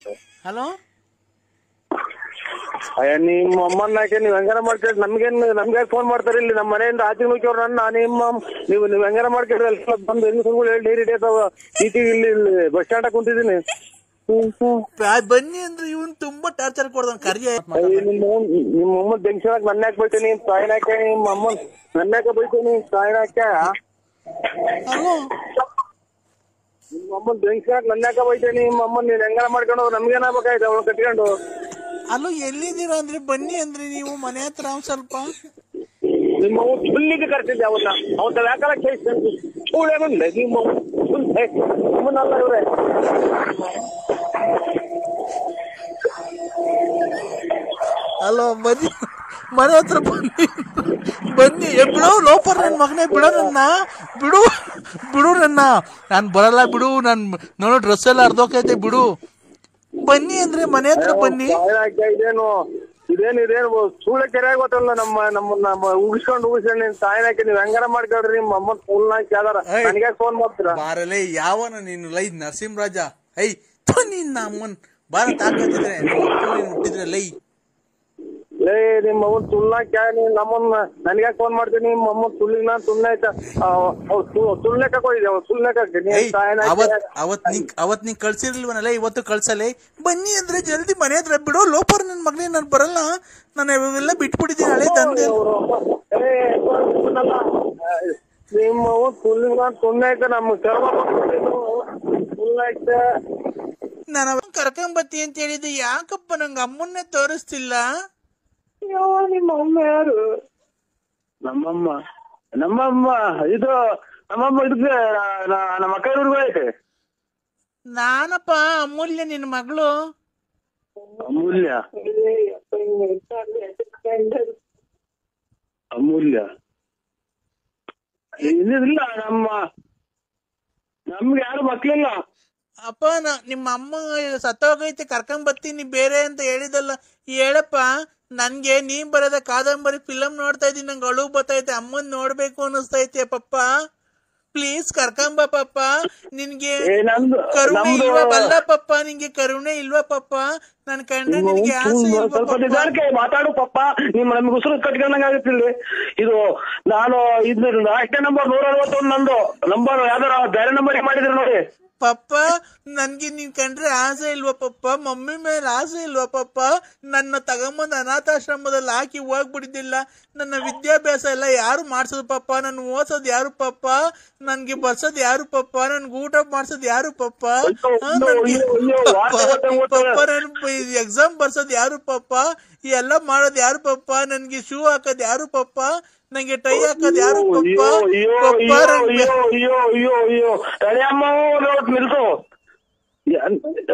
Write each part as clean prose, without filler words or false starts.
Hello ಅಯ್ಯ ನಿಮ್ಮ ಅಮ್ಮನ್ನಾಕೆ ನೀವ್ ಹೆಂಗಾರ ಮಾಡ್ಕೊಂಡ್ರಿ ನಮ್ಗೆ ಫೋನ್ ಮಾಡ್ತಾರೆ ಇಲ್ಲಿ ನಮ್ಮ ಮನೆಯಿಂದ ಆಚೆ ನುಗ್ಗಿಯವ್ರು ನೀವು ಹೆಂಗಾರ ಮಾಡ್ಕೊಂಡ್ರಿ ಎಲ್ಲ ಬಂದು ಹೆಂಗಸರುಗಳು ಹೇಳಿ ಡೈರಿ ಡೇತಾವ ಇಲ್ಲಿ ಬಸ್ ಸ್ಟ್ಯಾಂಡ್ ಕುಂತಿದ್ದೀನಿ. ಬನ್ನಿ ಅಂದ್ರೆ ಇವನ್ ತುಂಬಾ ಟಾರ್ಚರ್ ಕೊಡ್ತಾನ ಕರಿಯ. ನಿಮ್ಮ ಅಮ್ಮ ಜಂಕ್ಷನ್ ನನ್ನ ಯಾಕೆ ಬೈತೀನಿ ತಾಯಿನಾಕೆ ನಿಮ್ಮ ಅಮ್ಮ ನನ್ನ ಯಾಕೆ ಬೈತೀನಿ ತಾಯಿನಾಕೆ. ಹಲೋ ನಿಮ್ಮ ಅಮ್ಮ ಜಂಕ್ಷನ್ ನನ್ನ ಯಾಕೆ ಬೈತೀನಿ ನಿಮ್ಮ ಅಮ್ಮ ನೀನ್ ಹೆಂಗಾರ ಮಾಡ್ಕೊಂಡು ನಮ್ಗೇನಾಗಬೇಕಾಯ್ತು ಅವಳು ಕಟ್ಕೊಂಡು. ಅಲ್ಲೋ ಎಲ್ಲಿದ್ದೀರಾ ಅಂದ್ರೆ ಬನ್ನಿ ಅಂದ್ರೆ ನೀವು ಮನೆ ಹತ್ರ ಸ್ವಲ್ಪ ನಿಮ್ಮ ಸುಳ್ಳಿಗೆ ಕರ್ತಿದ್ದೆ ಅವತ್ತ ಯಾಕಲ್ಲ ಚೂಳೆ ಬಂದೆ ನಿಮ್ಮನ್ನಲ್ಲ ಇವ್ರೆ. ಅಲ್ಲೋ ಬನ್ನಿ ಮನೆ ಹತ್ರ ಬನ್ನಿ ಬನ್ನಿ ಬಿಡು ಲೋಪರ್ ನನ್ ಮಗನೇ ಬಿಡೋ ನನ್ನ ಬಿಡು ನನ್ನ ನಾನ್ ಬರಲ್ಲ ಬಿಡು. ನಾನ್ ನೋಡೋ ಡ್ರೆಸ್ ಎಲ್ಲ ಅರ್ಧೋಕೈತೆ ಬಿಡು. ಬನ್ನಿ ಅಂದ್ರೆ ಮನೆ ಹತ್ರ ಬನ್ನಿ. ಇದೇನು ಸೂಳೆ ಕೆರೆ ಗೊತ್ತಲ್ಲ ನಮ್ಮ ಉಗಿಸ್ಕೊಂಡು ನಿನ್ ತಾಯಿನಾಕೆ ನೀವ್ ಹೆಂಗಾರ ಮಾಡ್ಕೊಳ್ರಿ ನಿಮ್ಮ ಅಮ್ಮ ಫುಲ್ ಕೇಳಾರ ನನಗೆ ಫೋನ್ ಮಾಡ್ತೀರಾ ಬಾರಲೇ ಯಾವನ ನೀನು ಲೈ ನರಸಿಂಹರಾಜ ಐ ನಿನ್ನ ಅಮ್ಮನ್ ಬಾರ ತಾಕತ್ತಿದ್ರೆ ಹುಟ್ಟಿದ್ರೆ ಲೈ ಲೇ ನಿಮ್ಮ ಅವ್ನ ತುಳ್ನ ಕೇಳಿ ನಮ್ಮನ್ನ ನನಗೆ ಫೋನ್ ಮಾಡ್ತೀನಿ ನಿಮ್ಮ ಅಮ್ಮ ತುಳ್ಳಿಗೆ ನಾನು ತುಳ್ನೆ ತುಳ್ನೆಕ್ ಹಾಕೋದಿದ್ದೆ ಅವತ್ ನೀ ಕಳ್ಸಿರ್ಲಿಲ್ವನಲ್ಲ ಇವತ್ತು ಕಳ್ಸಲೇ. ಬನ್ನಿ ಅಂದ್ರೆ ಜಲ್ದಿ ಮನೆ ಹತ್ರ ಬಿಡೋ ಲೋಪರ್ ನನ್ ಮಗನೇ. ನಾನು ಬರಲ್ಲ, ನಾನು ಇವೆಲ್ಲ ಬಿಟ್ಬಿಟ್ಟಿದ್ದೀನಿ ಹಳೆ ತಂದೆ. ನಿಮ್ಮ ಅವ್ನ ತುಳ್ಳಿಗೆ ನಾನು ತುಳ್ನೆ ಆಯ್ತಾ ನಮ್ಮ ತುಳ್ನೆ ಆಯ್ತಾ ನಾನು ಅವ ಕರ್ಕೊಂಬತ್ತಿ ಅಂತ ಹೇಳಿದ್ದು ಯಾಕಪ್ಪ ನಂಗೆ ಅಮ್ಮನ್ನೇ ತೋರಿಸ್ತಿಲ್ಲ. ನಿಮ್ಮ ಅಮ್ಮ ಯಾರು? ನಮ್ಮಮ್ಮ ಇದು ನಮ್ಮಮ್ಮ ಇದಕ್ಕೆ ನಮ್ಮ ಅಕ್ಕ ಊರಿಗೆ ಐತೆ. ನಾನಪ್ಪ ಅಮೂಲ್ಯ ನಿನ್ನ ಮಗಳು. ಅಮೂಲ್ಯ ಇಲ್ಲ ನಮ್ಗೆ ಯಾರು ಮಕ್ಳಿಲ್ಲ ಅಪ್ಪ. ನಿಮ್ಮ ಅಮ್ಮ ಸತ್ತೋಗೈತೆ ಕರ್ಕೊಂಬತ್ತೀನಿ ಬೇರೆ ಅಂತ ಹೇಳಿದಲ್ಲ ಹೇಳಪ್ಪ. ನನ್ಗೆ ನೀ ಬರೋದ ಕಾದಂಬರಿ ಫಿಲಮ್ ನೋಡ್ತಾ ಇದ್ದೀನಿ, ನಂಗೆ ಅಳು ಬರ್ತೈತೆ, ಅಮ್ಮನ್ ನೋಡ್ಬೇಕು ಅನ್ನಿಸ್ತೈತೆ ಪಪ್ಪ. ಪ್ಲೀಸ್ ಕರ್ಕೊಂಬ ಪಪ್ಪ. ನಿನ್ಗೆ ಕರುಣೆ ಇಲ್ವಾ ಬಲ್ಲ ಪಪ್ಪ? ನಿನ್ಗೆ ಕರುಣೆ ಇಲ್ವಾ ಪಪ್ಪ? ನನ್ ಕಂಡ್ರೆ ನಿನ್ಗೆ ಮಾತಾಡು ಪಪ್ಪ. ನಿಮ್ ನಮ್ಗೆ ಉಸಿರು ಕಟ್ಕೊಂಡಂಗ ಆಗುತ್ತಿಲ್ಲ ಇದು. ನಾನು ಇದು ಅಷ್ಟೇ ನಂಬರ್ 161 ನಂದು ನಂಬರ್ ಯಾವ್ದಾರ ಬೇರೆ ನಂಬರ್ ಮಾಡಿದ್ರೆ ನೋಡಿ ಪಪ್ಪ. ನನ್ಗೆ ನೀನ್ ಕಂಡ್ರೆ ಆಸೆ ಇಲ್ವಾ ಪಪ್ಪ? ಮಮ್ಮಿ ಮೇಲೆ ಆಸೆ ಇಲ್ವಾ ಪಪ್ಪ? ನನ್ನ ತಗೊಂಬಂದ್ ಅನಾಥಾಶ್ರಮದಲ್ಲಿ ಹಾಕಿ ಹೋಗ್ಬಿಟ್ಟಿದ್ದಿಲ್ಲ. ನನ್ನ ವಿದ್ಯಾಭ್ಯಾಸ ಎಲ್ಲ ಯಾರು ಮಾಡ್ಸೋದು ಪಪ್ಪ? ನನ್ ಓದ್ಸೋದ್ ಯಾರು ಪಪ್ಪ? ನನ್ಗೆ ಬರ್ಸೋದ್ ಯಾರು ಪಪ್ಪ? ನನ್ಗೆ ಊಟ ಮಾಡ್ಸೋದ್ ಯಾರು ಪಪ್ಪ? ಪಪ್ಪ ನನ್ ಎಕ್ಸಾಮ್ ಬರ್ಸೋದ್ ಯಾರು ಪಪ್ಪ? ಎಲ್ಲ ಮಾಡೋದ್ ಯಾರು ಪಪ್ಪ? ನನ್ಗೆ ಶೂ ಹಾಕೋದ್ ಯಾರು ಪಪ್ಪ? ನಂಗೆ ಟೈ ಹಾಕೋದ್ ಯಾರು ಪಪ್ಪ? ನಿಲ್ಸು.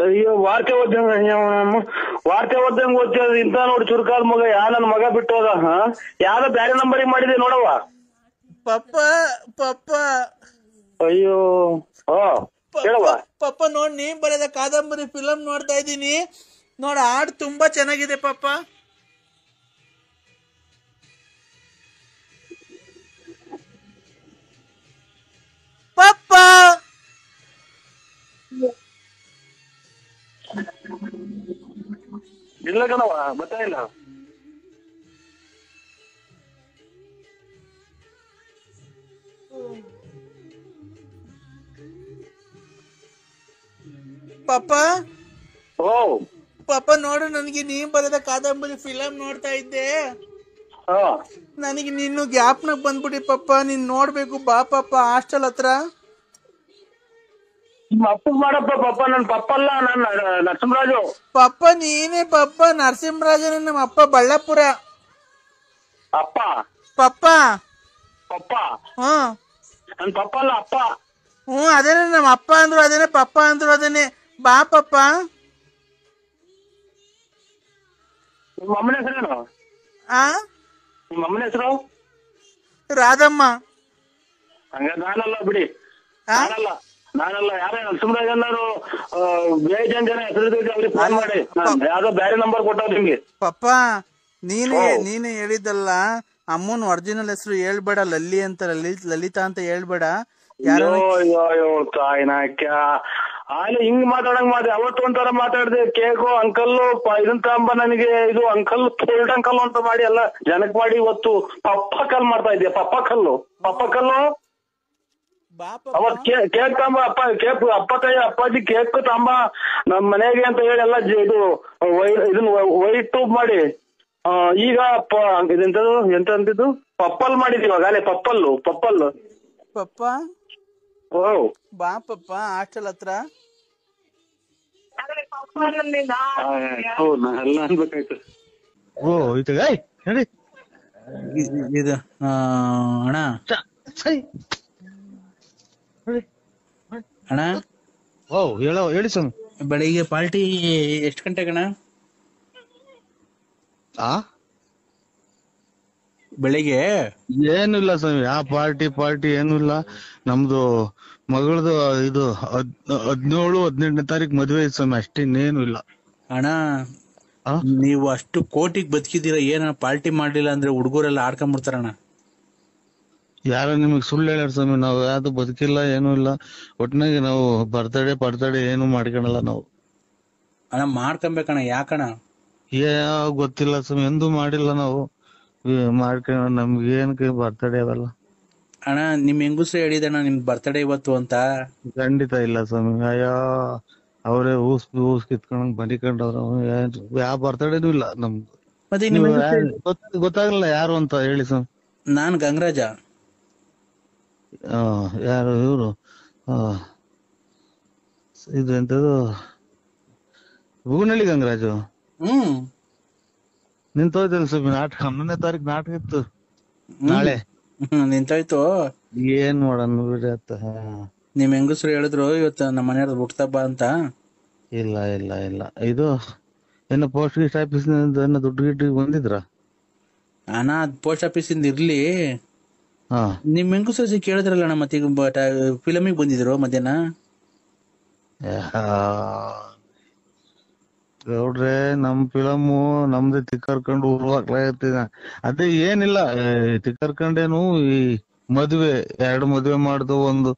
ಅಯ್ಯೋ ವಾರ್ತೆ ಓದ್ದಂಗ ಓದ್ತೇವ ಇಂತ ನೋಡಿ ಚುರುಕಾದ ಮಗ ನನ್ ಮಗ ಬಿಟ್ಟೋದ. ಯಾವ್ದೋ ಬ್ಯಾರೆ ನಂಬರಿಗೆ ಮಾಡಿದೆ ನೋಡವ್ವ ಪಪ್ಪ. ಅಯ್ಯೋ ಪಪ್ಪ ನೋಡ್ ನೀ ಬರೆದ ಕಾದಂಬರಿ ಫಿಲಮ್ ನೋಡ್ತಾ ಇದ್ದೀನಿ ನೋಡ. ಹಾಡು ತುಂಬಾ ಚೆನ್ನಾಗಿದೆ ಪಪ್ಪ. ಪಪ್ಪ ಇಲ್ಲ ಕಣವ ಬರ್ತಾ ಇಲ್ಲ. ಪಪ್ಪ ಪಪ್ಪ ನೋಡು, ನನಗೆ ನೀ ಬರೆದ ಕಾದಂಬರಿ ಫಿಲಮ್ ನೋಡ್ತಾ ಇದ್ದೆ. ನನಗೆ ನೀನು ಗ್ಯಾಪ್ನಾಗ ಬಂದ್ಬಿಟ್ಟಿ ಪಪ್ಪ. ನೀನ್ ನೋಡ್ಬೇಕು ಬಾ ಪಪ್ಪ ಹಾಸ್ಟೆಲ್ ಹತ್ರ. ನಿಮ್ಮ ಅಪ್ಪ ಮಾಡಪ್ಪ ಪಪ್ಪ. ನನ್ ಪಪ್ಪ ಅಲ್ಲ, ನಾನು ನರಸಿಂಹರಾಜು. ಪಪ್ಪ ನೀನೇ ಪಪ್ಪ. ನರಸಿಂಹರಾಜನ ನಮ್ಮ ಅಪ್ಪ ಬಳ್ಳಾಪುರ. ಅಪ್ಪ ಪಪ್ಪ ಪಪ್ಪ ಹ್ಮ್ ನನ್ ಪಪ್ಪ ಅಲ್ಲ ಅಪ್ಪ. ಅದೇನೆ ನಮ್ಮ ಅಪ್ಪ ಅಂದ್ರು ಅದೇನೆ, ಪಪ್ಪ ಅಂದ್ರು ಅದೇನೆ. ಬಾ ಪಪ್ಪ. ನಿಮ್ಮ ಅಮ್ಮನ ಹೆಸರೇನು? ನಿಮ್ಮ ಅಮ್ಮನ ಹೆಸರು? ರಾಧಮ್ಮ. ಹಂಗ ನಾನಲ್ಲ ಬಿಡಿ, ನಾನಲ್ಲ ಯಾರೇ ನರಸಿಂಹರಾಜ್ ಅನ್ನೋರು ಬೇಜನ್ ಜನ ಹೆಸರು ಅವ್ರಿಗೆ ಫೋನ್ ಮಾಡಿ. ಯಾವ್ದೋ ಬೇರೆ ನಂಬರ್ ಕೊಟ್ಟವ್ ನಿಮ್ಗೆ. ಪಪ್ಪ ನೀನೇ ಹೇಳಿದ್ದಲ್ಲ ಅಮ್ಮನ್ ಒರಿಜಿನಲ್ ಹೆಸರು ಹೇಳ್ಬೇಡ, ಲಲ್ಲಿ ಅಂತ ಲಲಿತಾ ಅಂತ ಹೇಳ್ಬೇಡ. ತಾಯಿನಾಕ್ಯ ಆಲೆ ಹಿಂಗ್ ಮಾತಾಡಂಗ್ ಮಾಡಿ ಅವತ್ತು ಒಂಥರ ಮಾತಾಡ್ದೆ ಕೇಕು ಅಂಕಲ್ಲು ಇದನ್ ತಗೊಂಬ ನನಗೆ ಇದು ಅಂಕಲ್ ಕೋಲ್ಡ್ ಅಂಕಲ್ ಅಂತ ಮಾಡಿ ಎಲ್ಲ ಜನಕ್ ಮಾಡಿ ಇವತ್ತು ಪಪ್ಪ ಕಲ್ ಮಾಡ್ತಾ ಇದ್ದೆ ಪಪ್ಪ ಕಲ್ಲು ಅವತ್ ಕೇಕ್ ತಗೊಂಬ ಅಪ್ಪಾಜಿ ಕೇಕ್ ತಗೊಂಬ ನಮ್ ಮನೆಗೆ ಅಂತ ಹೇಳಿ ಎಲ್ಲ ಇದು ಇದನ್ನ ವೈಟ್ ಟೂಬ್ ಮಾಡಿ ಈಗ ಇದೆಂತದು ಎಂತ ಅಂತಿದ್ದು ಪಪ್ಪಲ್ ಮಾಡಿದೀವಿ ಅಗಾಲೆ ಪಪ್ಪಲ್ಲು ಪಪ್ಪ ಓ ಬಾ ಪಪ್ಪ ಹಾಸ್ಟೆಲ್ ಹತ್ರ ಎಲ್ಲ ಅನ್ಬೇಕಾಯ್ತು. ಓ ಹೇಳಿ ಇದು ಅಣ್ಣ ಅಣ್ಣ ಓ ಹೇಳಿ ಸ್ವಾಮಿ. ಬೆಳಿಗ್ಗೆ ಪಾರ್ಟಿ ಎಷ್ಟು ಗಂಟೆಗಣ? ಬೆಳಿಗ್ಗೆ ಏನು ಇಲ್ಲ ಸ್ವಾಮಿ, ಯಾವ ಪಾರ್ಟಿ ಏನು ಇಲ್ಲ. ನಮ್ದು ಮಗಳದು ಇದು 17-18ನೇ ತಾರೀಕು ಮದ್ವೆ ಐತೆ ಸ್ವಾಮಿ, ಅಷ್ಟೇನೇನು ಇಲ್ಲ. ಅಣ್ಣ ನೀವು ಅಷ್ಟು ಕೋಟಿಗೆ ಬದುಕಿದ್ದೀರಾ, ಏನ ಪಾರ್ಟಿ ಮಾಡ್ಲಿಲ್ಲ ಅಂದ್ರೆ ಹುಡುಗರೆಲ್ಲ ಆಡ್ಕೊಂಡ್ಬಿಡ್ತಾರಣ್ಣ. ಯಾರ ನಿಮಗ್ ಸುಳ್ಳು ಹೇಳ್ಯಾರ ಸ್ವಾಮಿ, ನಾವು ಯಾವ್ದು ಬದುಕಿಲ್ಲ ಏನು ಇಲ್ಲ. ಒಟ್ನಾಗೆ ನಾವು ಬರ್ತಡೇ ಏನು ಮಾಡ್ಕೊಳಲ್ಲ ನಾವು. ಅಣ್ಣ ಮಾಡ್ಕೊಬೇಕಣ್ಣ, ಯಾಕಣ್ಣ? ಗೊತ್ತಿಲ್ಲ ಸ್ವಾಮಿ, ಎಂದೂ ಮಾಡಿಲ್ಲ ನಾವು. ಮಾಡ್ಕೊಂಡ್ ನಮ್ಗೆ ಏನಕ್ಕೆ ಬರ್ತಡೇ ಅವೆಲ್ಲ. ಅಣ್ಣ ನಿಮ್ ಹೆಂಗುಸ್ರೆ ಹೇಳಿದಣ್ಣ ನಿಮ್ ಬರ್ತಡೇ ಇವತ್ತು ಅಂತ. ಖಂಡಿತ ಇಲ್ಲ ಸ್ವಾಮಿ, ಅವರೇ ಊಸ್ ಕಿತ್ಕೊಂಡ್ ಬನಿಕೊಂಡವ್ರ. ಯಾವ ಬರ್ತಡೇನೂ ಇಲ್ಲ ನಮ್ದು. ಮತ್ತೆ ಗೊತ್ತಾಗಲ್ಲ ಯಾರು ಅಂತ ಹೇಳಿ ಸ್ವಾಮಿ. ನಾನ್ ಗಂಗರಾಜ. ಯಾರು ಇವ್ರು ಇದು ಎಂತದು ಬೂನಳ್ಳಿ ಗಂಗರಾಜು. ನಿಂತೋಯ್ತಲ್ಲ ಸ್ವಾಮಿ ನಾಟಕ, 11ನೇ ತಾರೀಕು ನಾಟಕ ಇತ್ತು ನಾಳೆ. ನಿಂತೋಯ್ತು, ಏನ್ ಮಾಡೋಣ ಬಿಡಿ ಅತ್ತ. ನಿಮ್ ಹೆಂಗಸ್ರು ಹೇಳಿದ್ರು ಇವತ್ತು ನಮ್ಮ ಮನೆಯವ್ರದ್ದು ಹುಟ್ಟದಬ್ಬ ಅಂತ. ಇಲ್ಲ ಇದು ಏನು ಪೋಸ್ಟ್ ಗಿಸ್ಟ್ ಆಫೀಸ್ ದುಡ್ಡು ಗಿಡ್ಡು ಬಂದಿದ್ರ? ಅಣ್ಣ ಪೋಸ್ಟ್ ಆಫೀಸ್ ಇಂದ ಇರ್ಲಿ, ನಿಮ್ ಹೆಂಗಸ್ರು ಕೇಳಿದ್ರಲ್ಲ ಅಣ್ಣ, ಮತ್ತೆ ಫಿಲಮಿಗೆ ಬಂದಿದ್ರು ಮಧ್ಯಾಹ್ನ. ಗೌಡ್ರೆ ನಮ್ ಫಿಲಮು ನಮ್ದೇ ತಿಕ್ಕರ್ಕೊಂಡು ಉರುವಾಗ್ಲಾಗತ್ತಿದ. ಅದೇ ಏನಿಲ್ಲ, ತಿಕ್ಕರ್ಕೊಂಡೇನು ಈ ಮದ್ವೆ 2 ಮದ್ವೆ ಮಾಡ್ದು, ಒಂದು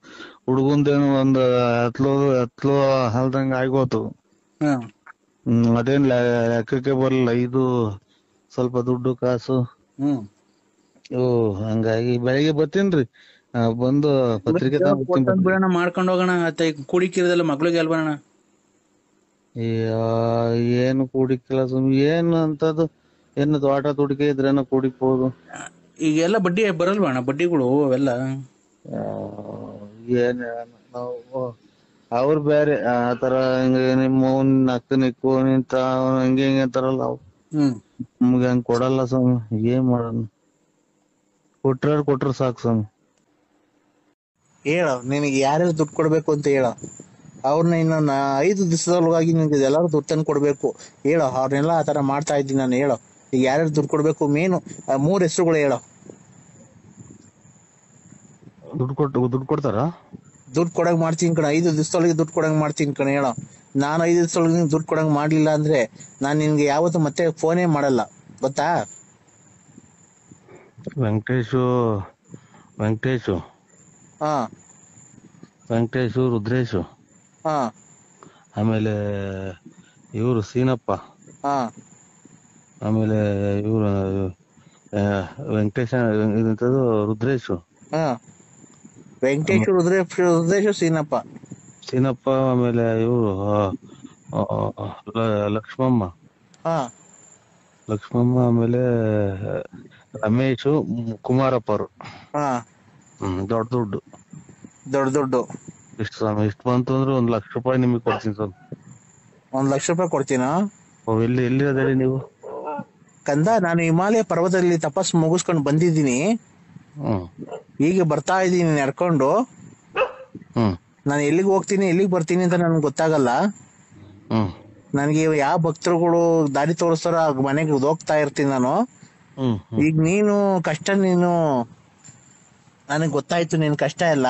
ಹುಡುಗಂದೇನು ಒಂದು ಹತ್ಲೋ ಹಲ್ದಂಗ ಆಗೋತು. ಅದೇನ್ ಲೆಕ್ಕಕ್ಕೆ ಬರಲ್ಲ, ಇದು ಸ್ವಲ್ಪ ದುಡ್ಡು ಕಾಸು. ಹಂಗಾಗಿ ಬೆಳಿಗ್ಗೆ ಬರ್ತೀನ್ರಿ, ಬಂದು ಪತ್ರಿಕೆ ಮಾಡ್ಕೊಂಡ್ ಹೋಗೋಣ. ಕೂಡಿಕಿರದಲ್ಲ ಮಕ್ಳಿಗೆ ಅಲ್ಬಣ. ಏನು ಕೂಡಿಕ್ಕಿಲ್ಲ ಸುಮ್, ಏನು ಅಂತದ್ದು ಏನು ತೋಟ ತುಡಿಕೆ ಇದ್ರೇನ ಕೂಡಿಕ್ಬೋದು. ಈಗೆಲ್ಲ ಬಡ್ಡಿ ಬರಲ್ವಣ್ಣ, ಬಡ್ಡಿಗಳು ಅವೆಲ್ಲ ಏನ್ ನಾವು ಅವ್ರು ಬೇರೆ ಆತರ ಹಿಂಗ ನಿಮ್ಮ ನಕ್ಕ ನಿಕ್ಕು ನಿಂತ ಹಂಗೆ ಹಿಂಗೆ ಅಂತಾರಲ್ಲ ಅವು. ನಮ್ಗೆ ಹಂಗ ಕೊಡಲ್ಲ ಸ್ವಾಮಿ, ಏನ್ ಮಾಡೋಣ. ಕೊಟ್ರ ಸಾಕು ಸ್ವಾಮಿ. ಹೇಳ ನಿನಗೆ ಯಾರ್ಯಾರು ದುಡ್ಡು ಕೊಡ್ಬೇಕು ಅಂತ ಹೇಳ, ಅವ್ರನ್ನ ಇನ್ನೊಂದು 5 ದಿವಸದೊಳಗಾಗಿ ನಿನ್ಗೆ ಎಲ್ಲಾರು ದುಡ್ಡು ತಂದು ಕೊಡ್ಬೇಕು ಹೇಳೋ. ಅವ್ರನ್ನೆಲ್ಲ ಆತರ ಮಾಡ್ತಾ ಇದ್ದೀನಿ ನಾನು. ಹೇಳೋ ಈಗ ಯಾರ್ಯಾರು ದುಡ್ಡು ಕೊಡ್ಬೇಕು, ಮೇನು 3 ಹೆಸರುಗಳು ಹೇಳೋ. ದುಡ್ಡು ಕೊಡ್ತಾರ? ದುಡ್ಡು ಕೊಡಂಗ್ ಮಾಡ್ತೀನಿ ಕಣ, 5 ದಿವಸದೊಳಗೆ ದುಡ್ಡು ಕೊಡಂಗ್ ಮಾಡ್ತೀನಿ ಕಣ ಹೇಳೋ. ನಾನು 5 ದಿವಸದೊಳಗೆ ದುಡ್ಡು ಕೊಡಂಗ್ ಮಾಡ್ಲಿಲ್ಲ ಅಂದ್ರೆ ನಾನ್ ನಿನ್ಗೆ ಯಾವತ್ತು ಮತ್ತೆ ಫೋನೇ ಮಾಡಲ್ಲ, ಗೊತ್ತಾ? ವೆಂಕಟೇಶು, ರುದ್ರೇಶು, ಆಮೇಲೆ ಇವರು ಸೀನಪ್ಪ, ಆಮೇಲೆ ಇವರು ವೆಂಕಟೇಶ ರುದ್ರೇಶು, ರುದ್ರೇಶು ಸೀನಪ್ಪ, ಆಮೇಲೆ ಇವರು ಲಕ್ಷ್ಮಮ್ಮ, ಆಮೇಲೆ ರಮೇಶು, ಕುಮಾರಪ್ಪರು. ದೊಡ್ಡ ಇಷ್ಟು ಸ್ವಾಮಿ. ಇಷ್ಟು ಬಂತು ಅಂದ್ರೆ 1 ಲಕ್ಷ ರೂಪಾಯಿ ನಿಮಗೆ ಕೊಡ್ತೀನಿ ಸ್ವಾಮಿ. 1 ಲಕ್ಷ ರೂಪಾಯಿ ಕೊಡ್ತೀನಾ? ಎಲ್ಲಿರೋದ್ರಿ ನೀವು? ಕಂದ, ನಾನು ಹಿಮಾಲಯ ಪರ್ವತದಲ್ಲಿ ತಪಸ್ಸು ಮುಗಿಸ್ಕೊಂಡು ಬಂದಿದ್ದೀನಿ. ಈಗ ಬರ್ತಾ ಇದ್ದೀನಿ ನಡ್ಕೊಂಡು. ನಾನು ಎಲ್ಲಿಗೆ ಹೋಗ್ತೀನಿ ಎಲ್ಲಿಗೆ ಬರ್ತೀನಿ ಅಂತ ನನ್ಗೆ ಗೊತ್ತಾಗಲ್ಲ. ನನ್ಗೆ ಯಾವ ಭಕ್ತರುಗಳು ದಾರಿ ತೋರಿಸ್ತಾರೋ ಆ ಮನೆಗೆ ಹೋಗ್ತಾ ಇರ್ತೀನಿ ನಾನು. ಈಗ ನೀನು ಕಷ್ಟ, ನನಗ್ ಗೊತ್ತಾಯ್ತು ನಿನ್ ಕಷ್ಟ ಎಲ್ಲ.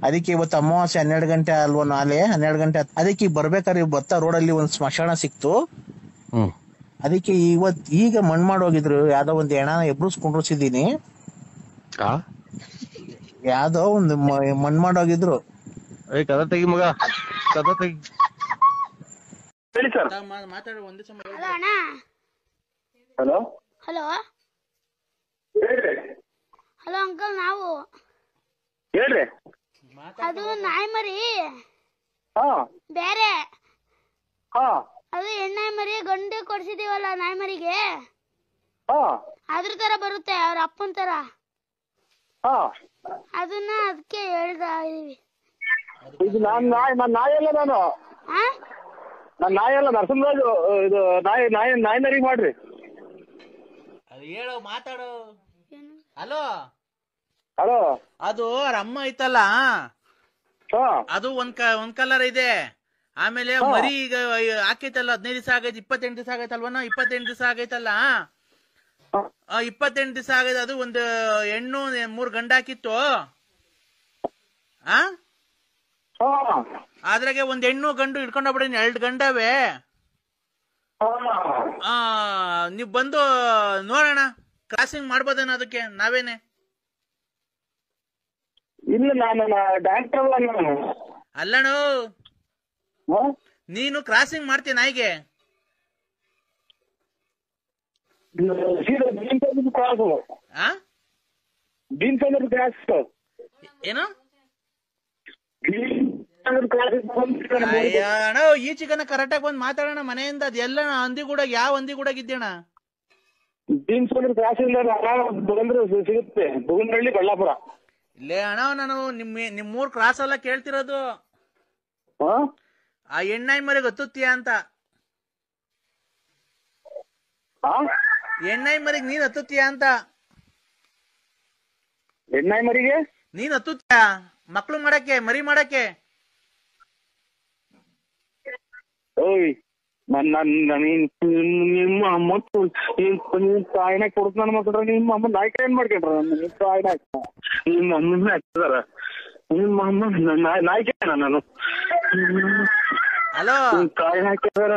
ಅದಕ್ಕೆ ಇವತ್ತು ಅಮಾವಾಸ್ಯೆ 12 ಗಂಟೆ ಅಲ್ವಾ, ನಾಳೆ 12 ಗಂಟೆ. ಅದಕ್ಕೆ ಬರ್ಬೇಕಾದ್ರೆ ಬರ್ತಾ ರೋಡಲ್ಲಿ ಒಂದು ಸ್ಮಶಾನ ಸಿಕ್ತು. ಅದಕ್ಕೆ ಈಗ ಮಣ್ಣು ಮಾಡೋಗಿದ್ರು, ಯಾವ್ದೋ ಒಂದು ಹೆಣ ಎಬ್ರಿಸ್ಕೊಂಡಿದ್ದೀನಿ. ಯಾವ್ದೋ ಒಂದು ಮಣ್ಣು ಮಾಡೋಗಿದ್ರು, ಕದ ತೆಗಿ ಮಗ, ಕದ ತೆಗಿ. ಹೇಳಿ ಸರ್. ಮಾತಾಡೋ ಒಂದೇ ಸಮಯ. ಹಲೋ ಅಣ್ಣ. ಹಲೋ ಹಲೋ ಹೇಳ್ರಿ. ಹಲೋ ಅಂಕಲ್, ನಾವು ಹೇಳ್ರಿ. ಅದು ನಾಯಿ ಮರಿ ಹಾ ಬೇರೆ, ಹಾ ಅದು ಹೆಣ್ಣಾಯಿ ಮರಿ ಗಂಡು ಕೊಡ್ಸಿದೀವಲ್ಲ ನಾಯಿ ಮರಿಗೆ, ಹಾ ಅದ್ರ ತರ ಬರುತ್ತೆ, ಅವ್ರ ಅಪ್ಪನ್ ತರ. ಹಾ ಅದನ್ನ ಅದಕ್ಕೆ ಹೇಳ್ತಾ ಇದೀವಿ. ಇದು ನಾನ್ ನಾಯಿ ಅಲ್ಲ, ನಾನು ಆ ನಾನ್ ನಾಯಿ ಅಲ್ಲ, ನರಸಿಂಹರಾಜು. ಇದು ನಾಯಿ ನರಿ ಮಾಡ್ರಿ. ಅದು ಹೇಳೋ, ಮಾತಾಡೋ. Hello hello. ಅದು ಅವ್ರ ಅಮ್ಮ ಐತಲ್ಲ, ಹಾ ಅದು ಒಂದ್ ಕಲರ್ ಇದೆ. ಆಮೇಲೆ ಮರಿ ಈಗ ಹಾಕೈತಲ್ಲ, 15 ದಿವಸ ಆಗೈತೆ, 28 ದಿವಸ ಆಗೈತಲ್ವನ, 28 ದಿವಸ ಆಗೈತಲ್ಲ. 28 ದಿವಸ ಆಗೈತೆ. ಅದು ಒಂದು ಹೆಣ್ಣು 3 ಗಂಡ ಹಾಕಿತ್ತು. ಅದ್ರಾಗೆ ಒಂದ್ ಹೆಣ್ಣು ಗಂಡು ಇಟ್ಕೊಂಡೋಗ್ಬಿಡಿ, 2 ಗಂಡವೇ. ನೀವ್ ಬಂದು ನೋಡೋಣ, ಕ್ರಾಸಿಂಗ್ ಮಾಡ್ಬೋದೇನ ಅದಕ್ಕೆ ನಾವೇನೆ. ಇಲ್ಲ, ನಾನು ಡಾಕ್ಟರ್ ಅಲ್ಲ. ನಾನು ಅಲ್ಲಣು, ನೀನು ಕ್ರಾಸಿಂಗ್ ಮಾಡ್ತೀಯ ನಾಯಿಗೆ? ಏನು ಅಣ್ಣ, ಈಚಿಗನ ಕರೆಕ್ಟಾಗಿ ಬಂದು ಮಾತಾಡೋಣ ಮನೆಯಿಂದ. ಅದೆಲ್ಲ ಹಂದಿ ಕೂಡ, ಯಾವ ಹಂದಿ ಕೂಡ ಇದ್ದೇಣ? ಸಿಗುತ್ತೆ ಬುಗುನಹಳ್ಳಿ, ಬಳ್ಳಾಪುರ. ಇಲ್ಲೇ ಅಣ್ಣ, ನಾನು ನಿಮ್ಮೂರ್ ಕ್ರಾಸ್ ಎಲ್ಲ ಕೇಳ್ತಿರೋದು. ಆ ಹೆಣ್ಣಾಯಿ ಮರಿಗೆ ಹತ್ತುತ್ತೀಯ ಅಂತ. ಹೆಣ್ಣಾಯಿ ಮರಿಗೆ ನೀನ್ ಹತ್ತುತ್ತೀಯ ಅಂತ. ಹೆಣ್ಣಾಯಿ ಮರಿಗೆ ನೀನ್ ಹತ್ತುತ್ತೀಯ ಮಕ್ಳು ಮಾಡಕ್ಕೆ, ಮರಿ ಮಾಡಕ್ಕೆ? ಓಯ್, ನಿಮ್ಮ ಅಮ್ಮ ತಾಯಿನ ಕೊಡ್ತ ನನ್ನ ಮಕ್ಕಳ, ನಿಮ್ಮ ಅಮ್ಮ ನಾಯ್ಕ ಏನ್ ಮಾಡ್ಕೊಂಡ್ರ? ನಿಮ್ಮ ತಾಯಿನ ನಿಮ್ಮ ಅಮ್ಮನ ಹಾಕ್ತಾರ, ನಿಮ್ಮ ಅಮ್ಮ ನಾಯ್ಕೇನ ನಾನು? ಹಲೋ, ತಾಯಿನ ಹಾಕ್ತಾರ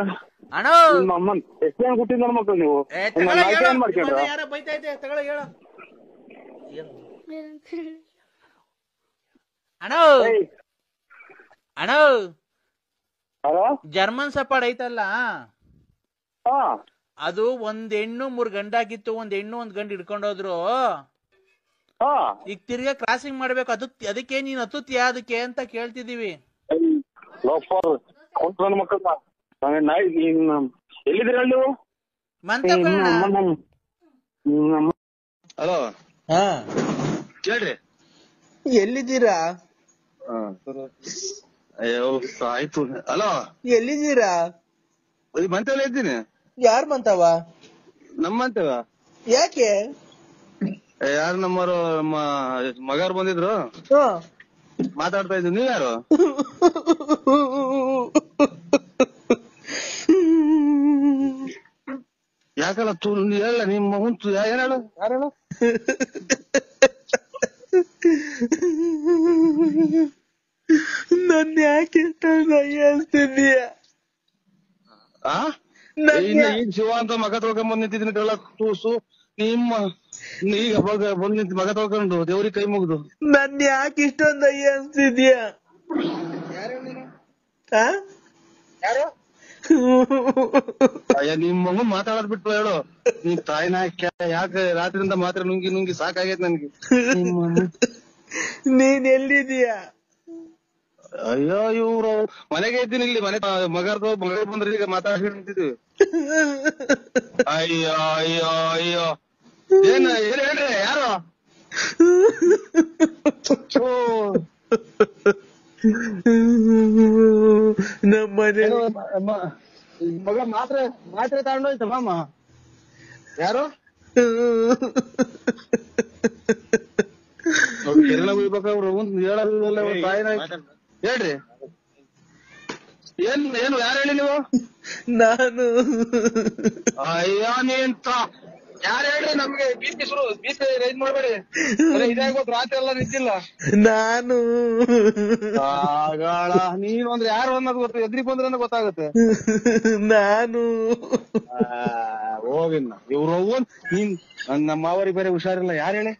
ಅಣ್ಣ. ನಿಮ್ಮ ಅಮ್ಮನ್ ಎಷ್ಟು ಜನ ಕೊಟ್ಟಿದ್ ನನ್ನ ಮಕ್ಕಳು ನೀವು? ನಾಯ್ಕ ಏನ್ ಮಾಡ್ಕೊಂಡ್ರ? ಯಾರ ಬೈತಾ ಇದೆ, ತಗೊಳ ಹೇಳು. ಅಣ್ಣ ಅಣ್ಣ, ಜರ್ಮನ್ ಸಪಾಡ್ ಐತಲ್ಲ, ಅದು ಒಂದ್ ಹೆಣ್ಣು 3 ಗಂಡಾಗಿತ್ತು. ಒಂದ್ ಹೆಣ್ಣು 1 ಗಂಡು ಹಿಡ್ಕೊಂಡೋದ್ರು. ಈಗ ತಿರ್ಗಾ ಕ್ರಾಸಿಂಗ್ ಮಾಡ್ಬೇಕು. ಅದಕ್ಕೆ ನೀನ್ ಹತ್ತುತ್ತೀಯ ಅದಕ್ಕೆ ಅಂತ ಕೇಳ್ತಿದೀವಿ. ಎಲ್ಲಿದ್ದೀರ ನೀವು? ಹಲೋ, ಕೇಳ್ರಿ. ಎಲ್ಲಿದ್ದೀರಾ? ಅಯ್ಯೋ ಆಯ್ತು. ಹಲೋ, ಎಲ್ಲಿದ್ದೀರಾ? ಮಂತೇವ ಇದ್ದೀನಿ. ಯಾರ್ ಮಂತವ? ನಮ್ಮಂತೇವ. ಯಾಕೆ? ಯಾರು ನಮ್ಮರು, ನಮ್ಮ ಮಗಾರು ಬಂದಿದ್ರು, ಮಾತಾಡ್ತಾ ಇದ್ವಿ. ನೀವ್ ಯಾರು? ಯಾಕಲ್ಲ ಹೇಳ, ನಿಮ್ಮ ಹುಂಚು ಏನ್ ಹೇಳು? ಯಾರು ಹೇಳು? ನನ್ ಯಾಕೆ ಅನ್ಸ್ತಿದೀಯ? ಈಗ ಶಿವ ಅಂತ ಮಗ ತೊಳ್ಕೊಂಡ್ ನಿಂತಿದ್ದೀನಿ. ತೂಸು ನಿಮ್ಮ ಈಗ ಬಂದ್ ನಿಂತ ಮಗ ತೊಳ್ಕೊಂಡು ದೇವ್ರಿಗೆ ಕೈ ಮುಗ್ದು ನನ್ ಯಾಕೆ ಇಷ್ಟೊಂದು ಅಯ್ಯ ಅನ್ಸ್ತಿದ್ಯಾ? ಅಯ್ಯ, ನಿಮ್ ಮಗನ್ ಮಾತಾಡೋದ್ ಬಿಟ್ಟು ಹೇಳು. ನಿಮ್ ತಾಯಿನ ಯಾಕೆ ರಾತ್ರಿಯಿಂದ ಮಾತ್ರ ನುಂಗಿ ಸಾಕಾಗೈತ್ ನನ್ಗೆ. ನೀನ್ ಎಲ್ಲಿದೀಯ? ಅಯ್ಯೋ, ಇವ್ರು ಮನೆಗೆ ಇದ್ದೀನಿ. ಇಲ್ಲಿ ಮನೆ ಮಗ ಬಂದ್ರೆ ಈಗ ಮಾತಾಡ್ಕೊಂಡು ನಿಂತಿದ್ವಿ. ಅಯ್ಯೋ ಅಯ್ಯೋ ಅಯ್ಯೋ, ಏನ್ ಹೇಳ್ರಿ? ಯಾರು? ನಮ್ಮನೆ ಮಗ ಮಾತ್ರೆ ತಗೊಂಡೋಯ್ತ ಮಾಮ. ಯಾರು? ಕಿರಣ ಬೀಳ್ಬೇಕವ್ರು ಹೇಳಲ್ಲ. ತಾಯಿನ ಹೇಳ್ರಿ. ಏನು ಯಾರು ಹೇಳಿ ನೀವು? ನಾನು. ಅಯ್ಯೋ, ನೀಂತ ಯಾರು ಹೇಳ್ರಿ? ನಮ್ಗೆ ಬೀಚ್ ರೈಸ್ ಮಾಡ್ಬೇಡಿ. ಇದಾಗೋದು ರಾತ್ರಿ ಎಲ್ಲ ನಿಂತಿಲ್ಲ. ನಾನು. ಆಗಾಳ, ನೀನು ಅಂದ್ರೆ ಯಾರು ಅನ್ನೋದು ಗೊತ್ತು. ಎದ್ರಿಗೆ ಬಂದ್ರೆ ಗೊತ್ತಾಗುತ್ತೆ. ನಾನು. ಹೋಗಿನ್ನ ಇವ್ರು ನೀನ್ ನಮ್ಮ ಮಾವರಿಗೆ ಬೇರೆ ಹುಷಾರಿಲ್ಲ. ಯಾರು ಹೇಳಿ?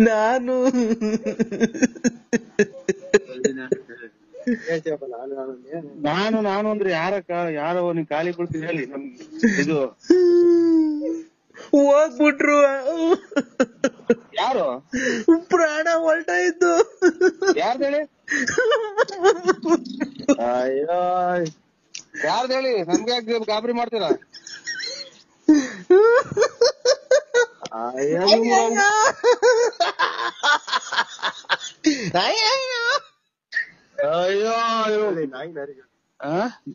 ನಾನು. ನಾನು ಅಂದ್ರೆ ಯಾರೋ ನೀನ್ ಖಾಲಿ ಕೊಡ್ತೀನಿ ಹೇಳಿ ನಮ್ಗೆ ಇದು ಹೋಗ್ಬಿಟ್ರು. ಯಾರು ಪ್ರಾಣ ಹೊಲ್ಟಾಯ್ತು. ಯಾರ್ದು ಹೇಳಿ? ಅಯ್ಯೋ ಯಾರ್ದು ಹೇಳಿ? ನಮ್ಗೆ ಯಾಕೆ ಗಾಬರಿ ಮಾಡ್ತೀರಾ?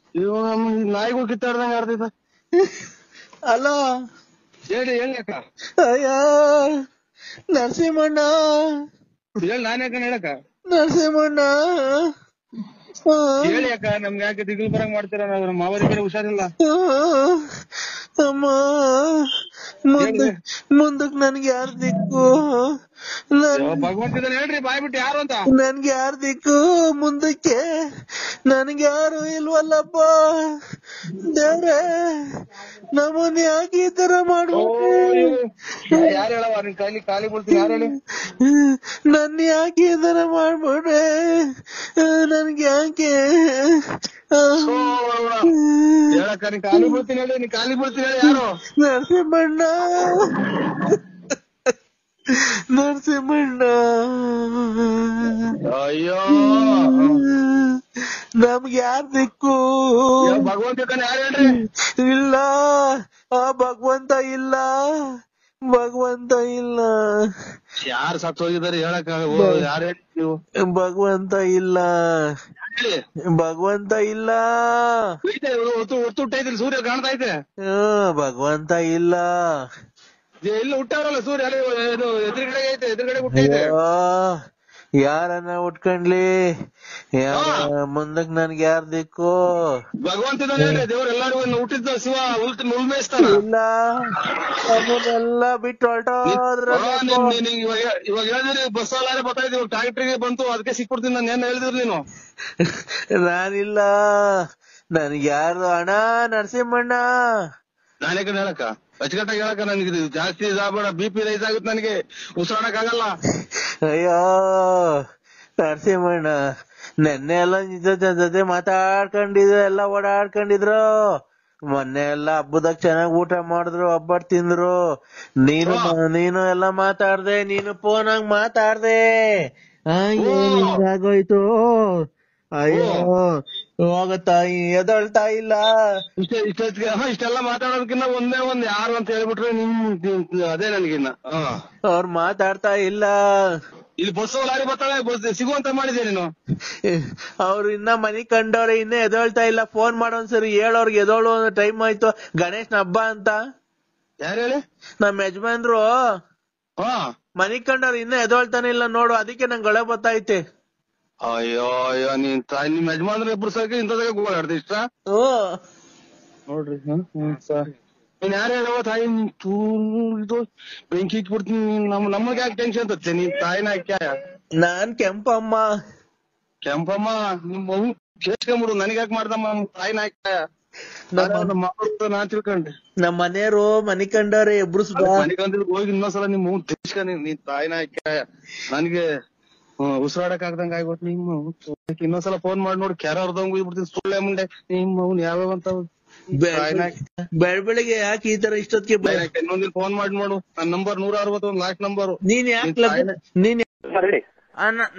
ಅಯ್ಯೋ ನಾಯಿಗೂ ಕಿತ್ತಾಡ್ದಂಗ ಆಡ್ತೈತ. ಅಲೋ ಹೇಳಿ ಅಕ್ಕ. ಅಯ್ಯ ನರಸಿಂಹಣ್ಣ, ಹೇಳಿ ನಾನ್ ಯಾಕ ಹೇಳಕ್ಕ? ನರಸಿಂಹಣ್ಣ ಹೇಳಿ ಅಕ್ಕ, ನಮ್ಗೆ ಯಾಕೆ ದಿಗ್ಲು ಬರಂಗ್ ಮಾಡ್ತೀರಾ? ನಮ್ಮ ಮಾವರಿ ಬೇರೆ ಹುಷಾರಿಲ್ಲ. ಅಮ್ಮ ಮುಂದಕ್ ನನ್ಗೆ ಯಾರ್ ದಿಕ್ಕು? ಭಗವಂತಿದ್ದಾನೆ ಹೇಳ್ರಿ ಬಾಯ್ಬಿಟ್ಟು ಯಾರು ಅಂತ. ನನ್ಗೆ ಯಾರ್ ದಿಕ್ಕು ಮುಂದಕ್ಕೆ? ನನ್ಗೆ ಯಾರು ಇಲ್ವಲ್ಲಪ್ಪ ದೇವ್ರೆ, ನಮ್ಮನ್ ಯಾಕೆ ಈ ತರ ಮಾಡ್ಬೇಕು? ಯಾರು ಹೇಳವ? ನಿನ್ ಕೈಲಿ ಖಾಲಿ ಬಿಡ್ತೀನಿ. ಯಾರು ಹೇಳಿ? ನನ್ ಯಾಕೆ ಈ ತರ ಮಾಡ್ಬಿಡ್ರೆ? ನನ್ಗೆ ಯಾಕೆ ಹೇಳಕ್ಕ, ನೀನ್ ಖಾಲಿ ಬಿಡ್ತೀನಿ ಹೇಳಿ. ನೀನ್ ಖಾಲಿ ಬಿಡ್ತೀನಿ ಹೇಳಿ. ಯಾರು? ನರಸಿಂಹಣ್ಣ, ನರಸಿಂಹಣ್ಣ. ಅಯ್ಯೋ ನಮ್ಗೆ ಯಾರ್ ದಿಕ್ಕು? ಭಗವಂತ ಯಾರು ಹೇಳ್ರಿ? ಇಲ್ಲ, ಆ ಭಗವಂತ ಇಲ್ಲ, ಭಗವಂತ ಇಲ್ಲ. ಯಾರು ಸತ್ತು ಹೋಗಿದ್ದಾರೆ ಹೇಳಕ್ಕ? ಯಾರು ಹೇಳಿ ನೀವು? ಭಗವಂತ ಇಲ್ಲ, ಹೇಳಿ. ಭಗವಂತ ಇಲ್ಲ. ಹುಟ್ಟೈತಿ, ಸೂರ್ಯ ಕಾಣ್ತಾ ಐತೆ. ಭಗವಂತ ಇಲ್ಲ. ಇಲ್ಲಿ ಹುಟ್ಟವ್ರಲ್ಲ ಸೂರ್ಯ, ಎದುರುಗಡೆ ಐತೆ, ಎದುರುಗಡೆ ಹುಟ್ಟೈತೆ. ಯಾರನ್ನ ಉಟ್ಕೊಂಡ್ಲಿ, ಮುಂದಕ್ ನನ್ಗೆ ಯಾರ್ ದಿಕ್ಕು? ಭಗವಂತನೇ ದೇವ್ರ ಎಲ್ಲಾರು ಹುಟ್ಟಿದ್ದ ಶಿವ ಉಳ್ಮೇಯಿಸ್ತಾನ. ಇಲ್ಲ, ಅವನ್ನೆಲ್ಲ ಬಿಟ್ಟು ಹೊರಟೋದ್ರ. ಇವಾಗ ಹೇಳಿದ್ರಿ ಬಸ್ ಅಲ್ಲಾರೆ ಬರ್ತಾ ಇದ್ದೀವಿ, ಟ್ರಾಕ್ಟ್ರಿಗೆ ಬಂತು, ಅದಕ್ಕೆ ಸಿಕ್ಬಿಡ್ತೀನಿ. ನಾನು ಏನ್ ಹೇಳಿದ್ರಿ ನೀನು? ನಾನಿಲ್ಲ, ನನ್ಗೆ ಯಾರು? ಅಣ್ಣ ನರಸಿಂಹಣ್ಣ. ನಾನೇ ಕಡೆ ಹೇಳಕ್ಕ, ಅಚ್ಚುಕಟ್ಟಾಗಿ ಹೇಳಕ್ಕ. ನನ್ಗೆ ಜಾಸ್ತಿ ಇದಾಗಬೇಡ, BP ರೈಸ್ ಆಗುತ್ತೆ, ನನಗೆ ಉಸಿರಾಡಕ್ ಆಗಲ್ಲ. ಅಯ್ಯೋ ನರಸಿಂಹಣ್ಣ, ನೆನ್ನೆ ಎಲ್ಲ ಜೊತೆ ಮಾತಾಡ್ಕೊಂಡಿದ್ರು, ಎಲ್ಲ ಓಡಾಡ್ಕೊಂಡಿದ್ರು. ಮೊನ್ನೆ ಎಲ್ಲ ಹಬ್ಬದಾಗ ಚೆನ್ನಾಗ್ ಊಟ ಮಾಡಿದ್ರು, ಹಬ್ಬಟ್ ತಿಂದ್ರು. ನೀನು ಎಲ್ಲ ಮಾತಾಡ್ದೆ, ನೀನು ಫೋನಾಗ್ ಮಾತಾಡ್ದೆ. ಹಿಂಗಾಗೋಯ್ತು. ಅಯ್ಯೋ ಹೋಗತ್ತಾಯಿ, ಎದೊಳ್ತಾ ಇಲ್ಲ. ಇಷ್ಟೆಲ್ಲ ಮಾತಾಡೋದಕ್ಕಿನ್ನ ಒಂದ್ ಯಾರು ಅಂತ ಹೇಳ್ಬಿಟ್ರೆ ಅದೇ ನನ್ಗಿನ್ನ. ಅವ್ರು ಮಾತಾಡ್ತಾ ಇಲ್ಲ. ಇಲ್ಲಿ ಬಸ್ ಲಾರಿ ಬರ್ತಾಳೆ, ಬಸ್ ಸಿಗುವಂತ ಮಾಡಿದೆ ನೀನು. ಅವ್ರು ಇನ್ನ ಮನಿ ಕಂಡವ್ರೆ, ಇನ್ನ ಎದೊಳ್ತಾ ಇಲ್ಲ. ಫೋನ್ ಮಾಡೋನ್ಸರಿ ಹೇಳೋರ್ಗೆ ಎದೋಳು ಟೈಮ್ ಆಯ್ತು, ಗಣೇಶನ ಹಬ್ಬ ಅಂತ. ಯಾರು ಹೇಳಿ? ನಮ್ ಯಜಮಾನ್ರು ಮನಿ ಕಂಡವ್ರು ಇನ್ನ ಎದೊಳ್ತಾನೆ ಇಲ್ಲ ನೋಡು, ಅದಕ್ಕೆ ನಂಗೆ ಗಳೆ ಬತ್ತೈತೆ. ಅಯ್ಯೋ ಅಯ್ಯೋ, ನಿಮ್ ಯಜಮಾನ್ರ ಇಬ್ರು ಸರ್ಕ ಇಂಥದಾಗ ಗೋಳಾಡ್ದೆ ಇಷ್ಟ ನೋಡ್ರಿ. ನೀನ್ ಯಾರು ಹೇಳವ ತಾಯಿ? ಇದು ಬೆಂಕಿ ಇಟ್ಬಿಡ್ತೀನಿ. ನಮಗೆ ಯಾಕೆ ಟೆನ್ಷನ್ ತತ್ತೆ? ನೀನ್ ತಾಯಿನ ಹಾಕ್ಯಾಯ? ನಾನ್ ಕೆಂಪಮ್ಮ. ಕೆಂಪಮ್ಮ ನಿಮ್ ಮಗು ಕೇಸ್ಕೊಂಬಿಡು, ನನಗ್ ಯಾಕೆ ಮಾಡ್ದಮ್ಮ? ತಾಯಿನ ಹಾಕ್ಯಾಯ? ನಾನ್ ತಿಳ್ಕೊಂಡೆ. ನಮ್ ಮನೆಯವರು ಮನಿ ಕಂಡವ್ರೆ ಇಬ್ರು. ಮನೆ ಕಂದಿದ್ ಹೋಗಿ ಇನ್ನೊಂದ್ಸಲ ನಿಮ್ ಮಗು ತಿಳ್ಸ್ಕೊಂಡಿ, ನೀನ್ ತಾಯಿನ ಹಾಕ್ಯಾಯ? ನನ್ಗೆ ಉಸಿರಾಡಕ್ ಆಗ್ದಂಗ ಆಗ್ಬಿಟ್ಟು ನಿಮ್ಮ ಇನ್ನೊಂದ್ಸಲ ಫೋನ್ ಮಾಡಿ ನೋಡಿ, ಕ್ಯಾರ ಹೊರದಂಗ್ ಬಿಡ್ತೀನಿ. ಸುಳ್ಳೆ ಮುಂಡೆ ನಿಮ್ಮ ಅವ್ನು ಯಾವ್ಯಾವಂತ ಬೆಳಗ್ಗೆ ಯಾಕೆ ಈ ತರ ಇಷ್ಟೊತ್ತಿಗೆ? ಇನ್ನೊಂದಿನ ಫೋನ್ ಮಾಡಿ ನೋಡು, ನನ್ನ ನಂಬರ್ 161 ಲಾಸ್ಟ್ ನಂಬರ್. ನೀನ್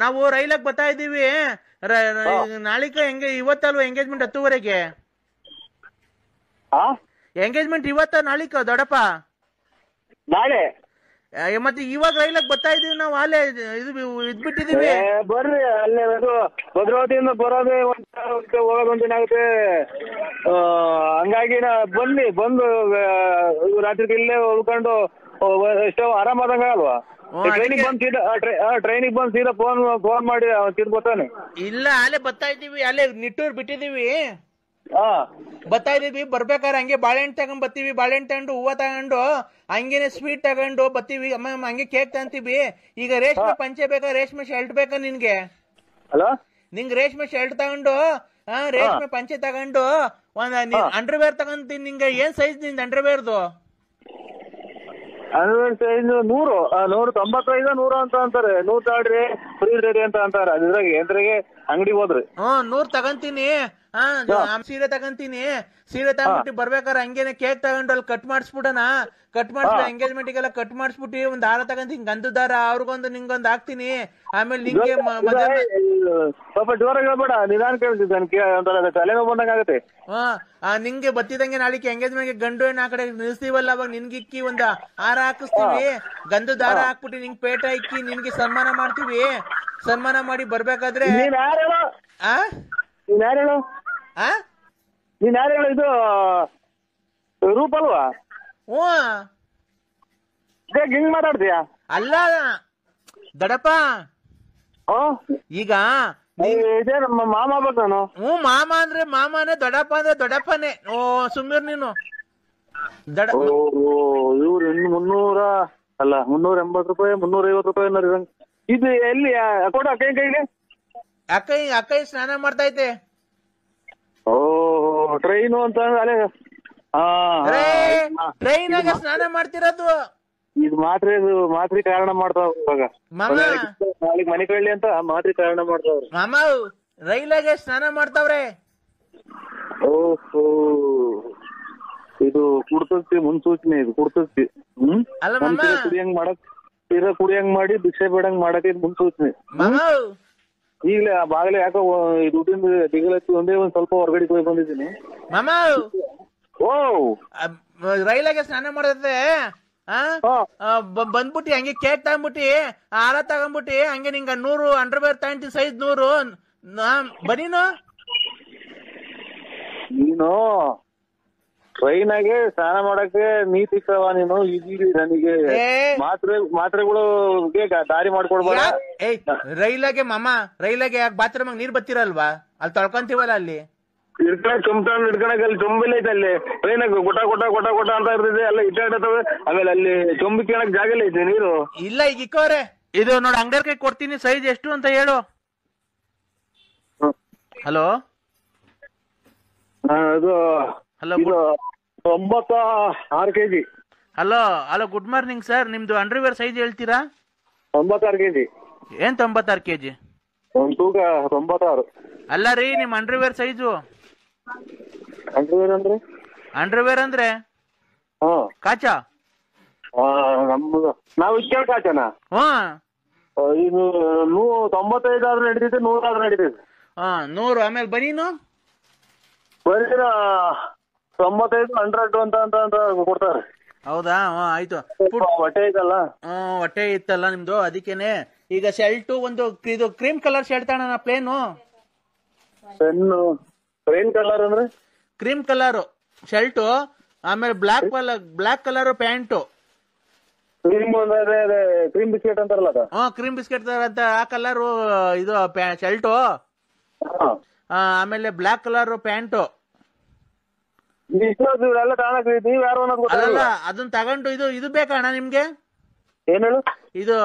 ನಾವು ರೈಲಾಗ್ ಬರ್ತಾ ಇದೀವಿ. ನಾಳಿಕ ಇವತ್ತಲ್ವ ಎಂಗೇಜ್ಮೆಂಟ್? 10:30ಗೆ ಎಂಗೇಜ್ಮೆಂಟ್. ಇವತ್ತ ನಾಳಿಕ ದೊಡ್ಡಪ್ಪ? ನಾಳೆ. ಮತ್ತೆ ಇವಾಗ ರೈಲಾಗ್ ಬರ್ತಾ ಇದೀವಿ ನಾವು. ಅಲ್ಲೇ ಇದ್ಬಿಟ್ಟಿದೀವಿ. ಬರ್ರಿ, ಅಲ್ಲೇ ಭದ್ರಾವತಿಯಿಂದ ಬರೋದೇ ಹೋಗೋದೊಂದಿನಾಗುತ್ತೆ. ಹಂಗಾಗಿ ಬನ್ನಿ, ಬಂದು ರಾತ್ರಿ ಇಲ್ಲೇ ಉಳ್ಕೊಂಡು ಎಷ್ಟೋ ಆರಾಮಾದಂಗ ಅಲ್ವಾ? ಟ್ರೈನಿಗೆ ಬಂದ್ ಸೀದಾ ಫೋನ್ ಮಾಡಿ ತಿರ್ಬೋತಾನೆ. ಇಲ್ಲ, ಅಲ್ಲೇ ಬರ್ತಾ ಇದೀವಿ, ಅಲ್ಲೇ ನಿಟ್ಟೂರ್ ಬಿಟ್ಟಿದೀವಿ. ಬರ್ತಾ ಇದೀವಿ. ಬರ್ಬೇಕಾದ್ರೆ ಹಂಗೆ ಬಾಳೆಹಣ್ಣು ತಗೊಂಡ್ ಬರ್ತೀವಿ. ಬಾಳೆಹಣ್ಣು ತಗೊಂಡು, ಹೂವ ತಗೊಂಡು, ಹಂಗೇನೆ ಸ್ವೀಟ್ ತಗೊಂಡು ಬರ್ತೀವಿ. ಹಂಗೆ ಕೇಕ್ ತಗೊಂತೀವಿ. ಈಗ ರೇಷ್ಮೆ ಪಂಚೆ ಬೇಕಾ? ರೇಷ್ಮೆ ಶರ್ಟ್ ಬೇಕಾ ನಿನ್ಗೆ? ನಿಂಗೆ ರೇಷ್ಮೆ ಶರ್ಟ್ ತಗೊಂಡು, ರೇಷ್ಮೆ ಪಂಚೆ ತಗೊಂಡು, ಒಂದ್ ಅಂಡರ್ವೇರ್ ತಗೊಂತೀನಿ. ನಿಂಗೆ ಏನ್ ಸೈಜ್ ನಿಂದ ಅಂಡರ್ವೇರ್ದು? ಅಂಡರ್ವೇರ್ ಸೈಜ್ 100, 195, 100 ಅಂತ ಅಂತಾರೆ. 100 ತಾಳ್ರಿ. ಫ್ರೀ ರೆಡಿ ಅಂತ ಅಂತಾರ ಅದ್ರಾಗೆ ಎಂದ್ರಾಗೆ ಅಂಗಡಿಗೆ ಹೋದ್ರಿ 100 ತಗಂತೀನಿ. ಸೀರೆ ತಗಂತೀನಿ. ಸೀರೆ ತಗೊಂಡ್ಬಿಟ್ಟು ಬರ್ಬೇಕಾರೆ ಹಂಗೇನೆ ಕೇಕ್ ತಗೊಂಡು ಅಲ್ಲಿ ಕಟ್ ಮಾಡಿಸ್ಬಿಡಣ. ಕಟ್ ಮಾಡಿಸ್ಬಿಟ್ಟು ಎಂಗೇಜ್ಮೆಂಟ್ ಗೆಲ್ಲ ಕಟ್ ಮಾಡಿಸ್ಬಿಟ್ಟು ಒಂದ್ ಹಾರ ತಗಂತೀನಿ, ಗಂಧದ ದಾರ ಅವ್ರಿಗೊಂದು ನಿಂಗೊಂದು ಹಾಕ್ತೀನಿ. ಆಮೇಲೆ ನಿಂಗೆ ಸ್ವಲ್ಪ ಜೋರಾಗಿ ಹೇಳ್ಬೇಡ, ನಿಧಾನ ಕೇಳ್ತಿದ್ದೆ, ತಲೆನೋವು ಬಂದಂಗ ಆಗತ್ತೆ. ನಿಂಗೆ ಬತ್ತಿದಂಗೆ ನಾಳಿಕೆ ಎಂಗೇಜ್ಮೆಂಟ್ ಗಂಡು ಹೆಣ್ಣು ಆ ಕಡೆ ನಿಲ್ಸ್ತೀವಲ್ಲ, ಅವಾಗ ನಿನ್ಗಿಕ್ಕಿ ಒಂದ್ ಹಾರ ಹಾಕಿಸ್ತೀವಿ, ಗಂಧದ ದಾರ ಹಾಕ್ಬಿಟ್ಟು ನಿಂಗೆ ಪೇಟ ಇಕ್ಕಿ ನಿನ್ಗೆ ಸನ್ಮಾನ ಮಾಡ್ತೀವಿ. ಸನ್ಮಾನ ಮಾಡಿ ಬರ್ಬೇಕಾದ್ರೆ ನೀನ್ ಯಾರು ಹೇಳು? ಇದು ರೂಪ ಅಲ್ವಾ? ಹಿಂಗ್ ಮಾತಾಡ್ತೀಯ? ಅಲ್ಲ ದಡಪ್ಪ, ಈಗ ನಮ್ಮ ಮಾಮ ಆಗ್ಬೇಕು ನಾನು. ಮಾಮ ಅಂದ್ರೆ ಮಾಮನೇ, ದೊಡ್ಡಪ್ಪ ಅಂದ್ರೆ ದೊಡ್ಡಪ್ಪನೇ. ಸುಮ್ಮೀರ್ ನೀನು. ಇವ್ರು 300 ಅಲ್ಲ 380 ರೂಪಾಯಿ 350 ರೂಪಾಯಿ. ಇದು ಎಲ್ಲಿ ಕೊಡು ಅಕ್ಕೈ ಕೈಗೆ. ಅಕ್ಕೈ ಸ್ನಾನ ಮಾಡ್ತೈತೆ. ಟ್ರೈನು ಅಂತ ಟ್ರೈನಾಗ ಸ್ನಾನ ಮಾಡ್ತಿರೋದು. ಇದು ಮಾತ್ರಿ ಕಾರಣ ಮಾಡ್ತಾವ ಇವಾಗ. ನಾಳೆಗ್ ಮನೆ ಕಳ್ಳಿ ಅಂತ ಮಾತ್ರಿ ಕಾರಣ ಮಾಡ್ತಾವ್ರಿ. ಮಾಮ ರೈಲಾಗೆ ಸ್ನಾನ ಮಾಡ್ತಾವ್ರೆ. ಓಹೋ, ಇದು ಕುಡ್ತತಿ ಮುನ್ಸೂಚನೆ. ಇದು ಕುಡ್ತತಿ. ಕುಡಿಯಂಗ್ ಮಾಡಿ ಭಿಕ್ಷೆ ಬೇಡಂಗ್ ಮಾಡಕ್ಕೆ ಮುನ್ಸೂಚನೆ. ಈಗಲೇ ಆ ಬಾಗಲೇ ಯಾಕೋ ದುಡ್ಡಿಂದ ದಿಗಲತ್ತಿ ಒಂದೇ ಒಂದ್ ಸ್ವಲ್ಪ ಹೊರಗಡೆ ಹೋಗಿ ಬಂದಿದ್ದೀನಿ. ಮಾಮ ರೈಲಾಗೆ ಸ್ನಾನ ಮಾಡತ್ತೆ. ಬಂದ್ಬಿಟ್ಟಿ ಹಂಗೆ ಕೇಕ್ ತಗೊಂಡ್ಬಿಟ್ಟಿ, ಹಾರ ತಗೊಂಡ್ಬಿಟ್ಟಿ, ಹಂಗೆ ನಿಂಗ 100 ಅಂಡರ್ವೇರ್ ತಗೊಂಡಿ ಸೈಜ್ 100 ಬನೀನು. ನೀನು ಟ್ರೈನಾಗೆ ಸ್ನಾನ ಮಾಡಕ್ಕೆ ನೀತಿಕ್ಕವ ನೀನು. ಇದೀರಿ ನನಗೆ ಮಾತ್ರೆಗಳು ದಾರಿ ಮಾಡ್ಕೊಡ್ಬೇಡ. ರೈಲಾಗೆ ಮಾಮ, ರೈಲಾಗೆ ಯಾಕೆ ಬಾತ್ರೂಮ್ ನೀರ್ ಬತ್ತಿರಲ್ವಾ? ಅಲ್ಲಿ ತೊಳ್ಕೊಂತೀವಲ್ಲ, ಅಲ್ಲಿ ಹಿಡ್ಕಣಕ್ ಅಲ್ಲಿ ಚೊಂಬಿಲ್ಲ ಐತೆ. ಅಲ್ಲಿ ಟ್ರೈನಾಗ ಗೊಟ ಅಂತ ಇರ್ತದೆ, ಎಲ್ಲ ಇಟ್ಟಾಡ್ತವೆ. ಆಮೇಲೆ ಅಲ್ಲಿ ಚೊಂಬಿ ಕೇಳಕ್ ಜಾಗ ಇಲ್ಲ ಐತೆ ನೀರು. ಇಲ್ಲ ಈಗ ಇಕ್ಕವ್ರೆ. ಇದು ನೋಡಿ ಅಂಗಡಿಯರ್ ಕೈ ಕೊಡ್ತೀನಿ, ಸೈಜ್ ಎಷ್ಟು ಅಂತ ಹೇಳು. ಹಲೋ ಅದು hello 96 kg. Hello good morning sir. ನಿಮ್ದು ಅಂಡರ್ವೇರ್ ಸೈಜ್ ಹೇಳ್ತೀರಾ? 96 kg. ಏನ್ 96 kg? ಒಂದ್ ತೂಕ 96. ಅಲ್ಲ ರೀ, ನಿಮ್ ಅಂಡರ್ವೇರ್ ಸೈಜು. ಅಂಡರ್ವೇರ್ ಅಂದ್ರೆ ಕಾಚಾ? ನಮ್ದು ನಾವು ಇಕ್ಕೇಳ ಕಾಚನ. ಇದು 95 ಆದ್ರೂ ನಡೀತೈತೆ, 100 ಆದ್ರೂ ನಡೀತೈತೆ. 100. ಆಮೇಲೆ ಬನೀನು ಬರೀ 95 100 ಅಂತ ಕೊಡ್ತಾರೆ. ಹೌದಾ? ಆಯ್ತು. ಹೊಟ್ಟೆ ಐತಲ್ಲ, ಹೊಟ್ಟೆ ಇತ್ತಲ್ಲ ನಿಮ್ದು, ಅದಕ್ಕೇನೆ. ಈಗ ಶರ್ಟು ಒಂದು ಇದು ಕ್ರೀಮ್ ಕಲರ್ ಶರ್ಟ್ ತಗೋಣ, ಪ್ಲೇನು. ಪ್ಲೇನ್ ಕಲರ್ ಅಂದ್ರೆ ಕ್ರೀಮ್ ಕಲರ್ ಶರ್ಟು, ಆಮೇಲೆ black colour pant. Cream biscuit ಅಂತಾರಲ್ಲ ಅದು. ಕ್ರೀಮ್ ಬಿಸ್ಕೆಟ್ ಅಂತ ಆ ಕಲರ್ ಇದು ಶರ್ಟು. ಆಮೇಲೆ ಬ್ಲಾಕ್ ಕಲರ್ ಪ್ಯಾಂಟು. ಅಲ್ಲ ಅದನ್ನ ತಗೊಂಡು ಇದು ಬೇಕಣ್ಣ ನಿಮ್ಗೆ? ಏನ್ ಹೇಳು? ಇದು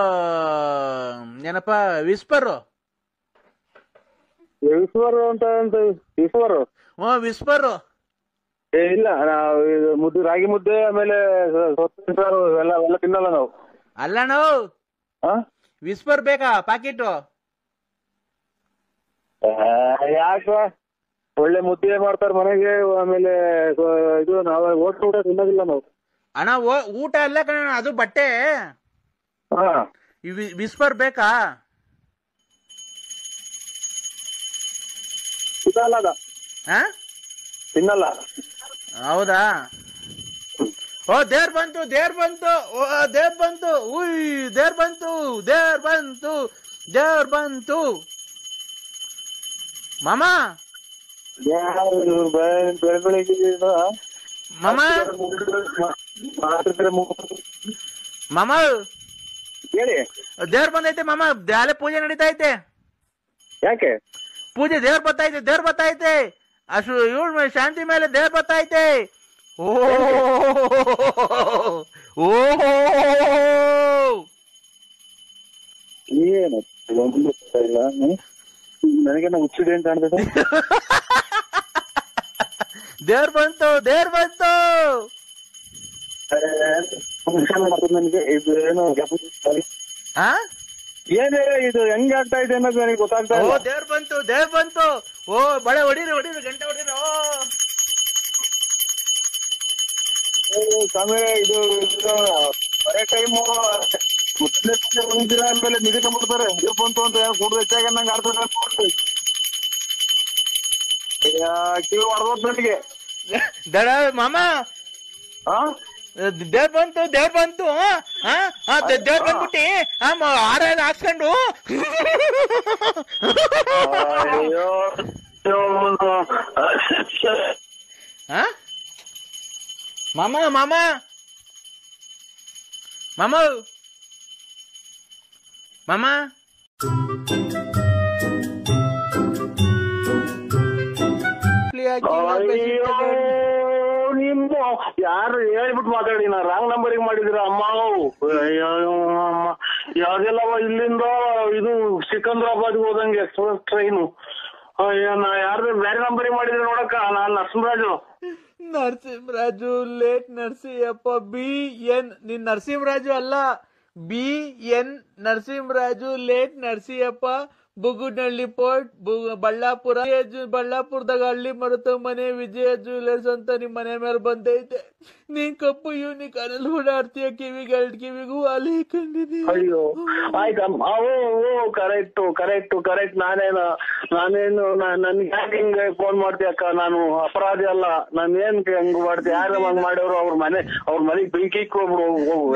ಏನಪ್ಪ, ವಿಸ್ಪರ್ ಅಂತ ವಿಸ್ಪರ್. ಇಲ್ಲ, ಮುದ್ದೆ, ರಾಗಿ ಮುದ್ದೆ, ಆಮೇಲೆ ಎಲ್ಲ ತಿನ್ನಲ್ಲ ನಾವು. ಅಲ್ಲ ನಾವು ವಿಸ್ಪರ್ ಬೇಕಾ ಪಾಕೆಟ್? ಯಾಕ ಒಳ್ಳೆ ಮುದ್ದೆ ಮಾಡ್ತಾರ ಮನೆಗೆ. ಆಮೇಲೆ ಇದು ನಾವ್ ಹೋಟ್ಲು ಊಟ ತಿನ್ನೋದಿಲ್ಲ ನಾವು. ಅಣ್ಣ ಊಟ ಅಲ್ಲ ಕಣ, ಅದು ಬಟ್ಟೆ. ವಿಸ್ಪರ್ ಬೇಕಾ? ತಿನ್ನಲ್ಲ. ಹೌದಾ? ದೇವ್ರ ಬಂತು. ಉಯ್ ದೇವ್ರ ಬಂತು ಮಾಮ. ಬೆಳಗ್ಗೆ ಮಾಮ ಹೇಳಿ. ದೇವ್ರ ಬಂದೈತೆ ಮಾಮ, ಅಲ್ಲೇ ಪೂಜೆ ನಡೀತಾ ಐತೆ. ಯಾಕೆ ಪೂಜೆ? ದೇವ್ರ ಬತ್ತೈತೆ. ಅಷ್ಟು ಇವಳು ಶಾಂತಿ ಮೇಲೆ ದೇವ್ರ ಬತ್ತೈತೆ. ಏನು ಇಲ್ಲ, ನನಗೇನ ಹುಚ್ಚಿದೆ ಅಂತ ಕಾಣ್ತದೆ. ದೇವ್ರ ಬಂತು. ನನಗೆ ಇದು ಏನೋ ಏನೇ ಇದು ಹೆಂಗ್ ಆಗ್ತಾ ಇದೆ ಅನ್ನೋದು ನನಗೆ ಗೊತ್ತಾಗ್ತಾ ಓ ಇಲ್ಲ. ದೇವ್ರ ಬಂತು ಓ ಬಳೆ ಹೊಡೀರಿ ಗಂಟೆ ಹೊಡೀರಿ. ಸ್ವಾಮಿ ಇದು ಬರೇ ಟೈಮು ಮುಂದಿನ ಮೇಲೆ ನಿಗದಿಕೊಂಡ್ಬಿಡ್ತಾರೆ. ಬಂತು ಅಂತ ಕೂಡ ಹೆಚ್ಚಾಗ ನಂಗೆ ಆಡ್ತಾರೆ ಕಿವಿ ಹೊಡೆದ ನನಗೆ. ದಡ ಮಾಮ ದೇವ್ರ ಬಂತು ದೇವ್ರ ಬಂದ್ಬಿಟ್ಟಿ ಹಾರ ಹಾಕ್ಸ್ಕೊಂಡು ಮಾಮ ಮಾಮ ಮಾಮ ಮಾಮ ನಿಮ್ದು ಯಾರು ಹೇಳ್ಬಿಟ್ಟು ಮಾತಾಡಿ ನಾ ರಾಂಗ್ ನಂಬರಿಗೆ ಮಾಡಿದಿರ ಅಮ್ಮ. ಯಾವ್ದೆಲ್ಲ ಇಲ್ಲಿಂದ ಇದು ಸಿಕಂದ್ರಾಬಾದ್ಗೆ ಹೋದಂಗೆ ಎಕ್ಸ್ಪ್ರೆಸ್ ಟ್ರೈನು. ನಾ ಯಾರು ಬೇರೆ ನಂಬರಿಗೆ ಮಾಡಿದ್ರೆ ನೋಡಕ್ಕ. ನಾನ್ ನರಸಿಂಹರಾಜು ಲೇಟ್ ನರಸಿಂಹಪ್ಪ BN ನೀನ್ ನರಸಿಂಹರಾಜು ಅಲ್ಲ BN ನರಸಿಂಹರಾಜು ಲೇಟ್ ನರಸಿಂಹಪ್ಪ ಬುಗುನಹಳ್ಳಿ ಪೋರ್ಟ್ ಬಳ್ಳಾಪುರದಾಗ ಹಳ್ಳಿ ಮರುತ ಮನೆ ವಿಜಯ ಜ್ಯುವೆಲರ್ಸ್ ಅಂತ ನಿಮ್ ಮನೆ ಮೇಲೆ ಬಂದೈತೆ. ನೀನ್ ಕಪ್ಪು ಯೂನಿಕ್ ಅನಲ್ಲಿ ಓಡಾಡ್ತೀಯ ಕಿವಿಗೂ ಅಲ್ಲಿ ಕಂಡಿದೀಯ. ಅಯ್ಯೋ ಆಯ್ತಮ್ಮ. ಕರೆಕ್ಟ್ ನಾನೇನು ನನ್ಗೆ ಯಾಕೆ ಹಿಂಗೆ ಫೋನ್ ಮಾಡ್ತೀಯ ಅಕ್ಕ? ನಾನು ಅಪರಾಧಿ ಅಲ್ಲ. ನಾನು ಏನ್ ಹಂಗ್ ಮಾಡ್ತೀಯ? ಯಾರು ಹಂಗ್ ಮಾಡೋರು ಅವ್ರ ಮನೆಗ್ ಬೆಂಕಿ ಹೋಗ್ಬಿಡು.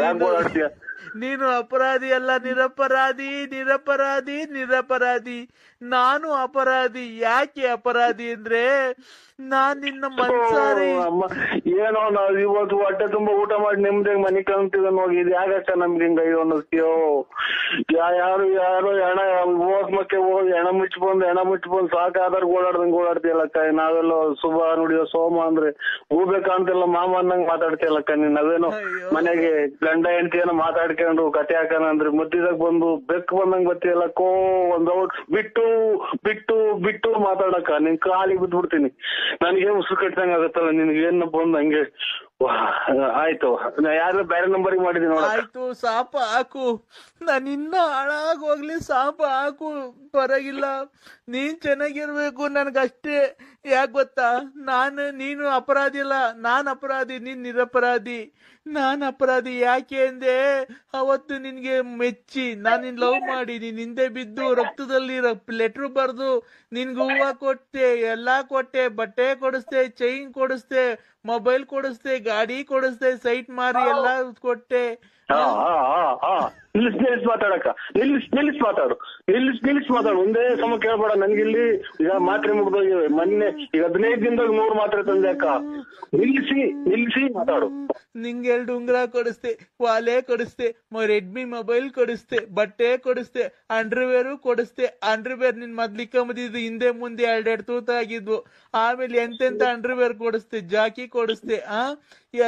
ಯಾಕೆ ಓಡಾಡ್ತೀಯ? ನೀನು ಅಪರಾಧಿ ಅಲ್ಲ, ನಿರಪರಾಧಿ. ನಾನು ಅಪರಾಧಿ. ಯಾಕೆ ಅಪರಾಧಿ ಅಂದ್ರೆ ನಾನ್ ನಿನ್ನ ಮನ್ಸಾರಿ ಏನೋ ನಾವ್ ಇವತ್ತು ಹೊಟ್ಟೆ ತುಂಬಾ ಊಟ ಮಾಡಿ ನಿಮ್ದಾಗ ಮನೆ ಕಾಣ್ತಿದ ನೋಡಿ. ಇದು ಯಾಕಕ್ಕ ನಮ್ಗೆ ಹಿಂಗ ಅನ್ನಿಸ್ತೀಯೋ? ಯಾರು ಹೆಣ ಹೋಗ್ಮಕ್ಕೆ ಹೋಗಿ ಹೆಣ ಮುಚ್ಚಿಬಂದ್ ಸಾಕಾದಾಗ ಓಡಾಡ್ತೀಯಲ್ಲಕ್ಕ. ನಾವೆಲ್ಲ ಶುಭ ನುಡಿಯೋ ಸೋಮ ಅಂದ್ರೆ ಹೂಬೆ ಕಾಣ್ತಿಲ್ಲ ಮಾಮ ಅನ್ನಂಗ್ ಮಾತಾಡ್ತೀಯಲ್ಲಕ್ಕ. ನೀನ್ ಅದೇನೋ ಮನೆಗೆ ಗಂಡ ಹೆಂಡತಿ ಏನೋ ಮಾತಾಡ್ಕೊಂಡು ಕತೆ ಹಾಕನ ಅಂದ್ರೆ ಮುದ್ದಿದಾಗ ಬಂದು ಬೆಕ್ಕು ಬಂದಂಗ್ ಬರ್ತೀಯಲ್ಲಕ್ಕೋ. ಒಂದ್ ಔಟ್ ಬಿಟ್ಟು ಮಾತಾಡಕ್ಕ. ನಿನ್ ಕಾಲಿಗೆ ಬಿದ್ಬಿಡ್ತೀನಿ. ನನಗೆ ಉಸಿರು ಕಟ್ಟಂಗ ಆಗತ್ತಲ್ಲ ನಿನ್ಗೆ ಏನ್ ಬಂದ್ ಹಂಗೆ. ಆಯ್ತು ಯಾರು ಬೇರೆ ನಂಬರಿಗೆ ಮಾಡಿದೀನಿ ನೋಡ. ಆಯ್ತು ಸಾಪ ಹಾಕು. ನಾನು ಇನ್ನ ಹಾಳಾಗೋಗ್ಲಿ ಸಾಪ ಹಾಕು ಪರವಾಗಿಲ್ಲ. ನೀನ್ ಚೆನ್ನಾಗಿರ್ಬೇಕು ನನ್ಗಷ್ಟೇ. ಯಾಕೆ ಗೊತ್ತಾ? ನೀನು ಅಪರಾಧಿ ಅಲ್ಲ, ನಾನ್ ಅಪರಾಧಿ, ನೀನ್ ನಿರಪರಾಧಿ. ನಾನ್ ಅಪರಾಧಿ ಯಾಕೆ ಅಂದೆ ಅವತ್ತು ನಿನ್ಗೆ ಮೆಚ್ಚಿ ನಾನು ಲವ್ ಮಾಡಿ ನೀನ್ ಹಿಂದೆ ಬಿದ್ದು ರಕ್ತದಲ್ಲಿ ಲೆಟ್ರು ಬರ್ದು ನಿನ್ಗೆ ಹೂವ ಕೊಟ್ಟೆ, ಎಲ್ಲಾ ಕೊಟ್ಟೆ, ಬಟ್ಟೆ ಕೊಡಿಸ್ದೆ, ಚೈನ್ ಕೊಡಿಸ್ದೆ, ಮೊಬೈಲ್ ಕೊಡಿಸ್ದೆ, ಗಾಡಿ ಕೊಡಿಸ್ದೆ, ಸೈಟ್ ಮಾರಿ ಎಲ್ಲಾ ಕೊಟ್ಟೆ. ನಿಲ್ಲಿಸ್ ಮಾತಾಡಕ್ಕ. ನಿಲ್ಲಿಸ್ ಮಾತಾಡು. ಒಂದೇ ಸಮ ಕೇಳ್ಬೇಡ ನನ್ಗಿಲ್ಲಿ. ಈಗ ಮಾತ್ರೆ ಮುಗ್ದೋಗಿವೆ ಮೊನ್ನೆ. ಈಗ 15 ದಿನದಾಗ 100 ಮಾತ್ರೆ ತಂದೆ ಅಕ್ಕ. ನಿಲ್ಲಿಸಿ ಮಾತಾಡು. ನಿಂಗೆ 2 ಉಂಗ್ರ ಕೊಡಿಸ್ದೆ, ವಾಲೆ ಕೊಡಿಸ್ದೆ, ರೆಡ್ಮಿ ಮೊಬೈಲ್ ಕೊಡಿಸ್ದೆ, ಬಟ್ಟೆ ಕೊಡಿಸ್ದೆ, ಅಂಡರ್ವೇರು ಕೊಡಿಸ್ದೆ. ಅಂಡರ್ವೇರ್ ನಿನ್ ಮೊದ್ಲಿಕ್ಕಂಬದಿದ್ದು ಹಿಂದೆ ಮುಂದೆ 2 ತೂತ ಆಗಿದ್ವು. ಆಮೇಲೆ ಎಂತೆಂತ ಅಂಡರ್ವೇರ್ ಕೊಡಿಸ್ದೆ, ಜಾಕಿ ಕೊಡಿಸ್ದೆ,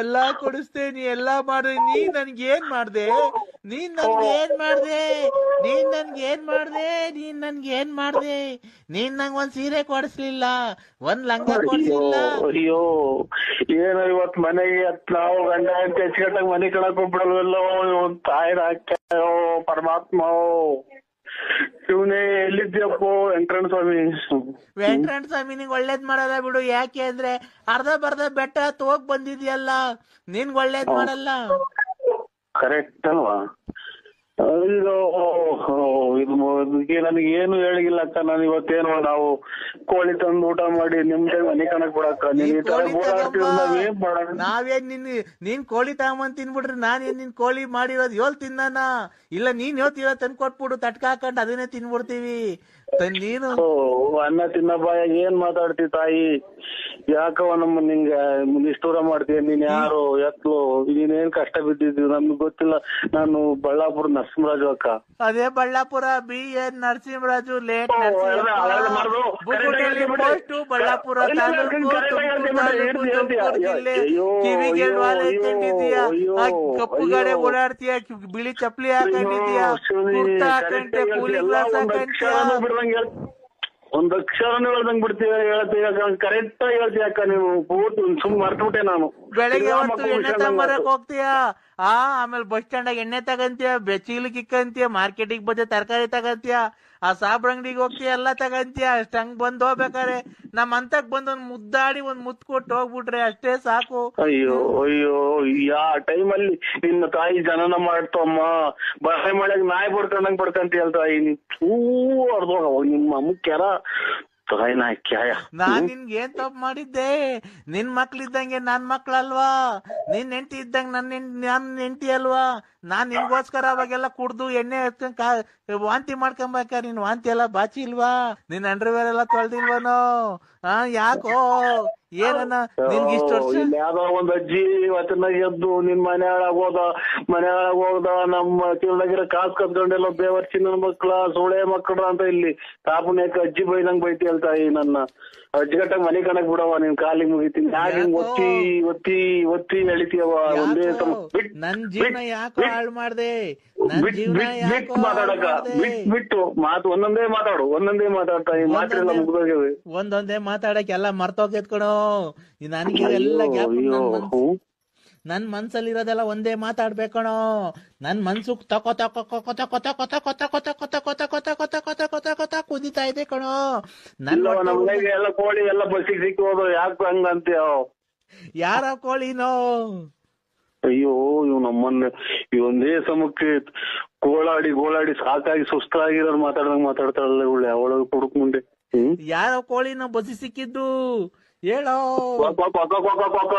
ಎಲ್ಲಾ ಕೊಡಿಸ್ದೆ. ನೀ ಎಲ್ಲಾ ಮಾಡ್ದೆ. ನೀನ್ ನನ್ಗೆ ಏನ್ ಮಾಡ್ದೆ? ನೀನ್ ನಂಗ್ ಒಂದ್ ಸೀರೆ ಕೊಡಿಸ್ಲಿಲ್ಲ, ಒಂದ್ ಲಂಗ ಕೊಡಿಸ್ಲಿಲ್ಲ. ಅಯ್ಯೋ ಏನೋ ಇವತ್ ಮನೆಗೆ ನಾವು ಗಂಡ ಅಂತ ಹೆಚ್ಚುಕಟ್ಟಾಗ ಮನೆ ಕಳಕ್ ಹೋಗ್ಬಿಡಲ್ವಲ್ಲೋ. ತಾಯಿನ ಹಾಕ್ಯೋ ಪರಮಾತ್ಮ. ಶಿವನೇ ಎಲ್ಲಿದ್ಯಪ್ಪೋ? ವೆಂಕಟರಮಣ ಸ್ವಾಮಿ ನಿಂಗ್ ಒಳ್ಳೇದ್ ಮಾಡಲ್ಲ ಬಿಡು. ಯಾಕೆ ಅಂದ್ರೆ ಅರ್ಧ ಬರ್ಧ ಬೆಟ್ಟ ಹೋಗ್ ಬಂದಿದ್ಯಲ್ಲ, ನಿನ್ಗ್ ಒಳ್ಳೇದ್ ಮಾಡಲ್ಲ. ಕರೆಕ್ಟ್ ಅಲ್ವಾ? ಇದು ನನಗೆ ಏನು ಹೇಳಿಲ್ಲ ಅಕ್ಕ. ನಾನು ಇವತ್ತೇನು ನಾವು ಕೋಳಿ ತಂದು ಊಟ ಮಾಡಿ ನಿಮ್ದೆ ಮನೆ ಕಣಕ್ ಬಿಡಕ್ಕ. ನಾವೇನ್ ನೀನ್ ಕೋಳಿ ತಗೊಂಬಂದ್ ತಿನ್ಬಿಡ್ರಿ. ನಾನೇನ್ ನಿನ್ ಕೋಳಿ ಮಾಡಿರೋದು ಯೋಲ್ ತಿನ್ನಾನ ಇಲ್ಲ. ನೀನ್ ಯೋತಿರೋ ತಂದ್ ಕೊಟ್ಬಿಡು, ತಟ್ಕ ಹಾಕೊಂಡ್ ಅದನ್ನೇ ತಿನ್ಬಿಡ್ತೀವಿ. ನೀನು ಅನ್ನ ತಿನ್ನ ಬಾಯ ಏನ್ ಮಾತಾಡ್ತಿ ತಾಯಿ? ಯಾಕವ ನಮ್ಮ ನಿಂಗೆ ನಿಷ್ಠೂರ ಮಾಡ್ತೀಯ? ನೀನ್ ಯಾರು ಎತ್ಲು? ನೀನೇನ್ ಕಷ್ಟ ಬಿದ್ದಿದ್ವಿ ನಮ್ಗೆ ಗೊತ್ತಿಲ್ಲ. ನಾನು ಬಳ್ಳಾಪುರ ನರಸಿಂಹರಾಜು ಅಕ್ಕ. ಅದೇ ಬಳ್ಳಾಪುರ BN ನರಸಿಂಹರಾಜು ಲೇಟ್ ಬಳ್ಳಾಪುರ ಕಿವಿಗೆ ಕಪ್ಪು ಗಾಡೆ ಓಡಾಡ್ತೀಯ, ಬಿಳಿ ಚಪ್ಪಲಿ ಹಾಕೊಂಡಿದ್ಯಾ, ಕುರ್ತಾ ಹಾಕೊಂಡೆ, ಕೂಲಿ ಗ್ಲಾಸ್ ಹಾಕೊಂಡ್ಯಾ. ಒಂದ್ ಅಕ್ಷರನೂ ಹೇಳ್ದಂಗ್ ಹೇಳ್ತೀಯ ಕರೆಕ್ಟ್ ಆಗಿ ಹೇಳ್ತೀಯ ಅಕ್ಕ. ನೀವು ಪೂರ್ತಿ ಸುಮ್ ಮರ್ತ್ಬಿಟ್ಟೆ ನಾನು. ಬೆಳಗ್ಗೆ ಹೊತ್ತು ಎಣ್ಣೆ ತಗೊಂಬರಕ್ ಹೋಗ್ತೀಯಾ, ಆಮೇಲೆ ಬಸ್ ಸ್ಟ್ಯಾಂಡಾಗ ಎಣ್ಣೆ ತಗಂತೀಯ, ಬೆಚ್ಚಿಗ್ಲಿಕ್ಕೆ ಇಕ್ಕಂತೀಯ, ಮಾರ್ಕೆಟಿಗೆ ಬಂದೆ ತರಕಾರಿ ತಗಂತೀಯ, ಆ ಸಾಬ್ರ ಅಂಗಡಿಗೆ ಹೋಗ್ತೀಯ, ಎಲ್ಲ ತಗಂತೀಯ. ಅಷ್ಟ್ ಹಂಗ್ ಬಂದ್ ಹೋಗ್ಬೇಕಾರೆ ನಮ್ ಅಂತಕ್ ಬಂದ್ ಒಂದ್ ಮುದ್ದಾಡಿ ಒಂದ್ ಮುತ್ ಕೊಟ್ಟು ಹೋಗ್ಬಿಟ್ರೆ ಅಷ್ಟೇ ಸಾಕು. ಅಯ್ಯೋ ಅಯ್ಯೋ, ಯಾ ಟೈಮಲ್ಲಿ ನಿನ್ನ ತಾಯಿ ಜನನ ಮಾಡ್ತಮ್ಮ, ಬರೆ ಮಳೆಗ್ ನಾಯಿ ಬಡ್ಕೊಂಡಂಗ್ ಬಡ್ಕಂತೀಯಲ್ ತಾಯಿ. ಅರ್ಧೋಗ ನಿಮ್ಮ ಅಮ್ಮಕ್ಯಾರ ತಾಯಿ ನಾಯಿ ಕ್ಯಾಯ. ನಾನ್ ನಿನ್ಗೆ ಏನ್ ತಪ್ಪು ಮಾಡಿದ್ದೆ? ನಿನ್ ಮಕ್ಳಿದ್ದಂಗೆ ನನ್ ಮಕ್ಳಲ್ವಾ? ನಿನ್ ಹೆಂಡತಿ ಇದ್ದಂಗೆ ನನ್ ಹೆಂಡತಿ ಅಲ್ವಾ? ನಾನ್ ನಿನ್ಗೋಸ್ಕರ ಅವಾಗೆಲ್ಲ ಕುಡ್ದು ಎಣ್ಣೆ ವಾಂತಿ ಮಾಡ್ಕೊಂಬೇಕಾ? ನಿನ್ ವಾಂತಿ ಎಲ್ಲ ಬಾಚಿ ಇಲ್ವಾ? ನಿನ್ ಅಂಡರ್ವೇರ್ ಎಲ್ಲ ತೊಳ್ದಿಲ್ವನೋ? ಯಾಕೋ ಏನನ್ನ ನಿನ್ಗೆ ಇಷ್ಟ ವರ್ಷ? ಯಾವ್ದೋ ಒಂದ್ ಅಜ್ಜಿ ವಚನ ಎದ್ದು ನಿನ್ ಮನೆ ಒಳಗ್ ಹೋದ ನಮ್ಮ ಕಿರಣಗಿರ ಕಾಸ್ ಕತ್ಕೊಂಡೆಲ್ಲ ಬೇವರ್ ಚಿನ್ನ ಮಕ್ಳ ಸೋಳೆ ಮಕ್ಕಳ ಅಂತ ಇಲ್ಲಿ ಕಾಪುಣ್ಯಕ್ಕೆ ಅಜ್ಜಿ ಬೈದಂಗ್ ಬೈತಿ ಹೇಳ್ತಾಯಿ. ನನ್ನ ಅಜ್ಜಿಗಟ್ಟಾಗ ಮನೆ ಕಣಕ್ ಬಿಡವ, ನಿನ್ ಕಾಲಿಗೆ ಮುಗಿತೀನಿ. ಯಾಕೆ ಒತ್ತಿ ಒತ್ತಿ ಒತ್ತಿ ಎಳಿತೀಯವ? ಒಂದೇ ನನ್ ಜೀವನ ಯಾಕೋ ಹಾಳು ಮಾಡ್ದೆ? ಮಾತಾಡಕ ಬಿಟ್ಟು ಮಾತು ಒಂದೊಂದೇ ಮಾತಾಡ್ತಾ ಈ ಮಾತೆಲ್ಲ ಮುಗ್ದೋಗ್ಯವೆ. ಒಂದೊಂದೇ ಮಾತಾಡಕ್ ಎಲ್ಲ ಮರ್ತೋಗ್ಯತ್ ಕಣೋ. ನನ್ಗೆ ಎಲ್ಲ ನನ್ ಮನ್ಸಲ್ಲಿರೋದೆಲ್ಲ ಒಂದೇ ಮಾತಾಡ್ಬೇಕಣೋ. ನನ್ ಮನ್ಸು ತಕೊ ತಕೊ ಕೊತ ಕೊತ ಕೊತ ಕೊತ ಕೊತ ಕೊತ ಕೊತ ಕೊತ ಕೊತ ಕೊತ ಕೊತ ಕೊತ ಕುದಿತಾ ಇದೆ ಕಣೋ. ಎಲ್ಲ ಕೋಳಿ ಎಲ್ಲ ಬಸ್ಸಿಗೆ ಸಿಕ್ಕೋದು, ಯಾಕೆ ಹಂಗ ಅಂತೀಯ? ಯಾರ ಕೋಳಿನೋ? ಅಯ್ಯೋ ಇವ್ ನಮ್ಮನ್ನ ಒಂದೇ ಸಮಕ್ಕೆ ಗೋಳಾಡಿ ಸಾಕಾಗಿ ಸುಸ್ತಾಗಿರೋರು ಮಾತಾಡ್ದಂಗ್ ಮಾತಾಡ್ತಾಳಲ್ಲ ಇವಳು. ಅವಳ ಕೊಡುಕ್ ಮುಂದೆ ಯಾರ ಕೋಳಿನೋ ಬಸ್ಸಿ ಸಿಕ್ಕಿದ್ದು ಹೇಳೋ.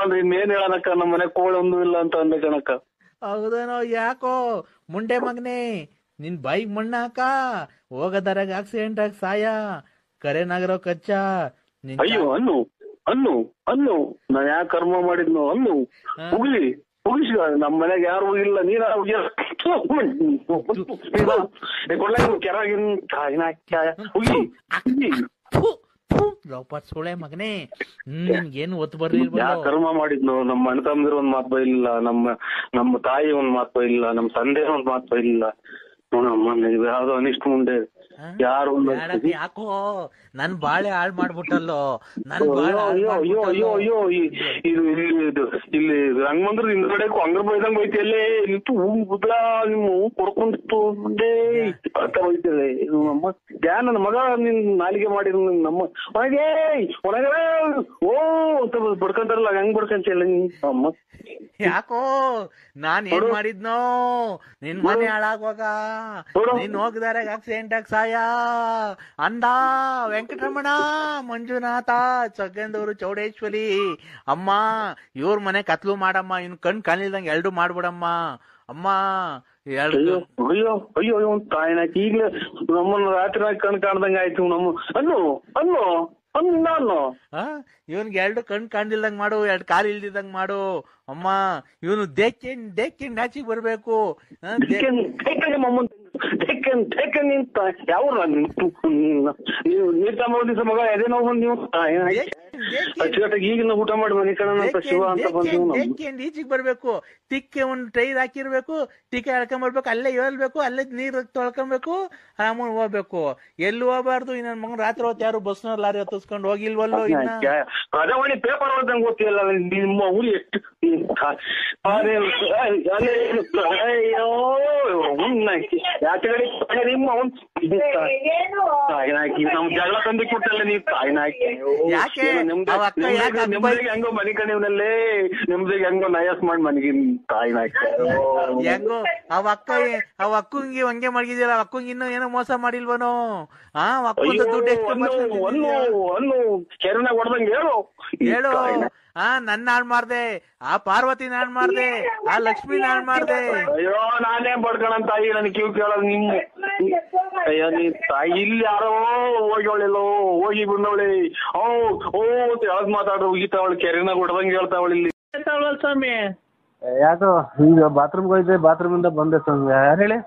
ಅಂದ್ರೆ ಇನ್ನೇನ್ ಹೇಳನಕ್ಕ, ನಮ್ಮ ಮನೆ ಕೋಳಿ ಒಂದು ಇಲ್ಲ ಅಂತ ಅಂದೆ ಕಣಕ್ಕ. ಹೌದೇನೋ? ಯಾಕೋ ಮುಂಡೆ ಮಗನೇ, ನಿನ್ ಬೈಕ್ ಮಣ್ಣಾಕ ಹೋಗದರಾಗ ಆಕ್ಸಿಡೆಂಟ್ ಆಗಿ ಸಾಯ ಕರೆನಾಗಿರೋ ಕಚ್ಚ. ಅಯ್ಯೋ ಅನ್ನು ನಾನ್ ಯಾಕೆ ಕರ್ಮ ಮಾಡಿದ್ನು? ಮುಗಿಸ್ ನಮ್ ಮನೆಗ್ ಯಾರು ಹೋಗಿಲ್ಲ, ನೀನ ಸುಳೆ ಮಗನೇ, ನಿನ್ಗೇನು ಒತ್ತು ಬರ್ಲಿಲ್ಲ. ಯಾ ಕರ್ಮ ಮಾಡಿದ್ನು? ನಮ್ಮ ಅಣ್ಣ ತಮ್ಮದಿರು ಒಂದ್ ಮಾತು ಬೈಲಿಲ್ಲ, ನಮ್ಮ ತಾಯಿ ಒಂದ್ ಮಾತು ಬೈಲಿಲ್ಲ, ನಮ್ಮ ತಂದೆ ಒಂದ್ ಮಾತು ಬೈಲಿಲ್ಲ. ಯಾವ್ದೋ ಅನಿಷ್ಟ ಮುಂದೆ ಯಾರು ಯಾಕೋ ನನ್ ಬಾಳೆ ಹಾಳ್ ಮಾಡ್ಬಿಟ್ಟಲ್ಲೋ. ಅಯ್ಯೋ ಇಲ್ಲಿ ರಂಗಮಂದ್ರ ಹಿಂದ್ಗಡೆಗೂ ಹಂಗ ಬೈದಂಗ್ ಬೈತಿಯಲ್ಲೇ ನಿಂತು ಬುದ್ಲ ನಿಮ್ಮ ಕೊಡ್ಕೊಂಡಿತ್ತು ಮುಂದೆ ಅಂತ ಬೈತಿಯಲ್ಲೇ. ನಮ್ಮ ನನ್ನ ಮಗ ನಿನ್ ನಾಲಿಗೆ ಮಾಡಿದ್ರು ನಮ್ಮ ಒಳಗೆ ಓ ಅಂತ ಬಡ್ಕೊಂತಾರಲ್ಲ, ಹಂಗ್ ಬಡ್ಕಂತಿಯಲ್ಲ ಅಮ್ಮ. ಯಾಕೋ ನಾನ್ ಏನ್ ಮಾಡಿದ್ನೋ? ನಿನ್ ಮನೆ ಹಾಳಾಗುವಾಗ ನೀನ್ ಹೋಗದಾರಾಗ ಆಕ್ಸಿಡೆಂಟ್ ಆಗಿ ಸಾಯ ಅಂದ ವೆಂಕಟರಮಣ, ಮಂಜುನಾಥ, ಸಗ್ಗಂದೂರು, ಚೌಡೇಶ್ವರಿ ಅಮ್ಮ ಇವ್ರ ಮನೆ ಕತ್ಲು ಮಾಡಮ್ಮ, ಇನ್ ಕಾಣಿಲ್ದಂಗೆ ಎರಡು ಮಾಡ್ಬಿಡಮ್ಮ ಅಮ್ಮ. ಅಯ್ಯೋ ತಾಯಿನ ಈಗ್ಲೇ ನಮ್ಮನ್ನ ರಾತ್ರಿ ಕಣ್ ಕಾಣ್ದಂಗ ಆಯ್ತು. ನಮ್ಮ ಇವನ್ಗೆ ಎರಡು ಕಾಣ್ದಿಲ್ದಂಗ್ ಮಾಡು, ಎರಡು ಕಾಲು ಇಲ್ದಿದಂಗ್ ಮಾಡು ಅಮ್ಮ. ಇವನು ದೇಕ್ಕಿಂಡ್ ಆಚಿಗೆ ಬರ್ಬೇಕು. ಯಾವ ನೀರ್ ತಗೊಂಡಿದ್ದ ಮಗ ಎದೆ ನೋವು ಬಂದ್ ನೀವು ಈಗಿನ ಊಟ ಮಾಡಿ ಮನೆ ಕಣ ಶಿವ ಅಂತ ಬಂದು ಈಚಿಗೆ ಬರ್ಬೇಕು. ತಿಕ್ಕೆ ಒಂದ್ ಟೈರ್ ಹಾಕಿರ್ಬೇಕು, ತಿಕ್ಕೆ ಎಳ್ಕೊಂಬರ್ಬೇಕು, ಅಲ್ಲೇ ಹೇಳ್ಬೇಕು, ಅಲ್ಲೇ ನೀರ್ ತೊಳ್ಕೊಬೇಕು, ಆಮೇಲೆ ಹೋಗ್ಬೇಕು. ಎಲ್ಲಿ ಹೋಗ್ಬಾರ್ದು. ಇನ್ನೊಂದ್ ಮಗನ್ ರಾತ್ರಿ ಹೊತ್ತು ಯಾರು ಬಸ್ನ ಲಾರಿ ಹತ್ತಿಸ್ಕೊಂಡು ಹೋಗಿಲ್ವಲ್ಲೋ. ಪ್ರಜಾವಾಣಿ ಪೇಪರ್ ಓದಂಗ್ ಗೊತ್ತಿಲ್ಲ ನಿಮ್ಮ ಊರಿ ಎಷ್ಟು ನಿಮ್ಮ ನಮ್ ಜಗಳ ತಂದಿ ಕೊಟ್ಟಲ್ಲ ನೀವು ತಾಯಿನಾಕಿ. ನಿಮ್ದಿಗೆ ಹೆಂಗೋ ಮನೆ ಕಣಿವ್ನಲ್ಲೇ ನಿಮ್ದಿಗೆ ಹೆಂಗೋ ನಯಸ್ ಮಾಡಿ ಮನೆಗೆ ತಾಯಿನಾಕಿ. ಹೆಂಗೋ ಅವ ಅಕ್ಕಂಗೆ ಹಂಗೆ ಮಡಗಿದಿಲ್ಲ. ಅಕ್ಕಂಗೆ ಇನ್ನೂ ಏನೋ ಮೋಸ ಮಾಡಿಲ್ವನೋ? ಅನ್ನು ಕೆರೆನಾಗ ಹೊಡ್ದಂಗೆ ಹೇಳು. ನನ್ನ ಹಾಳ್ ಮಾಡ್ದೆ, ಆ ಪಾರ್ವತಿ ನಾಳ್ ಮಾಡ್ದೆ, ಆ ಲಕ್ಷ್ಮಿ ನಾಳ್ ಮಾಡ್ದೆ. ಅಯ್ಯೋ ನಾನೇ ಬಡ್ಕಣಂತ ತಾಯಿ ನನ್ ಕಿವ್ ಕೇಳೋದು ನಿಮ್ಮ. ಅಯ್ಯೋ ನೀ ತಾಯಿ ಇಲ್ಲಿ ಯಾರೋ ಹೋಗ್ಯವಳೆಲ್ಲೋ ಹೋಗಿ ಬಂದವಳಿ ಓ ಯಾವ್ದು ಮಾತಾಡ್ರು ಹೋಗಿತಾವಳು ಕೆರೆನಾಗ ಹೊಡ್ದಂಗೆ ಹೇಳ್ತಾವಳು ಇಲ್ಲಿ ಸ್ವಾಮಿ. ಯಾಕೋ ಈಗ ಬಾತ್ರೂಮ್ಗೆ ಹೋಯ್ದೆ, ಬಾತ್ರೂಮಿಂದ ಬಂದೆ ಸ್ವಾಮಿ. ಯಾರು ಹೇಳಿ?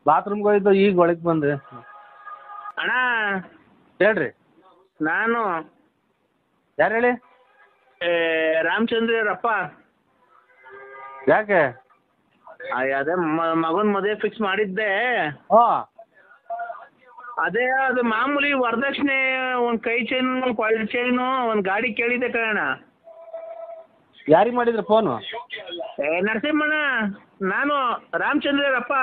ಬಾತ್ರೂಮ್ಗೆ ಹೋಯ್ದು ಈಗ ಒಳಗ್ ಬಂದೆ. ಅಣ್ಣ ಹೇಳ್ರಿ. ನಾನು ಯಾರು ಹೇಳಿ? ರಾಮಚಂದ್ರಪ್ಪ. ಯಾಕೆ? ಅದೇ ಮಗನ್ ಮದುವೆ ಫಿಕ್ಸ್ ಮಾಡಿದ್ದೆ. ಅದೇ ಅದು ಮಾಮೂಲಿ ವರದಕ್ಷಿಣೆ ಒಂದ್ ಕೈ ಚೈನು, ಕ್ವಾಲಿಟಿ ಚೈನು, ಒಂದ್ ಗಾಡಿ ಕೇಳಿದ್ದೆ ಕಣ. ಯಾರಿಗೆ ಮಾಡಿದ್ರ ಫೋನು? ನರಸಿಂಹಣ್ಣ, ನಾನು ರಾಮಚಂದ್ರಪ್ಪ.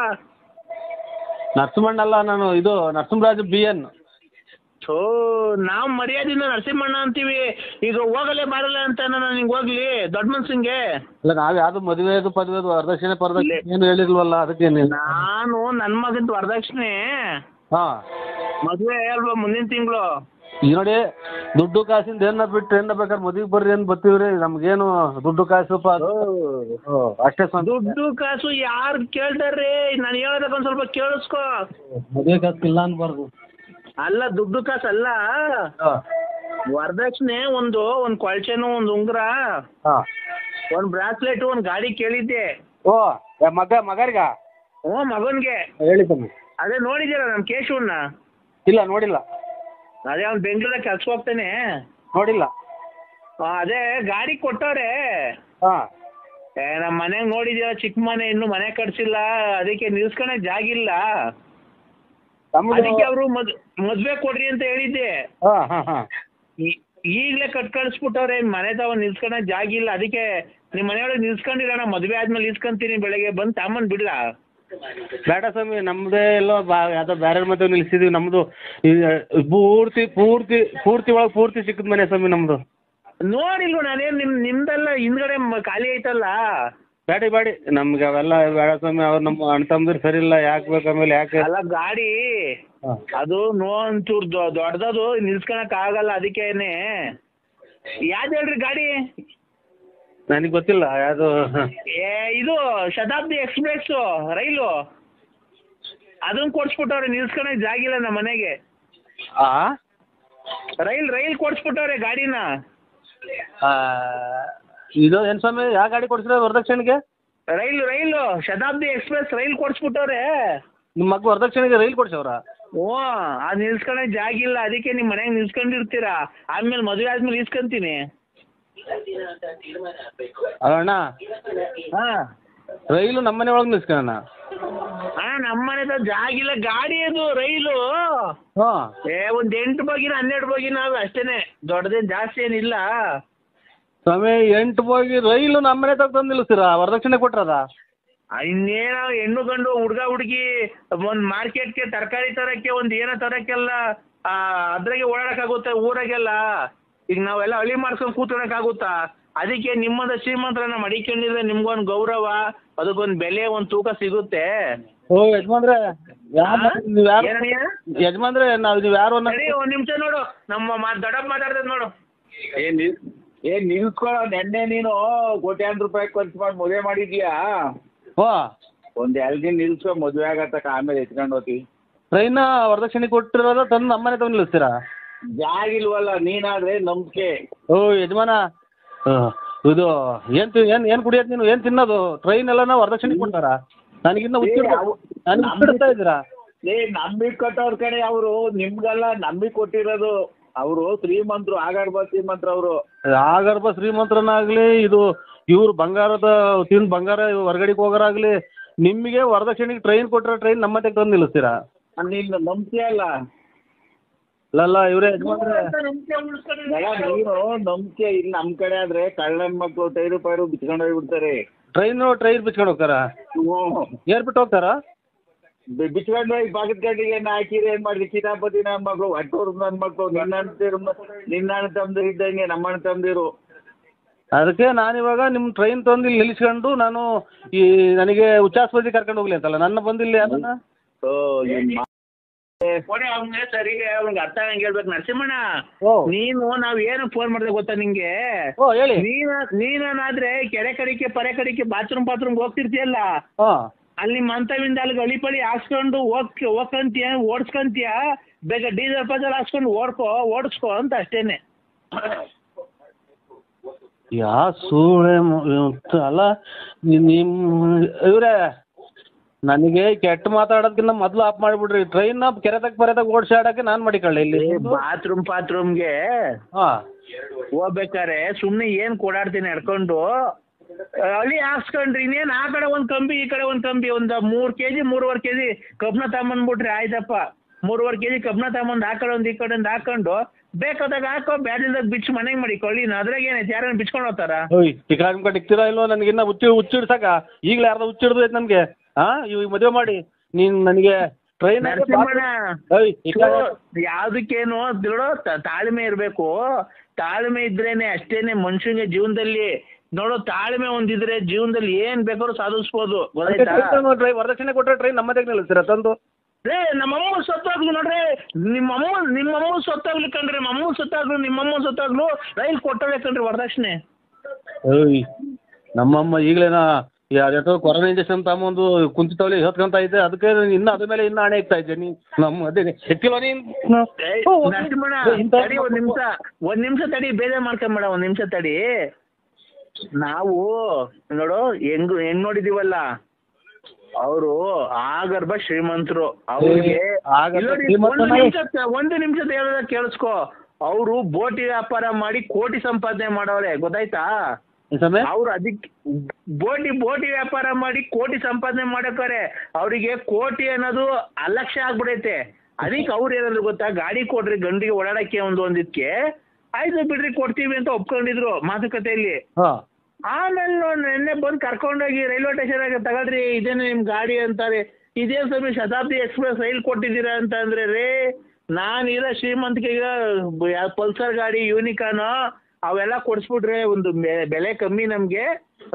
ನರಸಿಂಹಣ್ಣ ಅಲ್ಲ, ನಾನು ಇದು ನರಸಿಂಹರಾಜ್ BN. ನಾವು ಮರ್ಯಾದಿಂದ ನರಸಿಂಹಣ್ಣ ಅಂತೀವಿ. ಈಗ ಹೋಗಲೇ ಬರಲ್ಲ ಅಂತ ನಾನು ನಿಂಗೆ ಹೋಗ್ಲಿ ದೊಡ್ಡ ಮನ್ಸಿಂಗೆ. ಇಲ್ಲ, ನಾವ್ ಯಾವ್ದು ಮದುವೆದು ಪದವಿದು ವರದಕ್ಷಿಣೆ ಏನು ಹೇಳಿಲ್ವಲ್ಲ, ಅದಕ್ಕೆ ನಾನು ನನ್ನ ಮಗಂದು ವರದಕ್ಷಿಣೆ ಹಾ ಮದುವೆ ಅಲ್ವಾ ಮುಂದಿನ ತಿಂಗಳು. ಈಗ ನೋಡಿ, ದುಡ್ಡು ಕಾಸಿಂದ ಏನ ಬಿಟ್ಟು ಏನ ಬೇಕಾದ್ರೆ ಮದುವೆಗೆ ಬರ್ರಿ ಏನ್ ಬರ್ತೀವ್ರಿ, ನಮ್ಗೇನು ದುಡ್ಡು ಕಾಸು ಅಷ್ಟೇ. ದುಡ್ಡು ಕಾಸು ಯಾರು ಕೇಳ್ತಾರ್ರಿ? ನಾನು ಹೇಳೋದಕ್ಕೆ ಒಂದ್ ಸ್ವಲ್ಪ ಕೇಳಿಸ್ಕೊ. ಮದುವೆ ಕಾಸು ಇಲ್ಲ ಅನ್ಬಾರ್ದು. ಅಲ್ಲ, ದುಡ್ಡು ಕಾಸು ಅಲ್ಲ, ವರದಕ್ಷಿಣೆ ಒಂದು ಕೊಳಚೆನು, ಒಂದು ಉಂಗುರ, ಒಂದ್ ಬ್ರಾಸ್ಲೆಟ್, ಒಂದ್ ಗಾಡಿ ಕೇಳಿದ್ದೆ. ಓ ಮಗರಿಗ? ಮಗನ್ಗೆ ಹೇಳಿ ಸ್ವಾಮಿ. ಅದೇ ನೋಡಿದ್ದೀರಾ ನಮ್ ಕೇಶವನ್ನ? ಇಲ್ಲ, ನೋಡಿಲ್ಲ. ಅದೇ ಅವ್ನು ಬೆಂಗಳೂರಾಗ ಕೆಲ್ಸ ಹೋಗ್ತಾನೆ. ನೋಡಿಲ್ಲ. ಅದೇ ಗಾಡಿ ಕೊಟ್ಟವ್ರೆ. ನಮ್ಮ ಮನೆಗೆ ನೋಡಿದೀರ, ಚಿಕ್ಕ ಮನೆ, ಇನ್ನು ಮನೆ ಕಟ್ಸಿಲ್ಲ, ಅದಕ್ಕೆ ನಿಲ್ಸ್ಕೊಳಕ್ ಜಾಗಿಲ್ಲ. ಅದಕ್ಕೆ ಅವರು ಮದ್ವೆ ಕೊಡ್ರಿ ಅಂತ ಹೇಳಿದ್ದೆ. ಈಗ್ಲೇ ಕಟ್ ಕಳಿಸ್ಬಿಟ್ಟವ್ರೆ, ಮನೆ ತಾವ ನಿಲ್ಸ್ಕೊಳಕ್ ಜಾಗಿಲ್ಲ. ಅದಕ್ಕೆ ನಿಮ್ ಮನೆಯೊಳಗೆ ನಿಲ್ಸ್ಕೊಂಡಿರೋಣ, ಮದ್ವೆ ಆದ್ಮೇಲೆ ನಿಲ್ಸ್ಕೊಂತೀನಿ, ಬೆಳಗ್ಗೆ ಬಂದು ತಾಮನ್ ಬಿಡ್ಲ? ಬೇಡ ಸ್ವಾಮಿ, ನಮ್ದೇ ಎಲ್ಲೋ ಯಾವ್ದೋ ಬೇರೆ ಮದುವೆ ನಿಲ್ಸಿದೀವಿ. ನಮ್ದು ಪೂರ್ತಿ ಪೂರ್ತಿ ಪೂರ್ತಿ ಒಳಗೆ ಪೂರ್ತಿ ಚಿಕ್ಕದ ಮನೆ ಸ್ವಾಮಿ ನಮ್ದು. ನೋಡಿಲ್ವ ನಾನೇನ್ ನಿಮ್ದೆಲ್ಲ ಹಿಂದ್ಗಡೆ ಖಾಲಿ ಐತಲ್ಲ. ಬೇಡಿ ನಮ್ಗೆ ಅವೆಲ್ಲ ಬೇಡ ಸ್ವಾಮಿ. ಅವ್ರು ನಮ್ಮ ಅಣ್ಣ ತಮ್ಮದಿರು ಸರಿ ಇಲ್ಲ, ಯಾಕೆ ಬೇಕು ಆಮೇಲೆ ಯಾಕೆ? ಅಲ್ಲ, ಗಾಡಿ ಅದು ಒಂಚೂರು ದೊಡ್ಡದದು, ನಿಲ್ಸ್ಕೊಳಕ್ ಆಗಲ್ಲ. ಅದಕ್ಕೇನೆ ಯಾವ್ದು ಹೇಳ್ರಿ ಗಾಡಿ? ನನಗೆ ಗೊತ್ತಿಲ್ಲ ಯಾವುದು. ಇದು ಶತಾಬ್ದಿ ಎಕ್ಸ್ಪ್ರೆಸ್ ರೈಲು, ಅದನ್ನ ಕೊಡ್ಸ್ಬಿಟ್ಟವ್ರೆ, ನಿಲ್ಸ್ಕೊಳಕ್ ಜಾಗಿಲ್ಲ ನಮ್ಮ ಮನೆಗೆ. ರೈಲ್ ಕೊಡ್ಸ್ಬಿಟ್ಟವ್ರೆ ಗಾಡಿನ. ಇದು ಏನ್ ಸ್ವಾಮಿ, ಯಾವ ಗಾಡಿ ಕೊಡ್ಸಿರ ವರದಕ್ಷಿಣೆಗೆ? ರೈಲು ಶತಾಬ್ದಿ ಎಕ್ಸ್ಪ್ರೆಸ್ ರೈಲ್ ಕೊಡ್ಸ್ಬಿಟ್ಟವ್ರೆ. ನಿಮ್ಮ ಮಗ ವರದಕ್ಷಿಣೆಗೆ ರೈಲ್ ಕೊಡ್ಸವ್ರ? ಅದು ನಿಲ್ಸ್ಕೊಳಕ್ ಜಾಗಿಲ್ಲ, ಅದಕ್ಕೆ ನಿಮ್ ಮನೆಗೆ ನಿಲ್ಸ್ಕೊಂಡಿರ್ತೀರಾ. ಆದ್ಮೇಲೆ ಮದುವೆ ಆದ್ಮೇಲೆ ಇಸ್ಕೊಂತೀನಿ. ಅಣ್ಣ, ರೈಲು ನಮ್ಮನೆ ಒಳಗೆ ನಿಲ್ಸ್ಕೊಳ್ಳೋಣ. ನಮ್ಮನೆ ಜಾಗಿಲ್ಲ, ಗಾಡಿ ಅದು ರೈಲು. ಒಂದ್ 8 ಬೋಗಿನ 12 ಬೋಗಿನ ಅಷ್ಟೇನೆ, ದೊಡ್ಡದೇನ್ ಜಾಸ್ತಿ ಏನಿಲ್ಲ. ಸ್ವಾಮಿ, 8 ಬೋಗಿ ರೈಲು ನಮ್ಮನೆ ತಂದು ನಿಲ್ಲಿಸ್ತೀರಾ? ವರದಕ್ಷಿಣೆ ಕೊಟ್ರದ? ಇನ್ನೇನ ಹೆಣ್ಣು ಗಂಡು, ಹುಡ್ಗ ಹುಡುಗಿ, ಒಂದ್ ಮಾರ್ಕೆಟ್ಗೆ ತರಕಾರಿ ತರಕ್ಕೆ, ಒಂದ್ ಏನೋ ತರಕ್ಕೆಲ್ಲ ಅದ್ರಾಗೆ ಓಡಾಡಕ್ಕಾಗುತ್ತ ಊರಾಗೆಲ್ಲ. ಈಗ ನಾವೆಲ್ಲ ಹಳ್ಳಿ ಮಾಡ್ಸ್ಕೊಂಡ್ ಕೂತ್ಕೊಳಕ್ಕಾಗುತ್ತಾ? ಅದಕ್ಕೆ ನಿಮ್ಮದ ಶ್ರೀಮಂತರನ್ನ ಮಡಿಕೊಂಡಿದ್ರೆ ನಿಮ್ಗೊಂದು ಗೌರವ, ಅದಕ್ಕೊಂದು ಬೆಲೆ, ಒಂದು ತೂಕ ಸಿಗುತ್ತೆ. ಯಜಮಾನ್ರೆ, ಯಜಮಾನ್ರೆ ನೀವು ಯಾರು? ಒಂದ್ ನಿಮಿಷ ನೋಡು, ನಮ್ಮ ದೊಡ್ಡಪ್ಪ ಮಾತಾಡ್ತದ ನೋಡು. ಏನ್ ನಿಲ್ಸ್ಕೊಳ್ಳೋ, ನೆನ್ನೆ ನೀನು ಕೋಟ್ಯಾಂತರ ರೂಪಾಯಿ ಖರ್ಚು ಮಾಡಿ ಮದುವೆ ಮಾಡಿದ್ಯಾ? ಒಂದ್ 2 ದಿನ ನಿಲ್ಸ್ಕೊ, ಮದುವೆ ಆಗತ್ತಕ, ಆಮೇಲೆ ಎತ್ಕೊಂಡು ಹೋಗ್ತಿ. ಟ್ರೈನ್ ವರದಕ್ಷಿಣೆ ಕೊಟ್ಟಿರೋದ ತಂದು ನಮ್ಮನೆ ತಂದು ನಿಲ್ಲಿಸ್ತೀರಾ? ಜಾಗಿಲ್ವಲ್ಲ, ನೀನಾದ್ರೆ ನಂಬಿಕೆ. ಯಜಮಾನ, ಇದು ಏನ್ ಕುಡಿಯೋದು ನೀನು? ಏನ್ ತಿನ್ನೋದು? ಟ್ರೈನ್ ಎಲ್ಲ ವರದಕ್ಷಿಣೆ ಕೊಡ್ತಾರ? ನನಗಿನ್ನ ಉಚ್ಚಿಡ್ತಾ ಇದ್ದೀರಾ? ನಂಬಿಕೆ ಕೊಟ್ಟವ್ರ ಕಡೆ ಅವರು, ನಿಮ್ಗೆಲ್ಲ ನಂಬಿಕೆ ಕೊಟ್ಟಿರೋದು. ಅವರು ಶ್ರೀಮಂತರು, ಆಗರ್ಭ ಶ್ರೀಮಂತರು ಅವರು. ಆಗರ್ಭ ಶ್ರೀಮಂತರನ್ನಾಗ್ಲಿ, ಇದು ಇವ್ರು ಬಂಗಾರದ ತಿಂದು ಬಂಗಾರ ಹೊರಗಡೆಗೆ ಹೋಗೋರಾಗ್ಲಿ, ನಿಮಗೆ ವರದಕ್ಷಿಣೆಗೆ ಟ್ರೈನ್ ಕೊಟ್ಟರೆ ಟ್ರೈನ್ ನಮ್ಮ ಮನೆಗೆ ತಂದು ನಿಲ್ಲಿಸ್ತೀರಾ? ನಿನ್ನ ನಂಬಿಕೆ ಅಲ್ಲ. ಅಲ್ಲ ಇವ್ರೆ ಯಜಮಾನ್ರೆ, ನೀನು ನಂಬಿಕೆ ಇಲ್ಲ. ನಮ್ ಕಡೆ ಆದ್ರೆ ಕಳ್ಳನ್ ಮಕ್ಕಳು ಟೈರು ಪೈರು ಬಿಚ್ಕೊಂಡು ಹೋಗ್ಬಿಡ್ತಾರೆ. ಟ್ರೈನ್ ಬಿಚ್ಕೊಂಡು ಹೋಗ್ತಾರ? ಏರ್ಬಿಟ್ಟು ಹೋಗ್ತಾರ? ಬಿಚ್ಕೊಂಡು ಹೋಗಿ ಬಾಗದ ಗಂಡಿಗೆ ಹಾಕಿರಿ. ಏನ್ ಮಾಡಿದ್ರಿ? ಕಿತಾಪತಿ ನನ್ನ ಮಕ್ಕಳು, ಅಟ್ಟೂರು ನನ್ನ ಮಕ್ಕಳು, ನಿನ್ನ ಅಣ್ಣ ತಮ್ಮದಿರು ಇದ್ದಂಗೆ ನಮ್ಮ ಅಣ್ಣ ತಮ್ಮದಿರು. ಅದಕ್ಕೆ ನಾನಿವಾಗ ನಿಮ್ಮ ಟ್ರೈನ್ ತಂದು ಇಲ್ಲಿ ನಿಲ್ಲಿಸ್ಕೊಂಡು ನಾನು ನನಗೆ ಉಚ್ಚಾಸ್ಪತ್ರೆ ಕರ್ಕೊಂಡು ಹೋಗ್ಲಿ ಅಂತಲ್ಲ, ನನ್ನ ಬಂದಿಲ್ಲ ಅದನ್ನ. ಸರಿಗೆ ಅವ್ನಿಗೆ ಅರ್ಥ ಆಗಂಗೆ ಹೇಳ್ಬೇಕು. ನರಸಿಂಹಣ್ಣ, ನೀನು ನಾವ್ ಏನು ಫೋನ್ ಮಾಡಿದೆ ಗೊತ್ತಾ ನಿಂಗೆ? ಹೇಳಿ. ನೀನಾದ್ರೆ ಕೆರೆ ಕಡಿಕೆ ಪರೆ ಕಡಿಕೆ ಬಾತ್ರೂಮ್ ಹೋಗ್ತಿರ್ತೀಯಲ್ಲ, ಅಲ್ಲಿ ಮಂತವಿಂದ ಅಲ್ಲಿ ಗಳಿಪಳಿ ಹಾಕ್ಸ್ಕೊಂಡು ಹೋಗ್ಕಂತೀಯ, ಓಡಿಸ್ಕೊಂತೀಯ. ಬೇಗ ಡೀಸೆಲ್ ಪಜಲ್ ಹಾಕ್ಸ್ಕೊಂಡು ಓಡಿಸ್ಕೊ ಅಂತ ಅಷ್ಟೇನೆ. ಯಾ ಸೂಳೆ ಅಲ್ಲ ಇವ್ರೆ, ನನಗೆ ಕೆಟ್ಟ ಮಾತಾಡೋದಕ್ಕಿಂತ ಮೊದಲು ಆಫ್ ಮಾಡಿಬಿಡ್ರಿ. ಟ್ರೈನ್ ಕೆರೆದಾಗ ಪರೆದಾಗ ಓಡಿಸಾಡಕ್ಕೆ ನಾನು ಮಾಡಿಕೊಳ್ಳಿ. ಇಲ್ಲಿ ಬಾತ್ರೂಮ್ಗೆ ಹೋಗ್ಬೇಕಾರೆ ಸುಮ್ನೆ ಏನ್ ಕೊಡಾಡ್ತೀನಿ ನಡ್ಕೊಂಡು ಅಲ್ಲಿ ಹಾಕ್ಸ್ಕೊಂಡ್ರಿ. ಇನ್ನೇನ್ ಆ ಕಡೆ ಒಂದ್ ಕಂಬಿ, ಈ ಕಡೆ ಒಂದ್ ಕಂಬಿ, ಒಂದ್ 3 kg 3.5 kg ಕಬ್ನ ತಗೊಂಬಂದ್ಬಿಟ್ರಿ ಆಯ್ತಪ್ಪ. 3.5 kg ಕಬ್ನ ತಗೊಂಬಂದ್ ಆ ಕಡೆ ಒಂದ್ ಈ ಕಡೆ ಒಂದ್ ಹಾಕೊಂಡು ಬೇಕಾದಾಗ ಹಾಕೋ, ಬ್ಯಾಡಿಲ್ದಾಗ ಬಿಚ್ಚು ಮನೆಗೆ ಮಾಡಿ ಕೊಳ್ಳಿನ, ಅದ್ರಾಗ ಏನೈತೆ, ಯಾರನ್ನ ಬಿಚ್ಕೊಂಡು ಹೋಗ್ತಾರ? ಟಿಕಾಕ ಟಿಕ್ತಿರಾ ಇಲ್ವೋ ನನಗಿನ್ನ ಹುಚ್ಚಿಡ್ಸಾಕ ಈಗಲೇ ಯಾರ್ದ ಹುಚ್ಚಿಡ್ದೈತೆ ನನ್ಗೆ. ಇವಾಗ ಮದುವೆ ಮಾಡಿ ನೀನ್ ನನಗೆ ಟ್ರೈನ್ ಯಾವ್ದಕ್ಕೇನು ನೋಡೋ, ತಾಳ್ಮೆ ಇರ್ಬೇಕು. ತಾಳ್ಮೆ ಇದ್ರೇನೆ ಅಷ್ಟೇನೆ ಮನುಷ್ಯನಿಗೆ ಜೀವನದಲ್ಲಿ ನೋಡೋ, ತಾಳ್ಮೆ ಒಂದಿದ್ರೆ ಜೀವನದಲ್ಲಿ ಏನ್ ಬೇಕಾದ್ರೂ ಸಾಧಿಸ್ಬೋದು. ವರದಕ್ಷಿಣೆ ಕೊಟ್ರೆ ಟ್ರೈನ್ ನಮ್ಮದೇ ನಿಲ್ಲಿಸ್ತೀರ ತಂದು? ನಮ್ಮಮ್ಮ ಸತ್ತಾಗ್ಲು ನೋಡ್ರಿ, ನಿಮ್ಮಮ್ಮ ಸತ್ತಾಗ್ಲಿ ಕಣ್ರಿ, ನಮ್ಮಮ್ಮ ಸತ್ತಾಗ್ಲು, ನಿಮ್ಮಮ್ಮ ಸತ್ತಾಗ್ಲು ರೈಲ್ ಕೊಟ್ಟಳೆ ಕಣ್ರಿ ವರದಕ್ಷಿಣೆ. ನಮ್ಮಮ್ಮ ಈಗಲೇನ ಕೊರೋನಾ ಇಂಜೆಕ್ಷನ್ ತಗೊಂಡು ಕುಂತಿತ್ತವಳಿ ಹೊತ್ಕೊಂತ ಇದ್ದೆ, ಅದಕ್ಕೆ ಇನ್ನ ಅದ್ರ ಮೇಲೆ ಇನ್ನ ಹಣೆ ಇಕ್ತಾ ಇದ್ದೆ. ನಮ್ಮ ಅದೇ ಎಕ್ಕಿಲ್ವ ನೀನ್? ತಡಿ ಒಂದ್ ನಿಮಿಷ ತಡಿ, ಬೇಜಾರ್ ಮಾಡ್ಕೊಂಬೇಡ, ಒಂದ್ ನಿಮಿಷ ತಡಿ. ನಾವು ನೋಡು ಹೆಂಗ್ ನೋಡಿದೀವಲ್ಲ, ಅವರು ಆಗರ್ಭ ಶ್ರೀಮಂತರು. ಅವ್ರಿಗೆ ಒಂದು ನಿಮಿಷ ಹೇಳೋದ ಕೇಳಿಸ್ಕೊ. ಅವರು ಬೋಟಿ ವ್ಯಾಪಾರ ಮಾಡಿ ಕೋಟಿ ಸಂಪಾದನೆ ಮಾಡವ್ರೆ, ಗೊತ್ತಾಯ್ತಾ? ಅವ್ರು ಅದಕ್ಕೆ ಬೋಟಿ ವ್ಯಾಪಾರ ಮಾಡಿ ಕೋಟಿ ಸಂಪಾದನೆ ಮಾಡಕ್ಕಾರೆ. ಅವರಿಗೆ ಕೋಟಿ ಅನ್ನೋದು ಅಲಕ್ಷ್ಯ ಆಗ್ಬಿಡೈತೆ. ಅದಕ್ಕೆ ಅವ್ರು ಏನಾದ್ರು ಗೊತ್ತಾ, ಗಾಡಿ ಕೊಡ್ರಿ ಗಂಡಿಗೆ ಓಡಾಡಕ್ಕೆ ಒಂದಿದ್ಕೆ, ಆಯ್ತು ಬಿಡ್ರಿ ಕೊಡ್ತೀವಿ ಅಂತ ಒಪ್ಕೊಂಡಿದ್ರು ಮಾತುಕತೆಯಲ್ಲಿ. ಆಮೇಲೆ ನೆನ್ನೆ ಬಂದು ಕರ್ಕೊಂಡೋಗಿ ರೈಲ್ವೆ ಸ್ಟೇಷನ್ ಆಗಿ ತಗೊಳ್ರಿ, ಇದೇನು ನಿಮ್ ಗಾಡಿ ಅಂತಾರೆ. ಇದೇನ್ ಸ್ವಾಮಿ ಶತಾಬ್ದಿ ಎಕ್ಸ್ಪ್ರೆಸ್ ರೈಲ್ ಕೊಟ್ಟಿದ್ದೀರಾ ಅಂತ ಅಂದ್ರೆ, ರೇ ನಾನಿರೋ ಶ್ರೀಮಂತಿಗೆ ಪಲ್ಸರ್ ಗಾಡಿ, ಯೂನಿಕಾನ್ ಅವೆಲ್ಲ ಕೊಡ್ಸ್ಬಿಟ್ರೆ ಒಂದು ಬೆಲೆ ಕಮ್ಮಿ ನಮ್ಗೆ,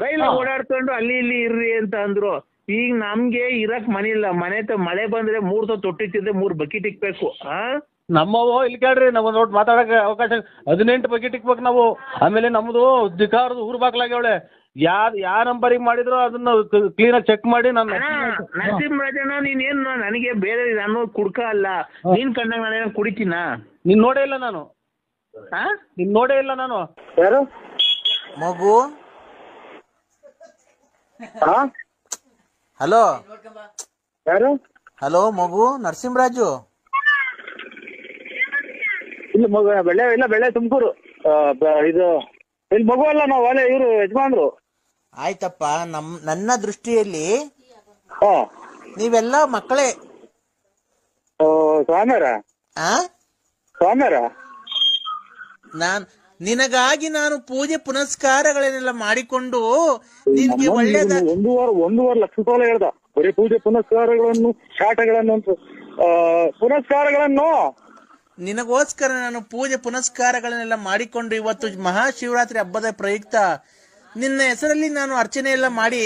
ರೈಲ್ ಓಡಾಡ್ಕೊಂಡು ಅಲ್ಲಿ ಇಲ್ಲಿ ಇರ್ರಿ ಅಂತ ಅಂದ್ರು. ಈಗ ನಮ್ಗೆ ಇರಕ್ ಮನೆ ಇಲ್ಲ, ಮಳೆ ಬಂದ್ರೆ 3 ತೊಟ್ಟಿತ್ತಿದ್ರೆ 3 ಬಕೆಟ್ ಇಕ್ಬೇಕು. ನಮ್ಮವು ಇಲ್ಲಿ ಕೇಳ್ರಿ, ನಾವು ನೋಡಿ ಮಾತಾಡಕ್ಕೆ ಅವಕಾಶ 18 ಬಕೆಟ್ ಇಕ್ಬೇಕು ನಾವು. ಆಮೇಲೆ ನಮ್ದು ದಿಕಾರದು ಊರ್ ಬಾಕ್ಲಾಗ್ಯವಳೆ, ಯಾ ನಂಬರಿಗೆ ಮಾಡಿದ್ರು ಅದನ್ನ ಕ್ಲೀನಾಗಿ ಚೆಕ್ ಮಾಡಿ. ನರಸಿಂಹರಾಜಣ್ಣ ನೀನೇನು ನನಗೆ ಬೇರೆ ನಾನು ಕುಡ್ಕ ಅಲ್ಲ, ನೀನ್ ಕಂಡಾಗ ನಾನೇನು ಕುಡಿತೀನ? ನೀನ್ ನೋಡೇ ಇಲ್ಲ ನಾನು, ನೀನ್ ನೋಡೇ ಇಲ್ಲ ನಾನು. ಯಾರು ಮಗು? ಹಲೋ ಯಾರು? ಹಲೋ ಮಗು, ನರಸಿಂಹರಾಜು. ಇಲ್ಲ ಮಗು, ಬೆಳೆ ತುಮಕೂರು. ಇದು ಇಲ್ಲಿ ಮಗು ಅಲ್ಲ, ನಾವು ಅಲ್ಲೇ ಇವರು ಯಜಮಾನ್ರು. ಆಯ್ತಪ್ಪ, ನನ್ನ ದೃಷ್ಟಿಯಲ್ಲಿ ನೀವೆಲ್ಲ ಮಕ್ಕಳೇ. ಸ್ವಾಮ್ಯಾರ ನಿನಗಾಗಿ ನಾನು ಪೂಜೆ ಪುನಸ್ಕಾರಗಳನ್ನೆಲ್ಲ ಮಾಡಿಕೊಂಡು ನಿನ್ಗೆ ಒಳ್ಳೇದ. ಒಂದೂವರೆ ಲಕ್ಷ ರೂಪಾಯಿ ಹೇಳ್ದ, ಬರೀ ಪೂಜೆ ಪುನಸ್ಕಾರಗಳನ್ನು, ಶಾಟಗಳನ್ನು ಅಂತ ಪುನಸ್ಕಾರಗಳನ್ನು ನಿನಗೋಸ್ಕರ ನಾನು ಪೂಜೆ ಪುನಸ್ಕಾರಗಳನ್ನೆಲ್ಲ ಮಾಡಿಕೊಂಡು ಇವತ್ತು ಮಹಾಶಿವರಾತ್ರಿ ಹಬ್ಬದ ಪ್ರಯುಕ್ತ ನಿನ್ನ ಹೆಸರಲ್ಲಿ ನಾನು ಅರ್ಚನೆ ಎಲ್ಲ ಮಾಡಿ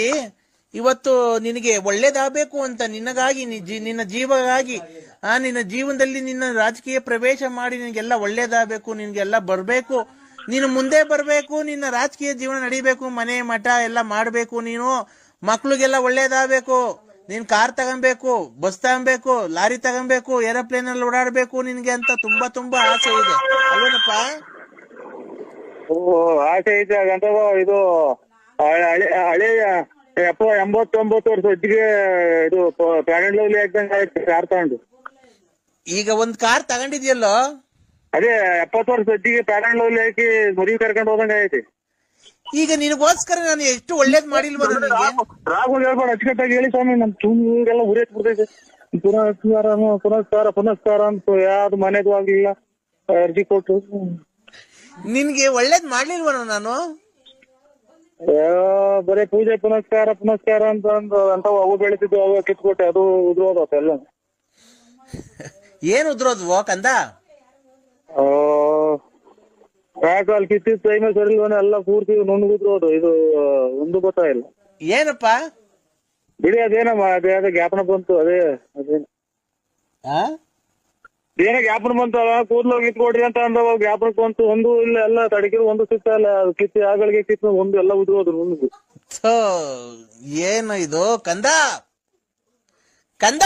ಇವತ್ತು ನಿನಗೆ ಒಳ್ಳೇದಾಗಬೇಕು ಅಂತ ನಿನಗಾಗಿ, ನಿನ್ನ ಜೀವಗಾಗಿ, ನಿನ್ನ ಜೀವನದಲ್ಲಿ ನಿನ್ನ ರಾಜಕೀಯ ಪ್ರವೇಶ ಮಾಡಿ ನಿನಗೆಲ್ಲ ಒಳ್ಳೇದಾಗಬೇಕು, ನಿನಗೆಲ್ಲ ಬರಬೇಕು, ನೀನು ಮುಂದೆ ಬರಬೇಕು, ನಿನ್ನ ರಾಜಕೀಯ ಜೀವನ ನಡಿಬೇಕು, ಮನೆ ಮಠ ಎಲ್ಲ ಮಾಡಬೇಕು, ನೀನು ಮಕ್ಳಿಗೆಲ್ಲ ಒಳ್ಳೇದಾಗಬೇಕು, ನೀನ್ ಕಾರ್ ತಗೊಬೇಕು, ಬಸ್ ತಗೊಬೇಕು, ಲಾರಿ ತಗೊಬೇಕು, ಏರೋಪ್ಲೇನ್ ಅಲ್ಲಿ ಓಡಾಡ್ಬೇಕು ನಿನ್ಗೆ ಅಂತ ತುಂಬಾ ತುಂಬಾ ಆಸೆ ಇದೆ ಅಲ್ವೇನಪ್ಪ? ಆಸೆ ಐತೆ ಅಂತ. ಇದು ಹಳೆ 89 ವರ್ಷ ಹೊತ್ತಿಗೆ ಇದು ಪ್ಯಾರೆಂಟ್ ಲವ್ಲಿ ಆಗ್ದಂಗೆ ಆಯ್ತು ಕಾರ್ ತಗೊಂಡು. ಈಗ ಒಂದ್ ಕಾರ್ ತಗೊಂಡಿದ್ಯಲ್ಲೋ, ಅದೇ 70 ವರ್ಷ ಹೊತ್ತಿಗೆ ಪ್ಯಾರೆಂಟ್ ಲವ್ಲಿ ಹಾಕಿ ಮದುವೆ ಕರ್ಕೊಂಡು ಹೋದಂಗೆ ಐತಿ. ಈಗ ನಿನಗೋಸ್ಕರ ನಾನು ಎಷ್ಟು ಒಳ್ಳೇದ್ ಮಾಡಿಲ್ವ ನನಗೆ? ರಾಘವ್ ಹೇಳ್ಬೇಡ, ಅಚ್ಚುಕಟ್ಟಾಗಿ ಹೇಳಿ ಸ್ವಾಮಿ, ನಮ್ ತುಂಗೆಲ್ಲ ಉರಿಯತ್ ಬಿಡ್ತೈತೆ. ಪುನಸ್ಕಾರ ಅಂತ ಯಾವ್ದು ಮನೆದು ಆಗ್ಲಿಲ್ಲ, ಅರ್ಜಿ ಕೊಟ್ಟು. ನಿನ್ಗೆ ಒಳ್ಳೇದ್ ಮಾಡ್ಲಿಲ್ವ ನಾನು? ಬರೀ ಪೂಜೆ ಪುನಸ್ಕಾರ ಅಂತ ಅವು ಬೆಳಿತಿದ್ವು, ಅವು ಕಿತ್ಕೊಟ್ಟೆ, ಅದು ಉದ್ರೋದ ಎಲ್ಲ. ಏನ್ ಉದ್ರೋದ್ವೋ ಕಂದ? ಯಾಕಲ್ಲಿ ಕಿತ್ತಿದ ಟೈಮೇ ಸರಿಲ್ವನ, ಎಲ್ಲ ಪೂರ್ತಿ ನುಣ್ಣುಗುದ್ರೋದು. ಇದು ಒಂದು ಗೊತ್ತಾಗಿಲ್ಲ ಏನಪ್ಪ ಬಿಡಿ. ಅದೇನಮ್ಮ ಅದೇ ಜ್ಞಾಪನ ಬಂತು, ಅದೇನು ಏನ ಜ್ಞಾಪನ ಬಂತು, ಕೂದ್ಲು ಕಿತ್ಕೊಡ್ರಿ ಅಂತ ಅಂದವ, ಜ್ಞಾಪನಕ್ಕೆ ಬಂತು. ಒಂದು ಇಲ್ಲ, ಎಲ್ಲ ತಡಕಿರು ಒಂದು ಸಿಗ್ತಾ ಇಲ್ಲ, ಕಿತ್ತಿ ಆಗಳಿಗೆ ಕಿತ್ತು ಒಂದು ಎಲ್ಲ ಉದ್ರೋದು ನುಣ್ಣು. ಏನು ಇದು ಕಂದ? ಕಂದ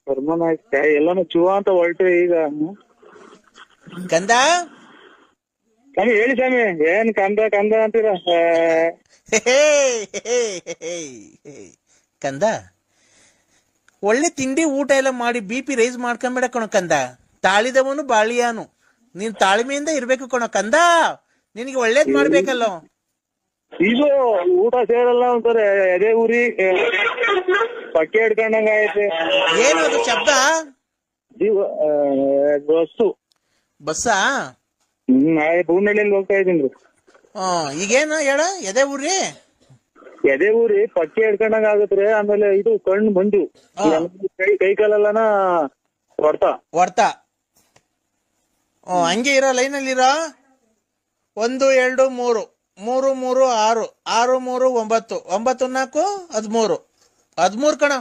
ಕರ್ಮನ ಎಲ್ಲಾನು ಚುವ ಅಂತ ಹೊರಟ್ರಿ ಈಗ. ಕಂದ ಸ್ವಾಮಿ ಹೇಳಿ ಸ್ವಾಮಿ, ಏನ್ ಕಂದ ಅಂತೀರ? ಕಂದ, ಒಳ್ಳೆ ತಿಂಡಿ ಊಟ ಎಲ್ಲ ಮಾಡಿ BP ರೈಸ್ ಮಾಡ್ಕೊಂಬೇಡ ಕಣೋ ಕಂದ. ತಾಳಿದವನು ಬಾಳಿಯಾನು, ನೀನ್ ತಾಳ್ಮೆಯಿಂದ ಇರ್ಬೇಕು ಕಣೋ ಕಂದ. ನಿನಗೆ ಒಳ್ಳೇದ್ ಮಾಡ್ಬೇಕಲ್ಲೋ. ಇದು ಊಟ ಸೇರಲ್ಲ ಅಂತಾರೆ, ಎದೆ ಉರಿ ಪಕ್ಕೆ ಹಿಡ್ಕೊಂಡಂಗ ಐತೆ. ಏನು ಅದು ಶಬ್ದ? ಬಸ್ಸಾ? ಹೂನಳ್ಳಿಯಲ್ಲಿ ಹೋಗ್ತಾ ಇದ್ದೀನಿ. ಈಗೇನು ಹೇಳ ಎದೆ ಊರಿ? ಎದೆ ಊರಿ ಪಟ್ಟಿ ಹಿಡ್ಕೊಂಡಂಗ ಆಗತ್ರಿ. ಆಮೇಲೆ ಇದು ಕಣ್ಣು ಮಂಜು, ಕೈ ಕಾಲೆಲ್ಲನ ಹೊಡ್ತಾ. ಹಂಗೆ ಇರೋ ಲೈನಲ್ಲಿ ಇರೋ. 1 2 3 3 3 6 6 3 9 9 4 13 13 ಕಣ.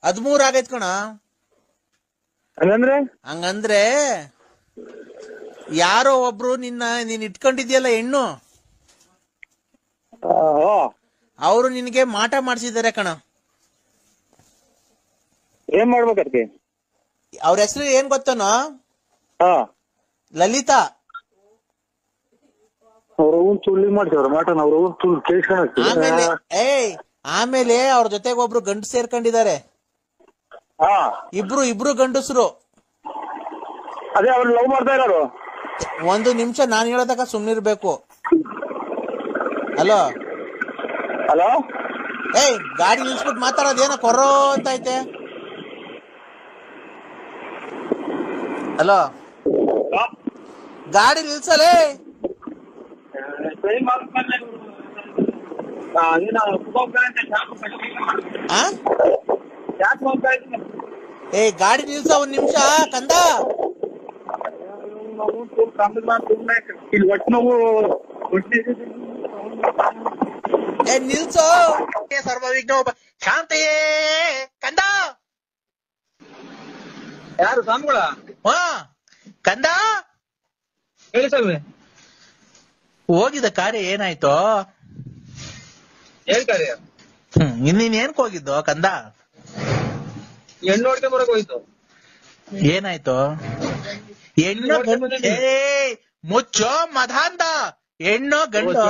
13 ಆಗೈತ್ ಕಣ. ಹಂಗಂದ್ರೆ ಯಾರೋ ಒಬ್ರು ನೀನ್ ಇಟ್ಕೊಂಡಿದ್ಯಲ್ಲ ಹೆಣ್ಣು, ಅವರು ನಿನ್ಗೆ ಮಾಟ ಮಾಡ್ಸಿದಾರೆ ಕಣ. ಏನ್ ಮಾಡ್ಬೇಕಂತೆ? ಅವ್ರ ಹೆಸರು ಏನ್ ಗೊತ್ತನೋ? ಲಲಿತಾ. ಆಮೇಲೆ ಅವ್ರ ಜೊತೆಗೆ ಒಬ್ರು ಗಂಡು ಸೇರ್ಕೊಂಡಿದ್ದಾರೆ. ಇಬ್ರು ಗಂಡಸರು. ಅದೇ ಅವ್ರು ಲವ್ ಮಾಡ್ತಾ ಇರೋರು. 1 ನಿಮಿಷ ನಾನು ಹೇಳೋದಕ್ಕ ಸುಮ್ನಿರ್ಬೇಕು. ಹಲೋ ಗಾಡಿ ನಿಲ್ಸ್ಬಿಟ್ಟು ಮಾತಾಡೋದೇನ ಕೊರೋ ಅಂತ ಐತೆ. ಹಲೋ ಗಾಡಿ ನಿಲ್ಸಲೇ. ಗಾಡಿ ನಿಲ್ಸ 1 ನಿಮಿಷ ಕಂದ. ನಿಲ್ಸೋ ಸರ್ವವಿಘ್ನ ಶಾಂತೆಯೇ ಕಂದ. ಯಾರು ಸ್ವಾಮಿಗಳ? ಕಂದ ಹೇಳಿ ಸ್ವಾಮಿ. ಹೋಗಿದ ಕಾರ್ಯ ಏನಾಯ್ತು? ಏನ್ ಕಾರ್ಯ? ಇನ್ನೇನ್ ಏನ್ಕ್ ಹೋಗಿದ್ದು ಕಂದ? ಹೆಣ್ಣು ನೋಡ್ಕೊಂಡ್ ಬರಕ್ ಹೋಯ್ತು. ಏನಾಯ್ತು? ಹೆಣ್ಣು ಮುಚ್ಚೋ ಮದಾಂಧ. ಹೆಣ್ಣು ಗಂಡು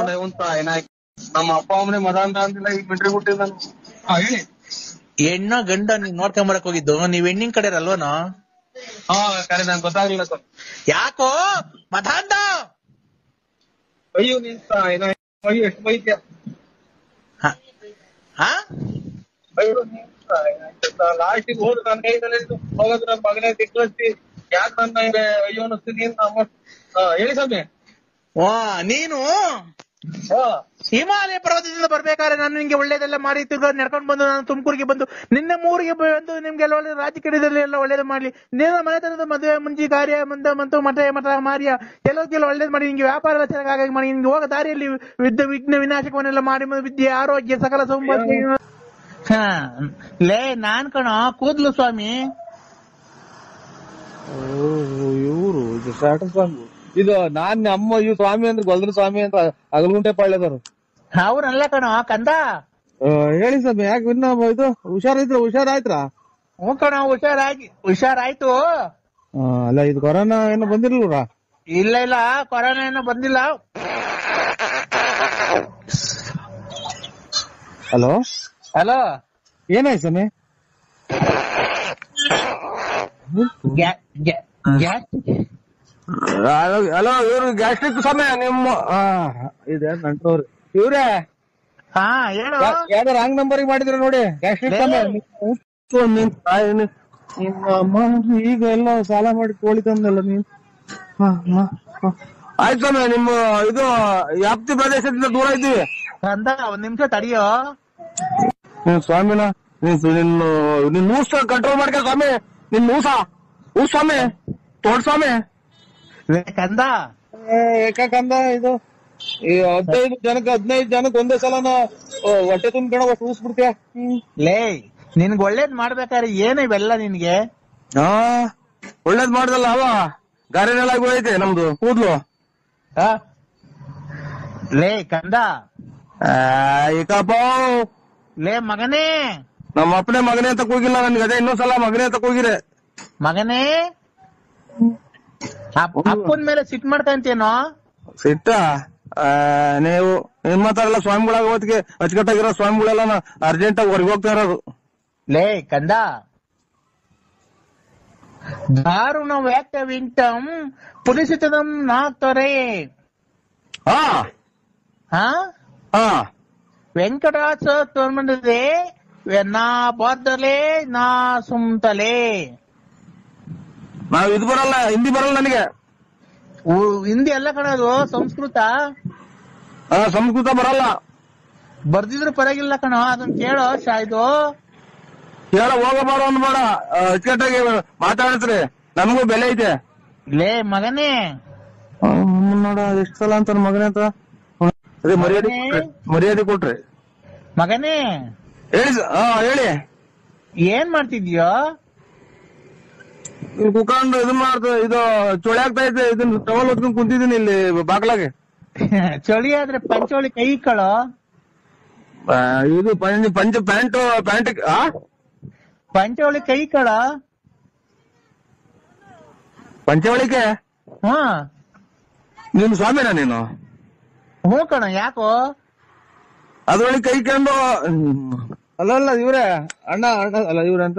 ನಮ್ಮ ಅಪ್ಪ ಅಮ್ಮನೆ ಮದಾಂಧ ಅಂತಿಲ್ಲ, ಈಗ ಬಿಟ್ರಿ ಬಿಟ್ಟಿದ್ದ. ಹೇಳಿ. ಹೆಣ್ಣು ಗಂಡು ನೀನ್ ನೋಡ್ಕೊಂಡ್ ಬರಕ್ ಹೋಗಿದ್ದು. ನೀವ್ ಹೆಣ್ಣಿನ ಕಡೆ ಅಲ್ವನೋ? ಕರೆ ನಂಗೆ ಗೊತ್ತಾಗ್ಲಿಲ್ಲ ಸರ್. ಯಾಕೋ ಮದಾಂಧ? ಅಯ್ಯೋ ಅಯ್ಯೋ ಎಷ್ಟು ಬೈತ್ಯ. ಲಾಸ್ಟಿಗೆ ಹೋದ್ ನನ್ನ ಕೈದಲ್ಲಿ ಹೋಗೋದು ನನ್ನ ಮಗನೇ ತಿಕ್ಕಳಿಸಿ ಯಾಕೆ ನನ್ನ ಅಯ್ಯೋ ಅನ್ನಿಸ್ತೀನಿ ಅಂತ. ಹೇಳಿ ಸ್ವಾಮಿ. ನೀನು ಹಿಮಾಲಯ ಪರ್ವತದಿಂದ ಬರ್ಬೇಕಾದ್ರೆ ನಾನು ನಿಮ್ಗೆ ಒಳ್ಳೇದೆಲ್ಲ ಮಾಡಿ ನಡ್ಕೊಂಡು ಬಂದು ನಾನು ತುಮಕೂರಿಗೆ ಬಂದು ನಿನ್ನ ಮೂರಿಗೆ ಬಂದು ನಿಮ್ಗೆಲ್ಲ ಒಳ್ಳೆ ರಾಜಕೀಯದಲ್ಲಿ ಎಲ್ಲ ಒಳ್ಳೇದು ಮಾಡ್ಲಿ. ನೀನು ಮನೆತನದ ಮದುವೆ ಮುಂಚಿ ಕಾರ್ಯ ಮತ್ತು ಮಠ ಮಾರ್ಯ ಕೆಲವು ಒಳ್ಳೇದು ಮಾಡಿ ನಿಮ್ಗೆ ವ್ಯಾಪಾರ ಎಲ್ಲ ಚೆನ್ನಾಗಿ ಮಾಡಿ ನಿಮ್ಗೆ ಹೋಗೋ ದಾರಿಯಲ್ಲಿ ವಿಘ್ನ ವಿನಾಶಕವನ್ನೆಲ್ಲ ಮಾಡಿ ವಿದ್ಯೆ ಆರೋಗ್ಯ ಸಕಲ ಸೌಂದರ್ಯ. ನಾನ್ ಕಣ ಕೂದ್ಲು ಸ್ವಾಮಿ. ಇವ್ರು ಇದು ಸ್ಟಾರ್ಟರ್ ಸ್ವಾಮಿ. ಇದು ನಾನ್ ಅಮ್ಮ ಇವ್ ಸ್ವಾಮಿ ಅಂದ್ರೆ ಗೊಲ್ದ್ರ ಸ್ವಾಮಿ ಅಂತ ಅಗಲಗುಂಟೆ ಪಾಳ್ಯದವ್ರು. ಅವ್ರಲ್ಲ ಕಣ ಕಂದ. ಹೇಳಿ ಸ್ವಾಮಿ. ಯಾಕೆ ಇನ್ನ ಇದು ಹುಷಾರಾಯ್ತ್ರ? ಹ್ಞೂ ಕಣ ಹುಷಾರಾಯ್ತು. ಅಲ್ಲ ಇದು ಕೊರೋನಾ ಏನೋ ಬಂದಿರ್ಲ್ರ? ಇಲ್ಲ ಕೊರೋನಾ ಏನೋ ಬಂದಿಲ್ಲ. ಹಲೋ ಏನಾಯ್ತು ಸ್ವಾಮಿ? ಹಲೋ ಇವ್ರು ಗ್ಯಾಸ್ಟ್ರಿಕ್ ಸ್ವಾಮಿ ನಿಮ್ಮ ಇದೆ ನಂಟವ್ರಿ ಇವ್ರೇ. ಯಾವ್ದೋ ರಾಂಗ್ ನಂಬರ್ ಮಾಡಿದ್ರ ನೋಡಿ. ಗ್ಯಾಸ್ಟ್ರಿಕ್ ಸ್ವಾಮಿ ಈಗ ಎಲ್ಲ ಸಾಲ ಮಾಡಿ ಕೋಳಿ ತಂದಲ್ಲ ನೀನ್. ಆಯ್ತು ಸ್ವಾಮಿ. ನಿಮ್ಮ ಇದು ವ್ಯಾಪ್ತಿ ಪ್ರದೇಶದಿಂದ ದೂರ ಇದ್ದೀವಿ ಅಂತ. 1 ನಿಮಿಷ ತಡಿಯೋ ಸ್ವಾಮಿನ. ನಿನ್ ನೂಸ್ ಕಂಟ್ರೋಲ್ ಮಾಡ್ಕ ಸ್ವಾಮಿ. ನಿನ್ ನೂಸ ಸ್ವಾಮಿ ತೋಡ್ ಸ್ವಾಮಿ. ಕಂದ ಏಕಂದ ಇದು 15 ಜನಕ್ಕೆ ಒಂದೇ ಸಲನ ಹೊಟ್ಟೆ ತುಂಬ್ಕಣ ಊಸ್ಬಿಡ್ತೀಯ. ನಿನ್ಗೆ ಒಳ್ಳೇದ್ ಮಾಡ್ಬೇಕಾದ್ರೆ ಏನು ಇವೆಲ್ಲ ನಿನ್ಗೆ? ಒಳ್ಳೇದ್ ಮಾಡ್ದಲ್ಲ ಅವ ಗಾರೆನೆಲ್ಲ ಐತೆ ನಮ್ದು ಕೂದ್ಲು. ಕಂದ ಏಕಪ್ಪ ಮಗನೇ. ನಮ್ಮ ಅಪ್ಪನೇ ಮಗನೇ ಅಂತ ಕೂಗಿಲ್ಲ ನನ್ಗೆ. ಅದೇ ಇನ್ನೊಂದ್ಸಲ ಮಗನೇ ಅಂತ ಕೂಗಿರೆ. ಮಗನೇ ಅಪ್ಪನ ಮೇಲೆ ಸಿಟ್ ಮಾಡ್ಕಂತೇನೋ? ಸಿಟ್ಟ ನೀವು ನಿಮ್ಮತ್ತಾರಲ್ಲ ಸ್ವಾಮಿಗಳಾಗ ಹೊತ್ತಿಗೆ ಅಚ್ಚುಕಟ್ಟಾಗಿರೋ ಸ್ವಾಮಿಗಳೆಲ್ಲ ಅರ್ಜೆಂಟ್ ಆಗಿ ಹೊರಗೆ ಹೋಗ್ತಾ ಇರೋದು. ಕಂದ ದಾರುಣ ವ್ಯಾಕ್ತ ವಿಂಟಂ ಪುಲಿಸಿತದಂ ನಾಕ್ತರೆ. ವೆಂಕಟಾಚ ತೋರ್ಮಂದಿದೆ ನಾ ಬರ್ದಲೆ ನಾ ಸುಮ್ತಲೆ. ನಾವ್ ಇದು ಬರಲ್ಲ, ಹಿಂದಿ ಬರಲ್ಲ ನನಗೆ. ಹಿಂದಿ ಎಲ್ಲ ಕಣದು, ಸಂಸ್ಕೃತ. ಸಂಸ್ಕೃತ ಬರಲ್ಲ. ಬರ್ದಿದ್ರು ಪರವಾಗಿಲ್ಲ ಕಣ, ಅದನ್ನ ಕೇಳೋ ಇದು ಕೇಳ ಹೋಗಬಾರ ಅನ್ಬೇಡ, ಅಚ್ಚುಕಟ್ಟಾಗಿ ಮಾತಾಡತ್ರಿ, ನಮಗೂ ಬೆಲೆ ಐತೆ. ಲೇ ಮಗನೇ ನೋಡ ಎಷ್ಟ್ ಸಲ ಅಂತ ಮಗನೇ ಅಂತ ಅದೇ ಮರ್ಯಾದೆ ಕೊಟ್ರಿ. ಮಗನೇ ಹೇಳಿ ಹೇಳಿ, ಏನ್ ಮಾಡ್ತಿದ್ಯೋ? ಇಲ್ಲಿ ಕುತ್ಕೊಂಡು ಇದು ಇದು ಚೊಳೆ ಆಗ್ತಾ ಐತೆ, ಇದನ್ನ ಟವಲ್ ಹೊತ್ಕೊಂಡ್ ಕುಂತಿದ್ದೀನಿ ಇಲ್ಲಿ ಬಾಗ್ಲಾಗೆ. ಚಳಿ ಆದ್ರೆ ಪಂಚೋಳಿ ಕೈ ಇಕ್ಕಳೋ. ಇದು ಪ್ಯಾಂಟ್ ಪಂಚೋಳಿ ಕೈ ಇಕ್ಕಳ. ಪಂಚವಳಿಕೆ ನೀನು ಸ್ವಾಮಿನ ನೀನು? ಹ್ಞೂ ಕಣ, ಯಾಕೋ? ಅದ್ರೊಳಗೆ ಕೈ ಕಂಡು ಅಲ್ಲ ಇವ್ರೆ ಅಣ್ಣ ಅಲ್ಲ ಇವ್ರ ಅಂತ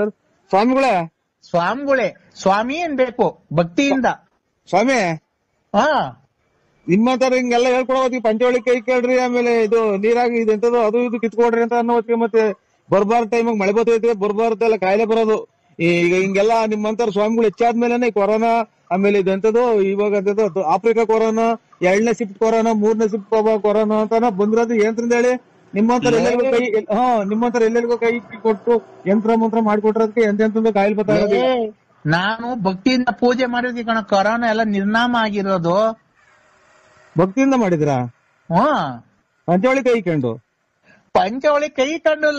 ಸ್ವಾಮಿಗಳೇ. ಸ್ವಾಮಿ ಅನ್ಬೇಕು ಭಕ್ತಿಯಿಂದ. ಸ್ವಾಮಿ ನಿಮ್ಮ ತರ ಹಿಂಗೆಲ್ಲ ಹೇಳ್ಕೊಡೋತಿ, ಪಂಚವಳಿ ಕೈ ಕೇಳ್ರಿ, ಆಮೇಲೆ ಇದು ನೀರಾಗಿ ಇದು ಎಂತದ್ದು ಅದು ಇದು ಕಿತ್ಕೊಡ್ರಿ ಅಂತ ಅನ್ನೋದಕ್ಕೆ, ಮತ್ತೆ ಬರ್ಬಾರ್ದ ಟೈಮಾಗ ಮಳೆ ಬರ್ತೈತೆ, ಬರ್ಬಾರ್ದೆಲ್ಲ ಕಾಯಿಲೆ ಬರೋದು. ಈಗ ಹಿಂಗೆಲ್ಲ ನಿಮ್ಮಂತರ ಸ್ವಾಮಿಗಳು ಹೆಚ್ಚಾದ್ಮೇಲೆ ಕೊರೋನಾ, ಆಮೇಲೆ ಇದು ಎಂತದ್ದು ಇವಾಗ ಅಂತದ್ದು ಆಫ್ರಿಕಾ ಕೊರೋನಾ, 2ನೇ ಶಿಫ್ಟ್ ಕೊರೋನಾ, 3ನೇ ಶಿಫ್ಟ್ ಕೊರೋನಾ ಅಂತ ಬಂದಿರೋದು ಏನ್ರಿಂದ ಹೇಳಿ? ನಿಮ್ಮಂತರ ಎಲ್ಲರಿಗೂ ಕೈ ನಿಮ್ಮಂತರ ಎಲ್ಲರಿಗೂ ಕೈ ಕೊಟ್ಟು ಯಂತ್ರ ಮಂತ್ರ ಮಾಡಿಕೊಟ್ರದಕ್ಕೆ ಎಂತೆಂತ ಕಾಯಿಲೆ ಬರ್ತಾ ಇರೋದು. ನಾನು ಭಕ್ತಿಯಿಂದ ಪೂಜೆ ಮಾಡಿದ್ವಿ ಕಣ, ಕೊರೋನಾ ಎಲ್ಲ ನಿರ್ನಾಮ ಆಗಿರೋದು. ಭಕ್ತಿಯಿಂದ ಮಾಡಿದ್ರಾ? ಪಂಚವಳಿ ಕೈ ಕಂಡು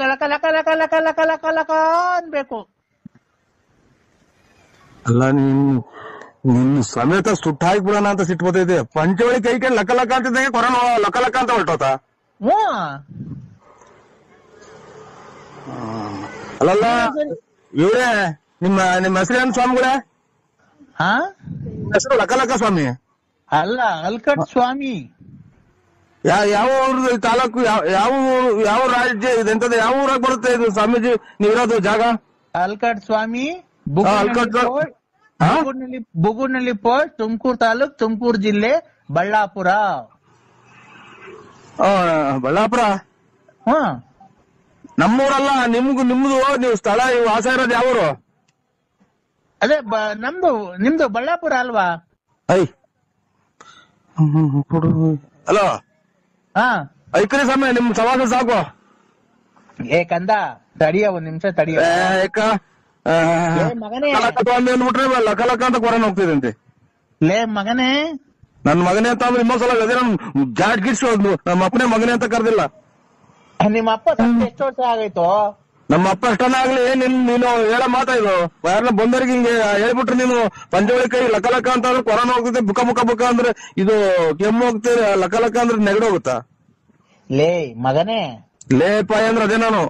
ಲಕ ಲಕ ಲಕ ಲಕ ಲಕ ಲಕ ಲಕ ಅನ್ಬೇಕು. ಅಲ್ಲ ನಿನ್ ಸಮೇತ ಸುಟ್ಟ ಹಾಕ್ಬಿಡೋಣ ಅಂತ ಸಿಟ್ಟು ಬರ್ತೈತೆ. ಪಂಚವಳಿ ಕೈ ಕಂಡು ಲಕ ಲಕ ಅಂತಿದ್ದಂಗೆ ಕೊರೋನಾ ಲಕ ಲಕ ಅಂತ ಹೊರಟೋತ. ಅಲ್ಲಲ್ಲ ಇವ್ರೆ ನಿಮ್ಮ ಹೆಸರೇನು ಸ್ವಾಮಿಗಳೇ? ಹೆಸರು ಲಕ ಲಕ ಸ್ವಾಮಿ ಅಲ್ಲ, ಅಲ್ಕಟ್ ಸ್ವಾಮಿ. ಯಾವ ಊರು ತಾಲೂಕು, ಯಾವ ರಾಜ್ಯ ಇದೆಂತದ, ಯಾವ ಊರಾಗ ಬರುತ್ತೆ ಇದು ಸ್ವಾಮೀಜಿ ನೀವಿರೋದು ಜಾಗ? ಅಲ್ಕಟ್ ಸ್ವಾಮಿ, ಬುಗುಡ್ನಳ್ಳಿ ಪೋಸ್ಟ್, ತುಮಕೂರು ತಾಲೂಕ್, ತುಮಕೂರು ಜಿಲ್ಲೆ, ಬಳ್ಳಾಪುರ. ಬಳ್ಳಾಪುರ ನಮ್ಮೂರಲ್ಲ, ನಿಮ್ದು ನೀವು ಸ್ಥಳ ವಾಸ ಇರೋದು ಯಾವ ಊರು? ಅದೇ ನಿಮ್ದು ಬಳ್ಳಾಪುರ ಅಲ್ವಾ? ಹಲೋ ಐಕ್ರಿ ಸಮಯ ನಿಮ್ ಸವಾಸ ಸಾಕು. ಕಂದ ತಡಿಯ, ಒಂದ್ ನಿಮಿಷ ತಡಿಯ. ಅಂದ್ಬಿಟ್ರೆ ಲಕ ಲಕ ಅಂತ ಕೊರೋನಾ ಹೋಗ್ತಿದಂತೆ. ಲೇ ಮಗನೇ, ನನ್ ಮಗನೇ ಅಂತ ಅಂದ್ರೆ ಇನ್ನೊಂದ್ಸಲ ಅದೇ ನಮ್ ಜಾಟ್ ಗಿಡ್ಸೋದು, ನಮ್ಮ ಅಪ್ಪನೇ ಮಗನೇ ಅಂತ ಕರ್ದಿಲ್ಲ. ನಿಮ್ಮ ಅಪ್ಪ ಎಷ್ಟು ವರ್ಷ ಆಗೈತೋ? ನಮ್ಮ ಅಪ್ಪ ಅಷ್ಟನ್ನ ಆಗ್ಲಿ, ನೀನು ಹೇಳ ಮಾತಾ ಇದು ಯಾರನ್ನ ಬಂದವ್ರಿಗೆ ಹಿಂಗೆ ಹೇಳ್ಬಿಟ್ರೆ ನೀನು ಪಂಚವಳಿ ಕೈ ಲಕ ಲಕ ಅಂತ ಅಂದ್ರೆ ಕೊರೋನಾ ಹೋಗ್ತೈತೆ, ಬುಕ್ಕ ಅಂದ್ರೆ ಇದು ಕೆಮ್ಮು ಹೋಗ್ತದೆ, ಲಕ ಲಕ ಅಂದ್ರೆ ನೆಗಡಿ ಹೋಗುತ್ತಾ? ಲೇ ಮಗನೇ, ಲೇ ಪಾಯ ಅಂದ್ರೆ ಅದೇ ನಾನು.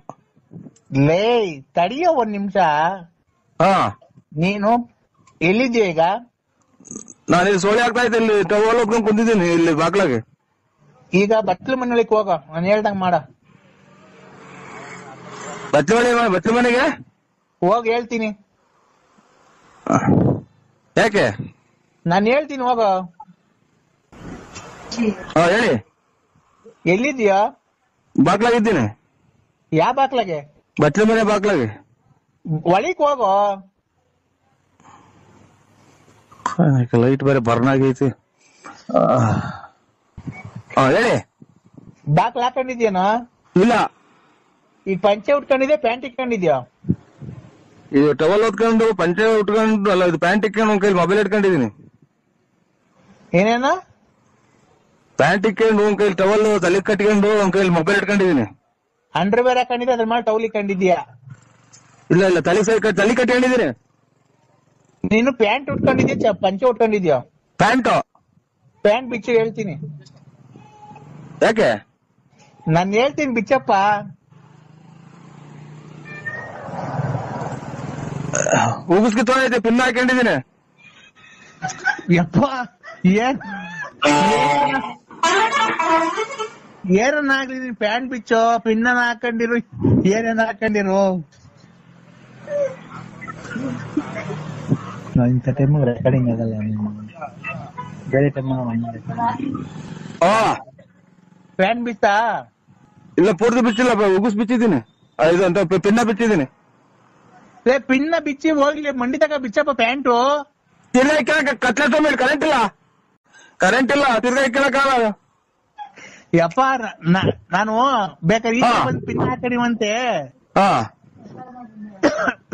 ಲೇ ತಡಿಯೋ ಒಂದ್ ನಿಮಿಷ. ನೀನು ಎಲ್ಲಿದ್ಯಾ ಈಗ? ನಾನು ಇಲ್ಲಿ ಸೋಳಿ ಆಗ್ತಾ ಇದ್ದೆ, ಇಲ್ಲಿ ಟವಲ್ ಹೋಗ್ಕೊಂಡು ಕುಂತಿದ್ದೀನಿ ಇಲ್ಲಿ ಬಾಗ್ಲಾಗೆ. ಈಗ ಬಟ್ಲು ಮನೆಯೊಳಗೆ ಹೋಗ, ನಾನು ಹೇಳ್ದಂಗ ಮಾಡ. ಬಚ್ಚಲ ಮನೆಗೆ ಹೋಗ್ ಹೇಳ್ತೀನಿ. ಯಾಕೆ? ನಾನು ಹೇಳ್ತೀನಿ ಹೋಗ. ಹೇಳಿ. ಎಲ್ಲಿದ್ಯಾ? ಬಾಗ್ಲಾಗಿದ್ದೀನಿ. ಯಾವ ಬಾಗ್ಲಾಗೆ? ಬಚ್ಚಲ ಮನೆ ಬಾಗ್ಲಾಗೆ. ಒಳಿಕ್ ಹೋಗೋ. ಲೈಟ್ ಬೇರೆ ಬರ್ನ್ ಆಗೈತಿ. ಹೇಳಿ. ಬಾಗ್ಲ ಹಾಕೊಂಡಿದ್ಯಾನ? ಇಲ್ಲ. ಈಗ ಪಂಚೆ ಉಟ್ಕೊಂಡಿದ್ಯಾ, ಪ್ಯಾಂಟ್ ಇಟ್ಕೊಂಡಿದ್ಯಾ? ಇದು ಟವಲ್ ಹೊತ್ಕೊಂಡು ಪಂಚೆ ಉಟ್ಕೊಂಡು, ಅಲ್ಲ ಇದು ಪ್ಯಾಂಟ್ ಇಟ್ಕೊಂಡು ಒಂದ್ ಕೈಲಿ ಮೊಬೈಲ್ ಇಟ್ಕೊಂಡಿದೀನಿ. ಏನೇನ? ಪ್ಯಾಂಟ್ ಇಟ್ಕೊಂಡು ಒಂದ್ ಕೈಲಿ ಟವಲ್ ತಲೆ ಕಟ್ಕೊಂಡು ಒಂದ್ ಕೈಲಿ ಮೊಬೈಲ್ ಇಟ್ಕೊಂಡಿದೀನಿ. ಅಂಡರ್ ಬೇರೆ ಹಾಕೊಂಡಿದ್ಯಾ, ಅದ್ರ ಮೇಲೆ ಟವಲ್ ಇಟ್ಕೊಂಡಿದ್ಯಾ? ಇಲ್ಲ ತಲೆ ಕಟ್ಕೊಂಡಿದೀನಿ. ನೀನು ಪ್ಯಾಂಟ್ ಉಟ್ಕೊಂಡಿದ್ಯಾ, ಪಂಚೆ ಉಟ್ಕೊಂಡಿದ್ಯಾ? ಪ್ಯಾಂಟ್ ಬಿಚ್ಚಿ ಹೇಳ್ತೀನಿ. ಯಾಕೆ? ನಾನು ಹೇಳ್ತೀನಿ ಬಿಚ್ಚಪ್ಪ. ಉಗಿಸ್ಕಿತ್ತೈತೆ, ಪಿನ್ ಹಾಕೊಂಡಿದೀನಿ. ಯಪ್ಪ, ಏನನ್ನಾಗ್ಲಿ ನೀನ್ ಪ್ಯಾಂಟ್ ಬಿಚ್ಚೋ, ಪಿನ್ನ ಹಾಕೊಂಡಿರು, ಏನೇನ್ ಹಾಕೊಂಡಿರು. ಇಂಥ ಟೈಮ್ ರೆಕಾರ್ಡಿಂಗ್ ಆಗಲ್ಲ, ಬೇರೆ ಟೈಮ್ ಪ್ಯಾಂಟ್ ಬಿಚ್ಚಾ? ಇಲ್ಲ ಪೂರ್ತಿ ಬಿಚ್ಚಿಲ್ಲ, ಉಗಿಸ್ ಬಿಚ್ಚಿದ್ದೀನಿ. ಇದು ಅಂತ ಪಿನ್ನ ಬಿಚ್ಚಿದೀನಿ. ಪಿನ್ನ ಬಿಚ್ಚಿ ಹೋಗ್ಲಿ, ಮಂಡಿ ತಕ ಬಿಚ್ಚಪ್ಪ ಪ್ಯಾಂಟು. ತಿರ್ಗಾ ಇಕ್ಕಳಕ ಕತ್ಲೆ ಮೇಲೆ ಕರೆಂಟ್ ಇಲ್ಲ ತಿರ್ಗಾ ಇಕ್ಕಳಕ್ಕಾಗಲ್ಲ. ಯಪ್ಪ ನಾನು ಬೇಕಾದ್ರೆ ಈಗ ಬಂದು ಪಿನ್ ಹಾಕಡಿವಂತೆ.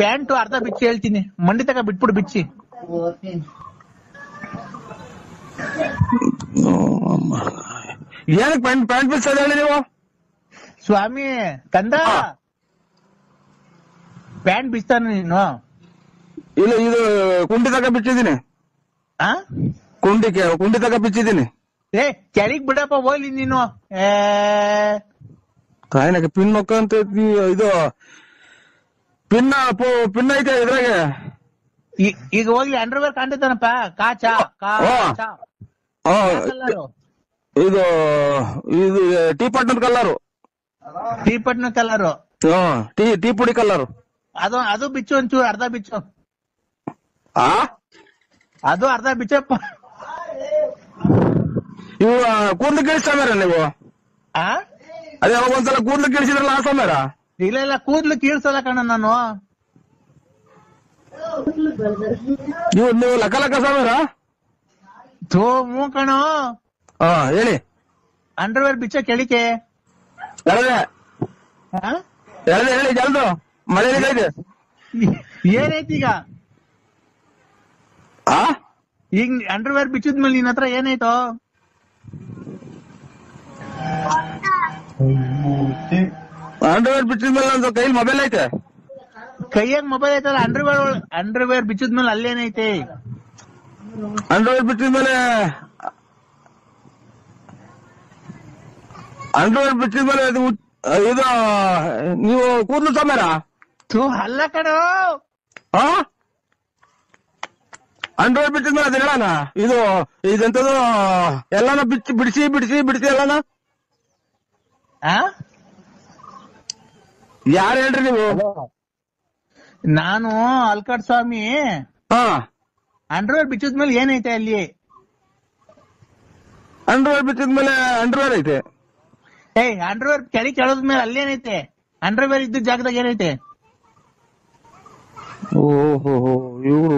ಪ್ಯಾಂಟು ಅರ್ಧ ಬಿಚ್ಚಿ ಹೇಳ್ತೀನಿ, ಮಂಡಿ ತಕ ಬಿಟ್ಬಿಡು ಬಿಚ್ಚಿ. ಏನಕ್ಕೆ ಪ್ಯಾಂಟ್ ಬಿಚ್ಚೋದು ಹೇಳಿ ನೀವು? ಸ್ವಾಮಿ ಕಂದ ಪ್ಯಾಂಟ್ ಬಿಚ್ತಾನ ನೀನು? ಇಲ್ಲ, ಇದು ಕುಂಡಿ ತಕ ಬಿಚ್ಚಿದೀನಿ. ಕುಂಡಿ ತಕ ಬಿಚ್ಚಿದೀನಿ. ಕೆಳಗ್ ಬಿಡಪ್ಪ ಹೋಗ್ಲಿ ನೀನು. ಕಾಯಿನಕ್ಕೆ ಪಿನ್ ಅಂತ ಇದು ಪಿನ್ ಐತೆ ಇದ್ರಾಗೆ. ಈಗ ಹೋಗ್ಲಿ, ಅಂಡರ್ವೇರ್ ಕಾಣ್ತೈತಾನಪ್ಪ. ಕಾಚಾ ಇದು ಇದು ಟೀ ಪಟ್ನದ ಕಲ್ಲರು. ಟೀ ಪಟ್ನ ಕಲರು. ಟೀ ಪುಡಿ ಕಲ್ಲರು. ಅದು ಬಿಚ್ಚು ಒಂಚೂರು, ಅರ್ಧ ಬಿಚ್ಚು. ಅದು ಅರ್ಧ ಬಿಚ್ಚಪ್ಪ. ಇವು ಕೂದ್ಲು ಕೇಳಿಸ್ತಾರ ನೀವು? ಅದೇ ಅವಾಗ ಒಂದ್ಸಲ ಕೂದ್ಲು ಕೇಳಿಸಿದ್ರಲ್ಲ ಆ ಸಮಯ. ಇಲ್ಲ ಕೂದ್ಲು ಕೀಳ್ಸಲ್ಲ ಕಣ ನಾನು. ನೀವು ಲಕ್ಕ ಸಮಯ ಮೂ ಕಣೋ. ಹೇಳಿ. ಅಂಡರ್ವೇರ್ ಬಿಚ್ಚ ಕೆಳಿಕೆ ಹೇಳಿ ಜಲ್ದು. ಮಳೆ ಇದೆ. ಏನೈತಿ ಈಗ ಅಂಡರ್ವೇರ್ ಬಿಚ್ಚಿದ್ಮೇಲೆ ನಿನ್ ಹತ್ರ ಏನಾಯ್ತು? ಅಂಡರ್ವೇರ್ ಬಿಚ್ಚಿದ್ಮೇಲೆ ಒಂದು ಕೈಲಿ ಮೊಬೈಲ್ ಐತೆ. ಕೈಯಾಗ ಮೊಬೈಲ್ ಐತಲ್ಲ. ಅಂಡರ್ವೇರ್ ಬಿಚ್ಚಿದ್ಮೇಲೆ ಅಲ್ಲೇನೈತೆ? ಅಂಡರ್ವೇರ್ ಬಿಚ್ಚಿದ್ಮೇಲೆ ಇದು ನೀವು ಕೂದಲು ಸಮರ ಅಲ್ಲ ಕಣೋ. ಅಂಡರ್ವೇರ್ ಬಿಚ್ಚಿದ್ಮೇಲೆ ಅದ ಹೇಳಣ. ಇದೆಂತದು ಎಲ್ಲಾನ ಬಿಡಿಸಿ ಎಲ್ಲಾನ. ಯಾರು ಹೇಳ್ರಿ ನೀವು? ನಾನು ಅಲ್ಕಾಡ್ ಸ್ವಾಮಿ. ಅಂಡರ್ವೇರ್ ಬಿಚ್ಚಿದ್ಮೇಲೆ ಏನೈತೆ ಅಲ್ಲಿ? ಅಂಡರ್ವೇರ್ ಬಿಚ್ಚಿದ್ಮೇಲೆ ಅಂಡರ್ವೇರ್ ಐತೆ. ಅಂಡರ್ವೇರ್ ಕೆಳದ್ಮೇಲೆ ಅಲ್ಲೇನೈತೆ? ಅಂಡರ್ವೇರ್ ಇದ್ದ ಜಾಗದಾಗ ಏನೈತೆ? ಓಹೋ ಇವ್ರು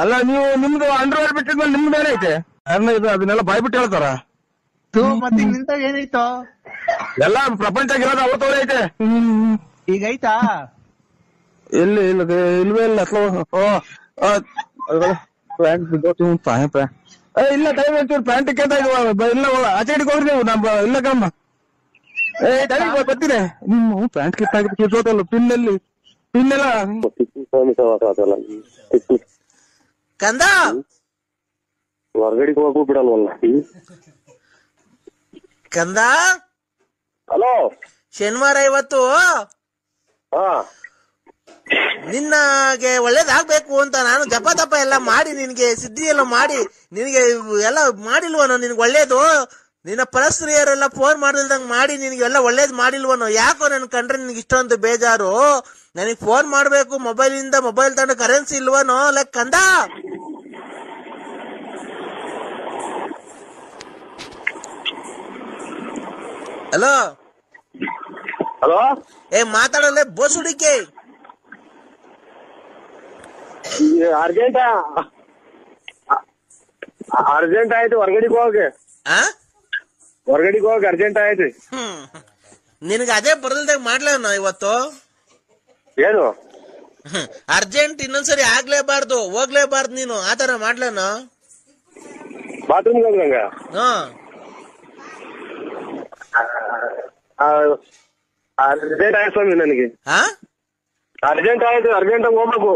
ಅಲ್ಲ, ನೀವು ನಿಮ್ದು ಅಂಡರ್ವೇರ್ ಬಿಟ್ಟಿದ್ಮೇಲೆ ನಿಮ್ದು ಏನೈತೆ? ಅದನ್ನೆಲ್ಲ ಬಾಯ್ಬಿಟ್ಟು ಹೇಳ್ತಾರ. ಮತ್ತೆ ನಿಂತ ಏನಾಯ್ತು? ಎಲ್ಲಾ ಪ್ರಪಂಚಗಿರೋದು ಅವತ್ತೋಡೆ ಐತೆ. ಈಗ ಐತಾ? ಇಲ್ವೇ ಇಲ್ಲ. ಇಲ್ಲ ಟೈಮ್ ಒಂಚೂರು ಪ್ಯಾಂಟ್ ಕೇಳ್ತಾ ಇದ್ವ. ಇಲ್ಲ ಆಚೆ ಹಿಡಿಗೆ ಹೋಗ್ರಿ ನೀವು. ಇಲ್ಲ ಕಮ್ಮ ಬರ್ತೀನಿ. ಪ್ಯಾಂಟ್ ಕಿತ್ತೋತಲ್ಲ ಪಿನ್ನೆಲ್ಲ ಕಂದ ಹೊರಗಡೆಗೆ ಹೋಗು ಬಿಡಲ್ವಲ್ಲ ಕಂದ. ಹಲೋ, ಶನಿವಾರ ಇವತ್ತು ನಿನ್ನಗೆ ಒಳ್ಳೇದಾಗ್ಬೇಕು ಅಂತ ನಾನು ಜಪ ತಪ ಎಲ್ಲ ಮಾಡಿ ನಿನ್ಗೆ ಸಿದ್ಧಿ ಎಲ್ಲ ಮಾಡಿ ನಿನಗೆ ಎಲ್ಲ ಮಾಡಿಲ್ವನೋ? ನಿನ್ಗೆ ಒಳ್ಳೇದು ನಿನ್ನ ಪರಸ್ತ್ರೀಯರೆಲ್ಲ ಫೋನ್ ಮಾಡಿಲ್ದಂಗ್ ಮಾಡಿ ನಿನ್ಗೆಲ್ಲ ಒಳ್ಳೇದ್ ಮಾಡಿಲ್ವನೋ? ಯಾಕೋ ನನ್ ಕಂಡ್ರೆ ನಿನ್ಗೆ ಇಷ್ಟೊಂದು ಬೇಜಾರು? ನನಗ್ ಫೋನ್ ಮಾಡ್ಬೇಕು ಮೊಬೈಲಿಂದ, ಮೊಬೈಲ್ ತಗೊಂಡು ಕರೆನ್ಸಿ ಇಲ್ವನೋ? ಲೈಕ್ ಕಂದ. ಹಲೋ ಮಾತಾಡಲ್ಲ ಬೋಸುಡಿಕೆ. ಅರ್ಜೆಂಟ್ ಆಯ್ತು, ಹೊರಗಡೆಗೆ ಹೋಗಿ ಅರ್ಜೆಂಟ್ ಆಯ್ತು. ನಿನಗೆ ಅದೇ ಬರಲ್ದಾಗ ಮಾಡ್ಲೇನ ಇವತ್ತು? ಏನು ಅರ್ಜೆಂಟ್ ಇನ್ನೊಂದ್ಸರಿ ಆಗ್ಲೇಬಾರ್ದು, ಹೋಗ್ಲೇಬಾರ್ದು ನೀನು, ಆತರ ಮಾಡ್ಲೇನ? ಬಾತ್ರೂಮ್ ಹೋಗ್ದಂಗ ಅರ್ಜೆಂಟ್ ಆಯ್ತು ಸ್ವಾಮಿ, ನನಗೆ ಅರ್ಜೆಂಟ್ ಆಯ್ತು, ಅರ್ಜೆಂಟ್ ಹೋಗ್ಬೇಕು.